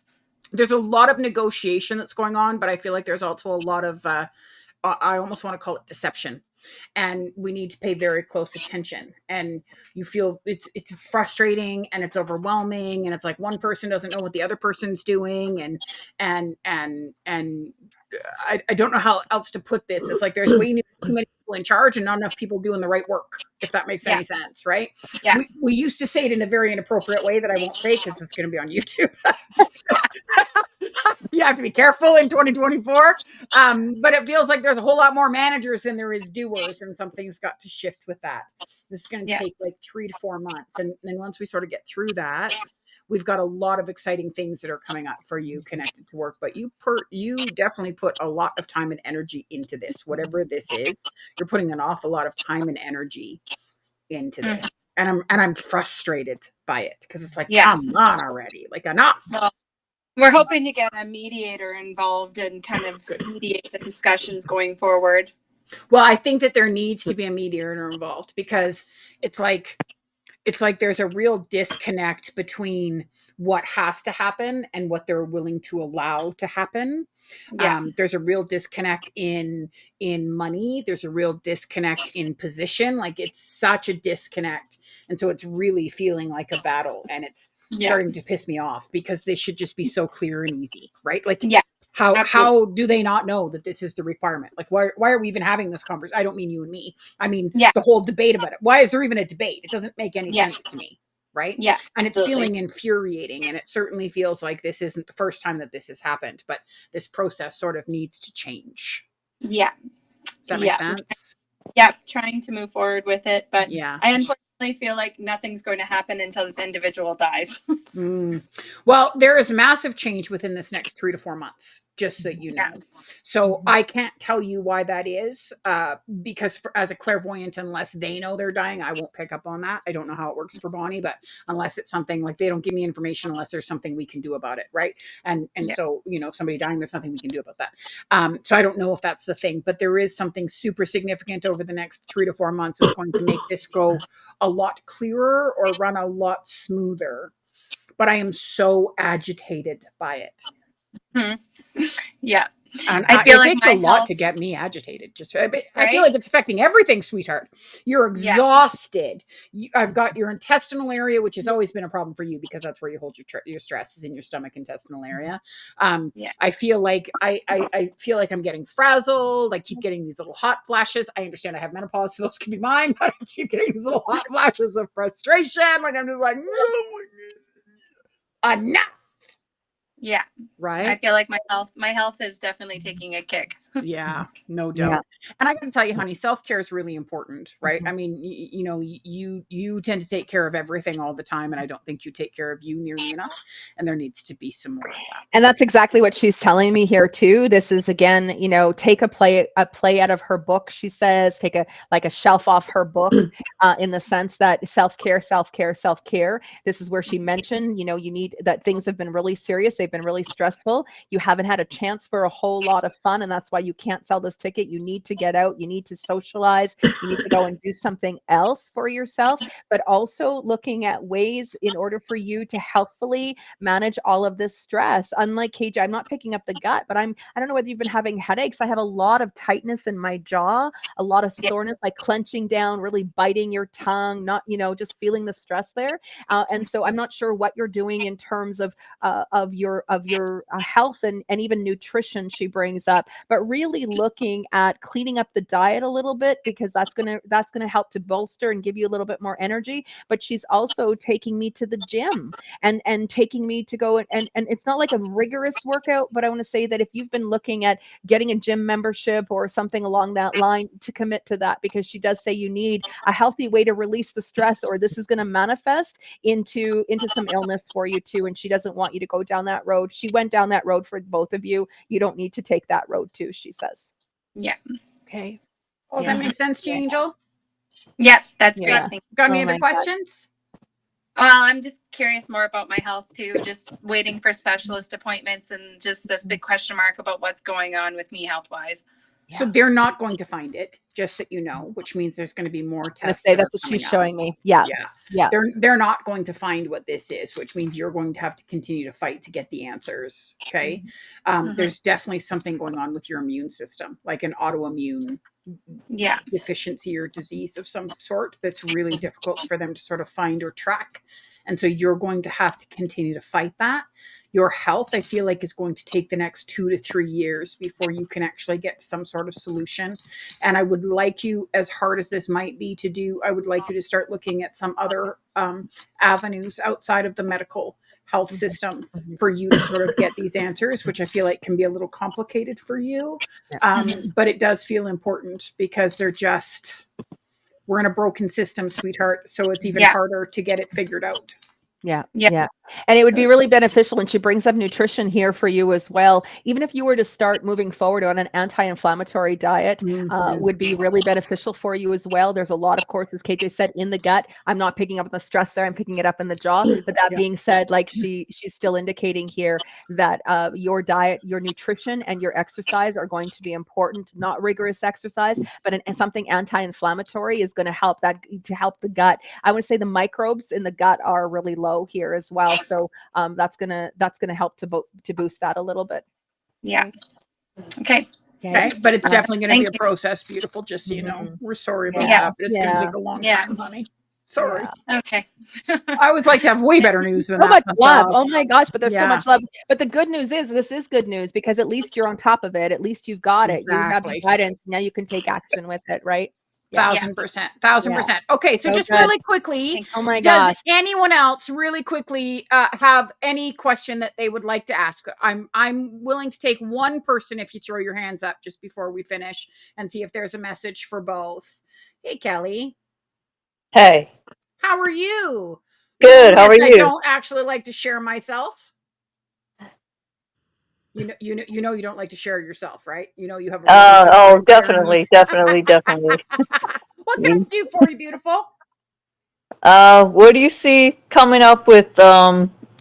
Speaker 1: there's a lot of negotiation that's going on, but I feel like there's also a lot of, I almost want to call it deception. And we need to pay very close attention. And you feel it's frustrating and it's overwhelming. And it's like one person doesn't know what the other person's doing. And I don't know how else to put this. It's like there's way too many people in charge and not enough people doing the right work, if that makes any sense, right?
Speaker 5: Yeah.
Speaker 1: We used to say it in a very inappropriate way that I won't say because it's going to be on YouTube. So, you have to be careful in 2024. But it feels like there's a whole lot more managers than there is doers, and something's got to shift with that. This is going to take like 3 to 4 months. And then once we sort of get through that, we've got a lot of exciting things that are coming up for you connected to work. But you definitely put a lot of time and energy into this. Whatever this is, you're putting an awful lot of time and energy into this. And I'm frustrated by it because it's like, come on already, like enough.
Speaker 11: Well, we're hoping to get a mediator involved and kind of mediate the discussions going forward.
Speaker 1: Well, I think that there needs to be a mediator involved because it's like there's a real disconnect between what has to happen and what they're willing to allow to happen. There's a real disconnect in money. There's a real disconnect in position. Like it's such a disconnect. And so it's really feeling like a battle, and it's starting to piss me off because this should just be so clear and easy, right? Like how do they not know that this is the requirement? Like why are we even having this conversation? I don't mean you and me. I mean the whole debate about it. Why is there even a debate? It doesn't make any sense to me, right? Yeah. And it's feeling infuriating, and it certainly feels like this isn't the first time that this has happened, but this process sort of needs to change.
Speaker 11: Yeah.
Speaker 1: Does that make sense?
Speaker 11: Yeah, trying to move forward with it, but I unfortunately feel like nothing's going to happen until this individual dies.
Speaker 1: Well, there is massive change within this next 3 to 4 months, just so you know. So I can't tell you why that is, because as a clairvoyant, unless they know they're dying, I won't pick up on that. I don't know how it works for Bonnie, but unless it's something like they don't give me information unless there's something we can do about it, right? And so, you know, somebody dying, there's nothing we can do about that. So I don't know if that's the thing, but there is something super significant over the next 3 to 4 months that's going to make this go a lot clearer or run a lot smoother. But I am so agitated by it.
Speaker 11: Yeah.
Speaker 1: And it takes a lot to get me agitated. I feel like it's affecting everything, sweetheart. You're exhausted. I've got your intestinal area, which has always been a problem for you because that's where you hold your stress, is in your stomach intestinal area. I feel like I feel like I'm getting frazzled. I keep getting these little hot flashes. I understand I have menopause, so those could be mine, but I keep getting these little hot flashes of frustration. Like I'm just like, oh my God, enough.
Speaker 11: Yeah.
Speaker 1: Right.
Speaker 11: I feel like my health is definitely taking a kick.
Speaker 1: Yeah, no doubt. And I got to tell you, honey, self-care is really important, right? I mean, you know, you tend to take care of everything all the time, and I don't think you take care of you nearly enough. And there needs to be some more of that.
Speaker 2: And that's exactly what she's telling me here too. This is, again, you know, take a play out of her book. She says, take a shelf off her book, in the sense that self-care. This is where she mentioned, you know, you need that things have been really serious. They've been really stressful. You haven't had a chance for a whole lot of fun, and that's why you can't sell this ticket. You need to get out. You need to socialize. You need to go and do something else for yourself, but also looking at ways in order for you to healthfully manage all of this stress. Unlike KJ, I'm not picking up the gut, but I don't know whether you've been having headaches. I have a lot of tightness in my jaw, a lot of soreness, like clenching down, really biting your tongue, not, you know, just feeling the stress there. And so I'm not sure what you're doing in terms of your health and even nutrition, she brings up, but really looking at cleaning up the diet a little bit, because that's gonna help to bolster and give you a little bit more energy. But she's also taking me to the gym and taking me to go and it's not like a rigorous workout, but I want to say that if you've been looking at getting a gym membership or something along that line, to commit to that, because she does say you need a healthy way to release the stress, or this is going to manifest into some illness for you too. And she doesn't want you to go down that road. She went down that road for both of you. You don't need to take that road too, she says.
Speaker 11: Yeah.
Speaker 2: Okay.
Speaker 1: Oh, that makes sense to you, Angel?
Speaker 11: Yeah, that's great.
Speaker 1: Got any other questions?
Speaker 11: Well, I'm just curious more about my health too, just waiting for specialist appointments, and just this big question mark about what's going on with me health-wise.
Speaker 1: So they're not going to find it, just so you know, which means there's going to be more tests.
Speaker 2: That's what she's showing me. Yeah.
Speaker 1: They're not going to find what this is, which means you're going to have to continue to fight to get the answers. Okay. There's definitely something going on with your immune system, like an autoimmune deficiency or disease of some sort that's really difficult for them to sort of find or track. And so you're going to have to continue to fight that. Your health, I feel like, is going to take the next 2 to 3 years before you can actually get to some sort of solution. And I would like you, as hard as this might be to do, I would like you to start looking at some other avenues outside of the medical health system for you to sort of get these answers, which I feel like can be a little complicated for you. But it does feel important because we're in a broken system, sweetheart. So it's even harder to get it figured out.
Speaker 2: Yeah. And it would be really beneficial, and she brings up nutrition here for you as well. Even if you were to start moving forward on an anti-inflammatory diet, would be really beneficial for you as well. There's a lot, of course, as KJ said, in the gut. I'm not picking up the stress there. I'm picking it up in the jaw. But that being said, like she's still indicating here that your diet, your nutrition, and your exercise are going to be important. Not rigorous exercise, but something anti-inflammatory is going to help the gut. I would say the microbes in the gut are really low here as well, so that's gonna help to boost that a little bit.
Speaker 1: Okay, but it's definitely going to be a process, beautiful, just so you know. We're sorry about that, but it's going to take a long time, honey. Sorry.
Speaker 11: Okay.
Speaker 1: I always like to have way better news than
Speaker 2: so
Speaker 1: that.
Speaker 2: much love. Oh my gosh, but there's so much love. But the good news is this is good news, because at least you're on top of it. At least you've got it. You have the guidance. Now you can take action with it, right?
Speaker 1: 1,000%. Okay, so just really quickly, does anyone else really quickly have any question that they would like to ask? I'm willing to take one person if you throw your hands up just before we finish and see if there's a message for both. Hey, Kelly.
Speaker 12: Hey.
Speaker 1: How are you?
Speaker 12: Good. How are you?
Speaker 1: I don't actually like to share myself. You know, you don't like to share yourself, right? You know, you have.
Speaker 12: Definitely.
Speaker 1: What can I do for you, beautiful?
Speaker 12: What do you see coming up with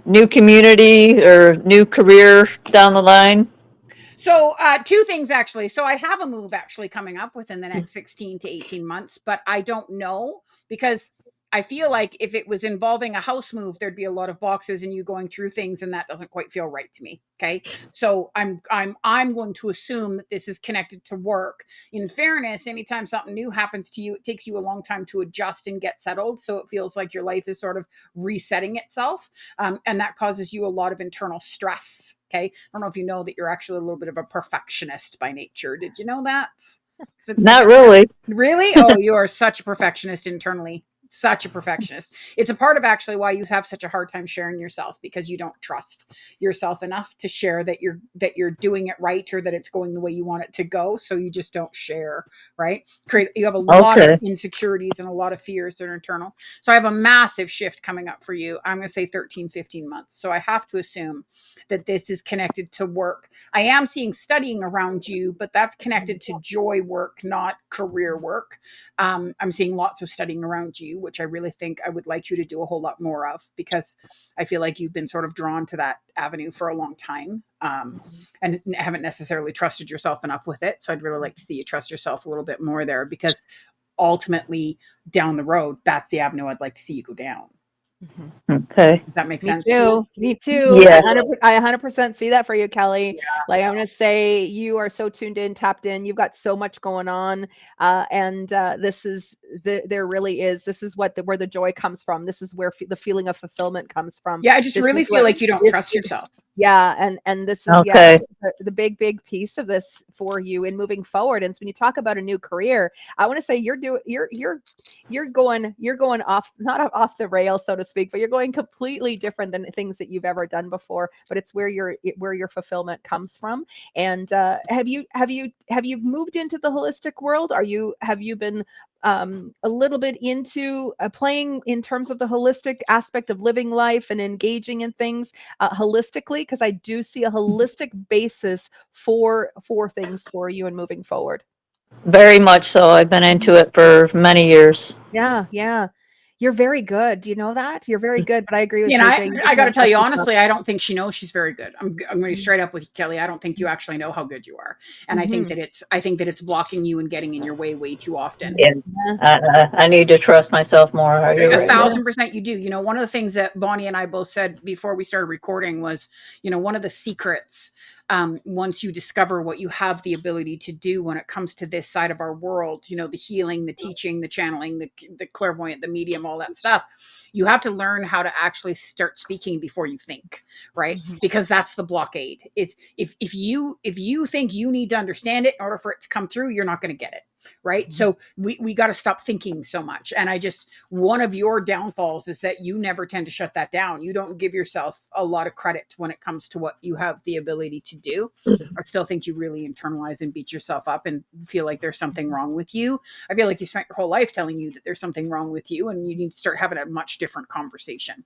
Speaker 12: new community or new career down the line?
Speaker 1: So 2 things, actually. So I have a move actually coming up within the next 16 to 18 months, but I don't know, because I feel like if it was involving a house move, there'd be a lot of boxes and you going through things, and that doesn't quite feel right to me. Okay. So I'm going to assume that this is connected to work. In fairness, anytime something new happens to you, it takes you a long time to adjust and get settled. So it feels like your life is sort of resetting itself. And that causes you a lot of internal stress. Okay. I don't know if you know that you're actually a little bit of a perfectionist by nature. Did you know that?
Speaker 12: Not really.
Speaker 1: Really? Oh, you are such a perfectionist internally. Such a perfectionist. It's a part of actually why you have such a hard time sharing yourself, because you don't trust yourself enough to share that you're doing it right, or that it's going the way you want it to go. So you just don't share, right? You have a lot of insecurities and a lot of fears that are internal. So I have a massive shift coming up for you. I'm going to say 13, 15 months. So I have to assume that this is connected to work. I am seeing studying around you, but that's connected to joy work, not career work. I'm seeing lots of studying around you, which I really think I would like you to do a whole lot more of, because I feel like you've been sort of drawn to that avenue for a long time, and haven't necessarily trusted yourself enough with it. So I'd really like to see you trust yourself a little bit more there, because ultimately down the road, that's the avenue I'd like to see you go down.
Speaker 12: Okay.
Speaker 1: Does that make
Speaker 2: Me
Speaker 1: sense?
Speaker 2: too. Me too.
Speaker 12: Yeah.
Speaker 2: I 100% see that for you, Kelly. Yeah. Like, I'm going to say you are so tuned in, tapped in. You've got so much going on. And this is, there really is, this is where the joy comes from. This is where the feeling of fulfillment comes from.
Speaker 1: Yeah. I just really feel like you don't trust yourself.
Speaker 2: Yeah. And this is the big piece of this for you in moving forward. And so when you talk about a new career, I want to say you're going off, not off the rail, so to speak, but you're going completely different than things that you've ever done before. But it's where your fulfillment comes from. And have you moved into the holistic world? Have you been a little bit into playing in terms of the holistic aspect of living life and engaging in things holistically? Because I do see a holistic basis for things for you and moving forward.
Speaker 12: Very much so. I've been into it for many years.
Speaker 2: Yeah. You're very good. Do you know that? You're very good. But I agree with
Speaker 1: and
Speaker 2: JJ.
Speaker 1: I got to tell you honestly, I don't think she knows she's very good. I'm going to be straight up with you, Kelly. I don't think you actually know how good you are, and I think that it's blocking you and getting in your way too often.
Speaker 12: Yeah. I need to trust myself more. Are you right?
Speaker 1: 1,000% you do. You know, one of the things that Bonnie and I both said before we started recording was, you know, one of the secrets, once you discover what you have the ability to do when it comes to this side of our world, you know, the healing, the teaching, the channeling, the clairvoyant, the medium, all that stuff, you have to learn how to actually start speaking before you think, right? Because that's the blockade. Is if you think you need to understand it in order for it to come through, you're not going to get it. Right. So we got to stop thinking so much. And one of your downfalls is that you never tend to shut that down. You don't give yourself a lot of credit when it comes to what you have the ability to do. I still think you really internalize and beat yourself up and feel like there's something wrong with you. I feel like you spent your whole life telling you that there's something wrong with you, and you need to start having a much different conversation.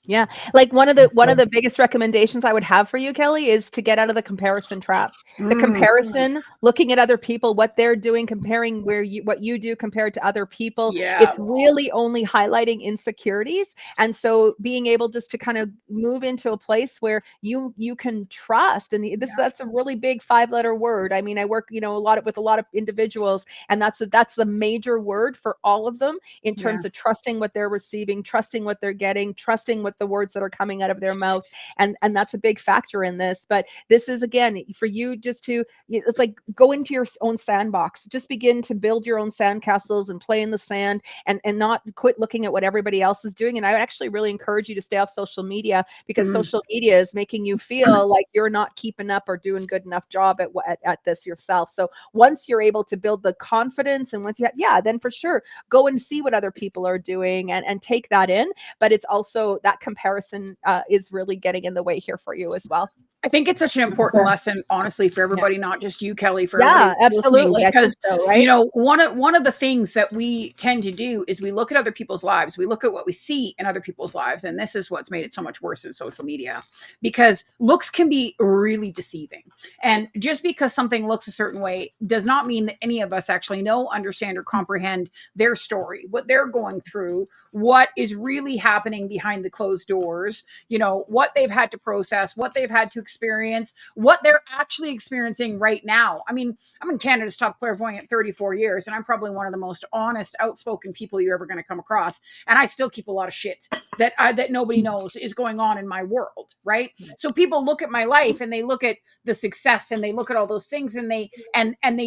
Speaker 2: Yeah. Like one of the biggest recommendations I would have for you, Kelly, is to get out of the comparison trap. The comparison, looking at other people, what they're doing, comparing what you do compared to other people.
Speaker 1: Yeah.
Speaker 2: It's really only highlighting insecurities. And so being able just to kind of move into a place where you can trust. And that's a really big 5-letter word. I mean, I work, you know, with a lot of individuals, and that's the major word for all of them in terms of trusting what they're receiving, trusting what they're getting, trusting what the words that are coming out of their mouth. And that's a big factor in this. But this is, again, for you just to, it's like go into your own sandbox, just begin to build your own sandcastles and play in the sand, and not quit looking at what everybody else is doing. And I would actually really encourage you to stay off social media, because social media is making you feel like you're not keeping up or doing good enough job at this yourself. So once you're able to build the confidence, and once you have, then for sure, go and see what other people are doing and take that in. But it's also that comparison is really getting in the way here for you as well.
Speaker 1: I think it's such an important lesson, honestly, for everybody, not just you, Kelly, for
Speaker 2: everybody
Speaker 1: absolutely. Because,
Speaker 2: right?
Speaker 1: you know, one of the things that we tend to do is we look at other people's lives. We look at what we see in other people's lives. And this is what's made it so much worse in social media, because looks can be really deceiving. And just because something looks a certain way does not mean that any of us actually know, understand, or comprehend their story, what they're going through, what is really happening behind the closed doors, you know, what they've had to process, what they've had to experience, what they're actually experiencing right now. I mean, I'm in Canada's top clairvoyant 34 years, and I'm probably one of the most honest, outspoken people you're ever going to come across. And I still keep a lot of shit that nobody knows is going on in my world, right? So people look at my life, and they look at the success, and they look at all those things, and they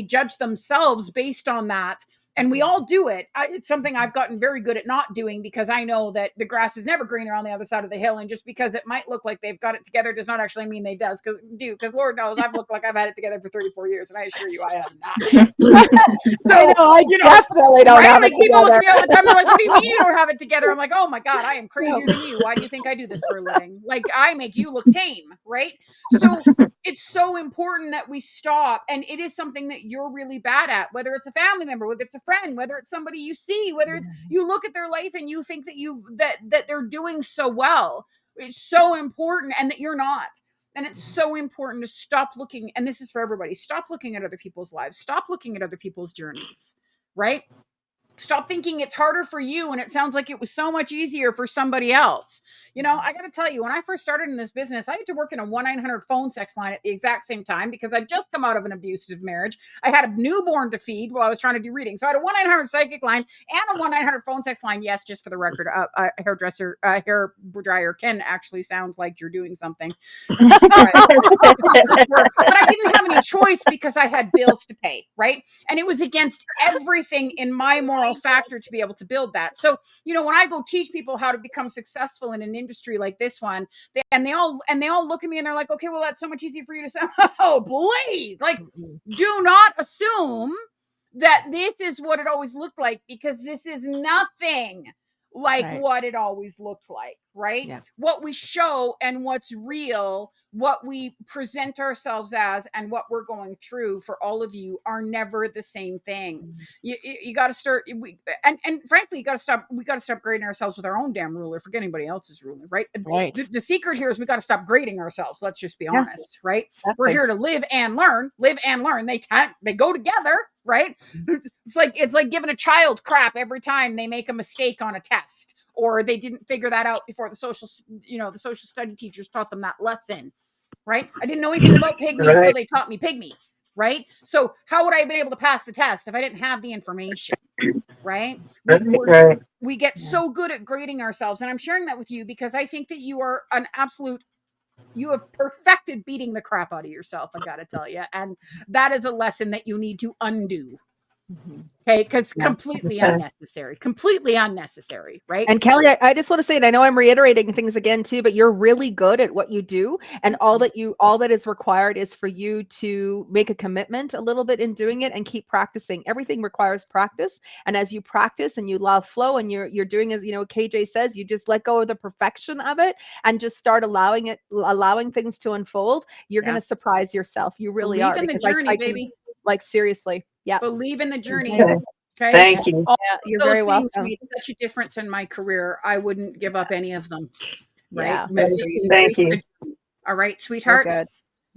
Speaker 1: judge themselves based on that. And we all do it. It's something I've gotten very good at not doing, because I know that the grass is never greener on the other side of the hill. And just because it might look like they've got it together does not actually mean they does. Because Lord knows I've looked like I've had it together for 34 years. And I assure you I have not.
Speaker 2: I definitely don't have it
Speaker 1: people
Speaker 2: together.
Speaker 1: Look at me all the time. They're like, what do you mean you don't have it together? I'm like, oh my God, I am crazier than you. Why do you think I do this for a living? Like, I make you look tame, right? So it's so important that we stop. And it is something that you're really bad at, whether it's a family member, whether it's a friend, whether it's somebody you see, whether it's you look at their life and you think that they're doing so well. It's so important, and that you're not. And it's so important to stop looking. And this is for everybody. Stop looking at other people's lives. Stop looking at other people's journeys, right? Stop thinking it's harder for you and it sounds like it was so much easier for somebody else. You know, I got to tell you, when I first started in this business, I had to work in a 1-900 phone sex line at the exact same time, because I'd just come out of an abusive marriage. I had a newborn to feed while I was trying to do reading. So I had a 1-900 psychic line and a 1-900 phone sex line. Yes, just for the record, a hairdresser, hair dryer can actually sound like you're doing something. But I didn't have any choice, because I had bills to pay, right? And it was against everything in my moral factor to be able to build that. So, you know, when I go teach people how to become successful in an industry like this one, they all look at me and they're like, okay, well, that's so much easier for you to say. Oh, please. Like, do not assume that this is what it always looked like, because this is nothing like what it always looked like, right? Yeah. What we show and what's real, what we present ourselves as, and what we're going through for all of you are never the same thing. You got to start, and frankly, we got to stop grading ourselves with our own damn ruler, forget anybody else's ruler, right? The secret here is we got to stop grading ourselves. Let's just be honest, right? We're here to live and learn. They go together, right? It's like giving a child crap every time they make a mistake on a test, or they didn't figure that out before the social study teachers taught them that lesson, right? I didn't know anything about pygmies till they taught me pygmies, right? So how would I have been able to pass the test if I didn't have the information, right? We get so good at grading ourselves, and I'm sharing that with you because I think that you are you have perfected beating the crap out of yourself, I gotta tell you, and that is a lesson that you need to undo. Okay, because completely unnecessary, right?
Speaker 2: And Kelly, I just want to say, and I know I'm reiterating things again too, but you're really good at what you do, and all that is required is for you to make a commitment a little bit in doing it and keep practicing. Everything requires practice, and as you practice and you allow flow, and you're doing as KJ says, you just let go of the perfection of it and just start allowing things to unfold. You're going to surprise yourself. You really
Speaker 1: Believe
Speaker 2: are.
Speaker 1: in the journey, baby.
Speaker 2: Like seriously. Yeah.
Speaker 1: Believe in the journey.
Speaker 12: Okay. Thank you.
Speaker 1: All
Speaker 2: you're
Speaker 1: those
Speaker 2: very
Speaker 1: things
Speaker 2: welcome.
Speaker 1: made such a difference in my career. I wouldn't give up any of them. Right.
Speaker 2: Yeah.
Speaker 12: Thank you.
Speaker 1: All right, sweetheart.
Speaker 2: Oh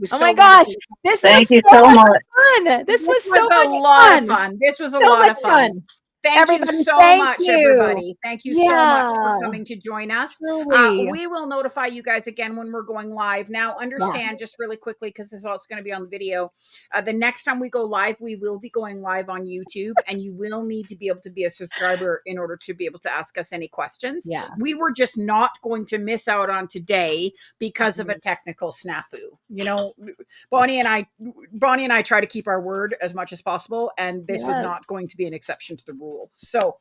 Speaker 1: So
Speaker 2: my gosh. This
Speaker 12: Thank you
Speaker 2: was so much
Speaker 12: much.
Speaker 2: fun. This was
Speaker 1: a lot of fun. This was a lot of fun. Thank you so much, everybody. Thank you so much for coming to join us. We will notify you guys again when we're going live. Now, understand just really quickly, because this is also going to be on the video. The next time we go live, we will be going live on YouTube, and you will need to be able to be a subscriber in order to be able to ask us any questions. We were just not going to miss out on today because of a technical snafu. Bonnie and I try to keep our word as much as possible, and this was not going to be an exception to the rule. So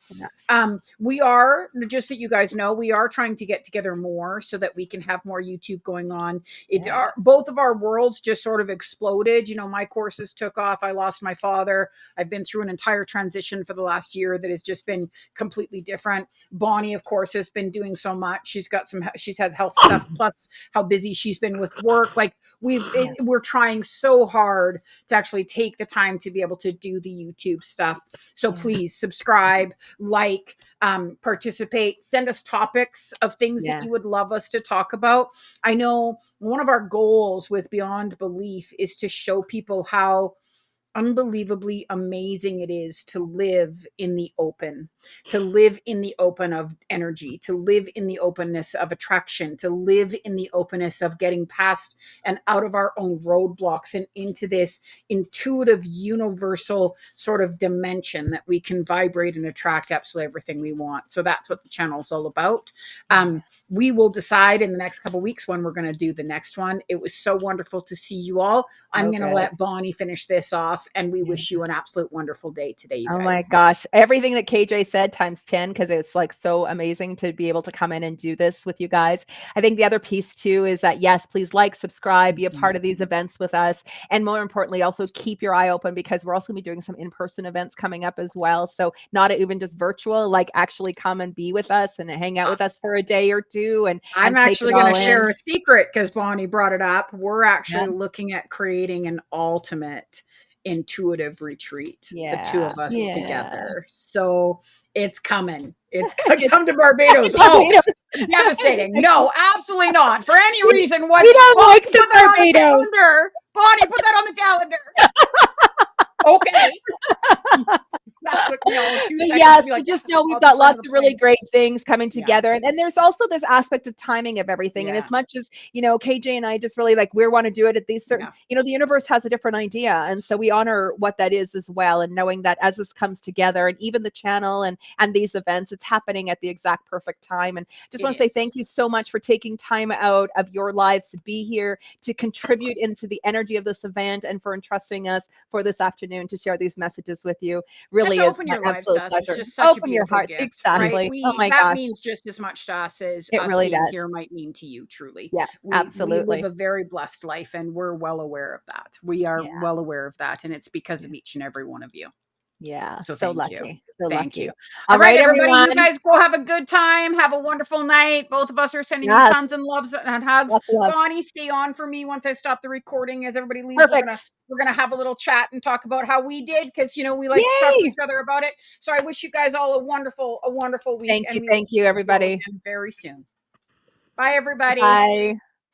Speaker 1: we are, just that you guys know, we are trying to get together more so that we can have more YouTube going on. Both of our worlds just sort of exploded. My courses took off. I lost my father. I've been through an entire transition for the last year that has just been completely different. Bonnie, of course, has been doing so much. She's had health stuff, plus how busy she's been with work. Like we're trying so hard to actually take the time to be able to do the YouTube stuff. So please subscribe, like, participate, send us topics of things that you would love us to talk about. I know one of our goals with Beyond Belief is to show people how unbelievably amazing it is to live in the open, of energy, to live in the openness of attraction, to live in the openness of getting past and out of our own roadblocks and into this intuitive, universal sort of dimension that we can vibrate and attract absolutely everything we want. So that's what the channel is all about. We will decide in the next couple of weeks when we're going to do the next one. It was so wonderful to see you all. I'm going to let Bonnie finish this off, and we wish you an absolute wonderful day today, you guys.
Speaker 2: Oh my gosh. Everything that KJ said times 10, because it's like so amazing to be able to come in and do this with you guys. I think the other piece too is that, yes, please like, subscribe, be a part of these events with us. And more importantly, also keep your eye open, because we're also going to be doing some in-person events coming up as well. So not even just virtual, like actually come and be with us and hang out with us for a day or two. And
Speaker 1: I'm actually going to share a secret, because Bonnie brought it up. We're actually looking at creating an ultimate intuitive retreat, the two of us together. So it's coming. It's come to Barbados. Oh, devastating. No, absolutely not. For any reason.
Speaker 2: We don't like the Barbados.
Speaker 1: Bonnie, put that on the calendar. Okay. That took me all 2 seconds.
Speaker 2: Yes, so just know we've got lots of really great things coming together. And there's also this aspect of timing of everything. And as much as, KJ and I just really we want to do it at these certain, the universe has a different idea. And so we honor what that is as well. And knowing that as this comes together, and even the channel and these events, it's happening at the exact perfect time. And just want to say thank you so much for taking time out of your lives to be here, to contribute into the energy of this event, and for entrusting us for this afternoon to share these messages with you. Really is
Speaker 1: open your lives to us. It's just such
Speaker 2: open
Speaker 1: a
Speaker 2: your heart.
Speaker 1: gift,
Speaker 2: exactly.
Speaker 1: Right? That means just as much to us as
Speaker 2: it
Speaker 1: us
Speaker 2: really
Speaker 1: being
Speaker 2: does.
Speaker 1: here might mean to you, truly.
Speaker 2: Yeah, absolutely.
Speaker 1: We live a very blessed life, and we're well aware of that. We are well aware of that, and it's because of each and every one of you.
Speaker 2: Yeah.
Speaker 1: So
Speaker 2: thank
Speaker 1: lucky.
Speaker 2: you.
Speaker 1: Thank you.
Speaker 2: All right,
Speaker 1: everybody.
Speaker 2: everyone.
Speaker 1: You guys go have a good time. Have a wonderful night. Both of us are sending you tons and loves and hugs. Bonnie, stay on for me once I stop the recording. As everybody leaves, we're gonna have a little chat and talk about how we did, because we like to talk to each other about it. So I wish you guys all a wonderful week.
Speaker 2: Thank you, everybody.
Speaker 1: Very soon. Bye, everybody.
Speaker 2: Bye.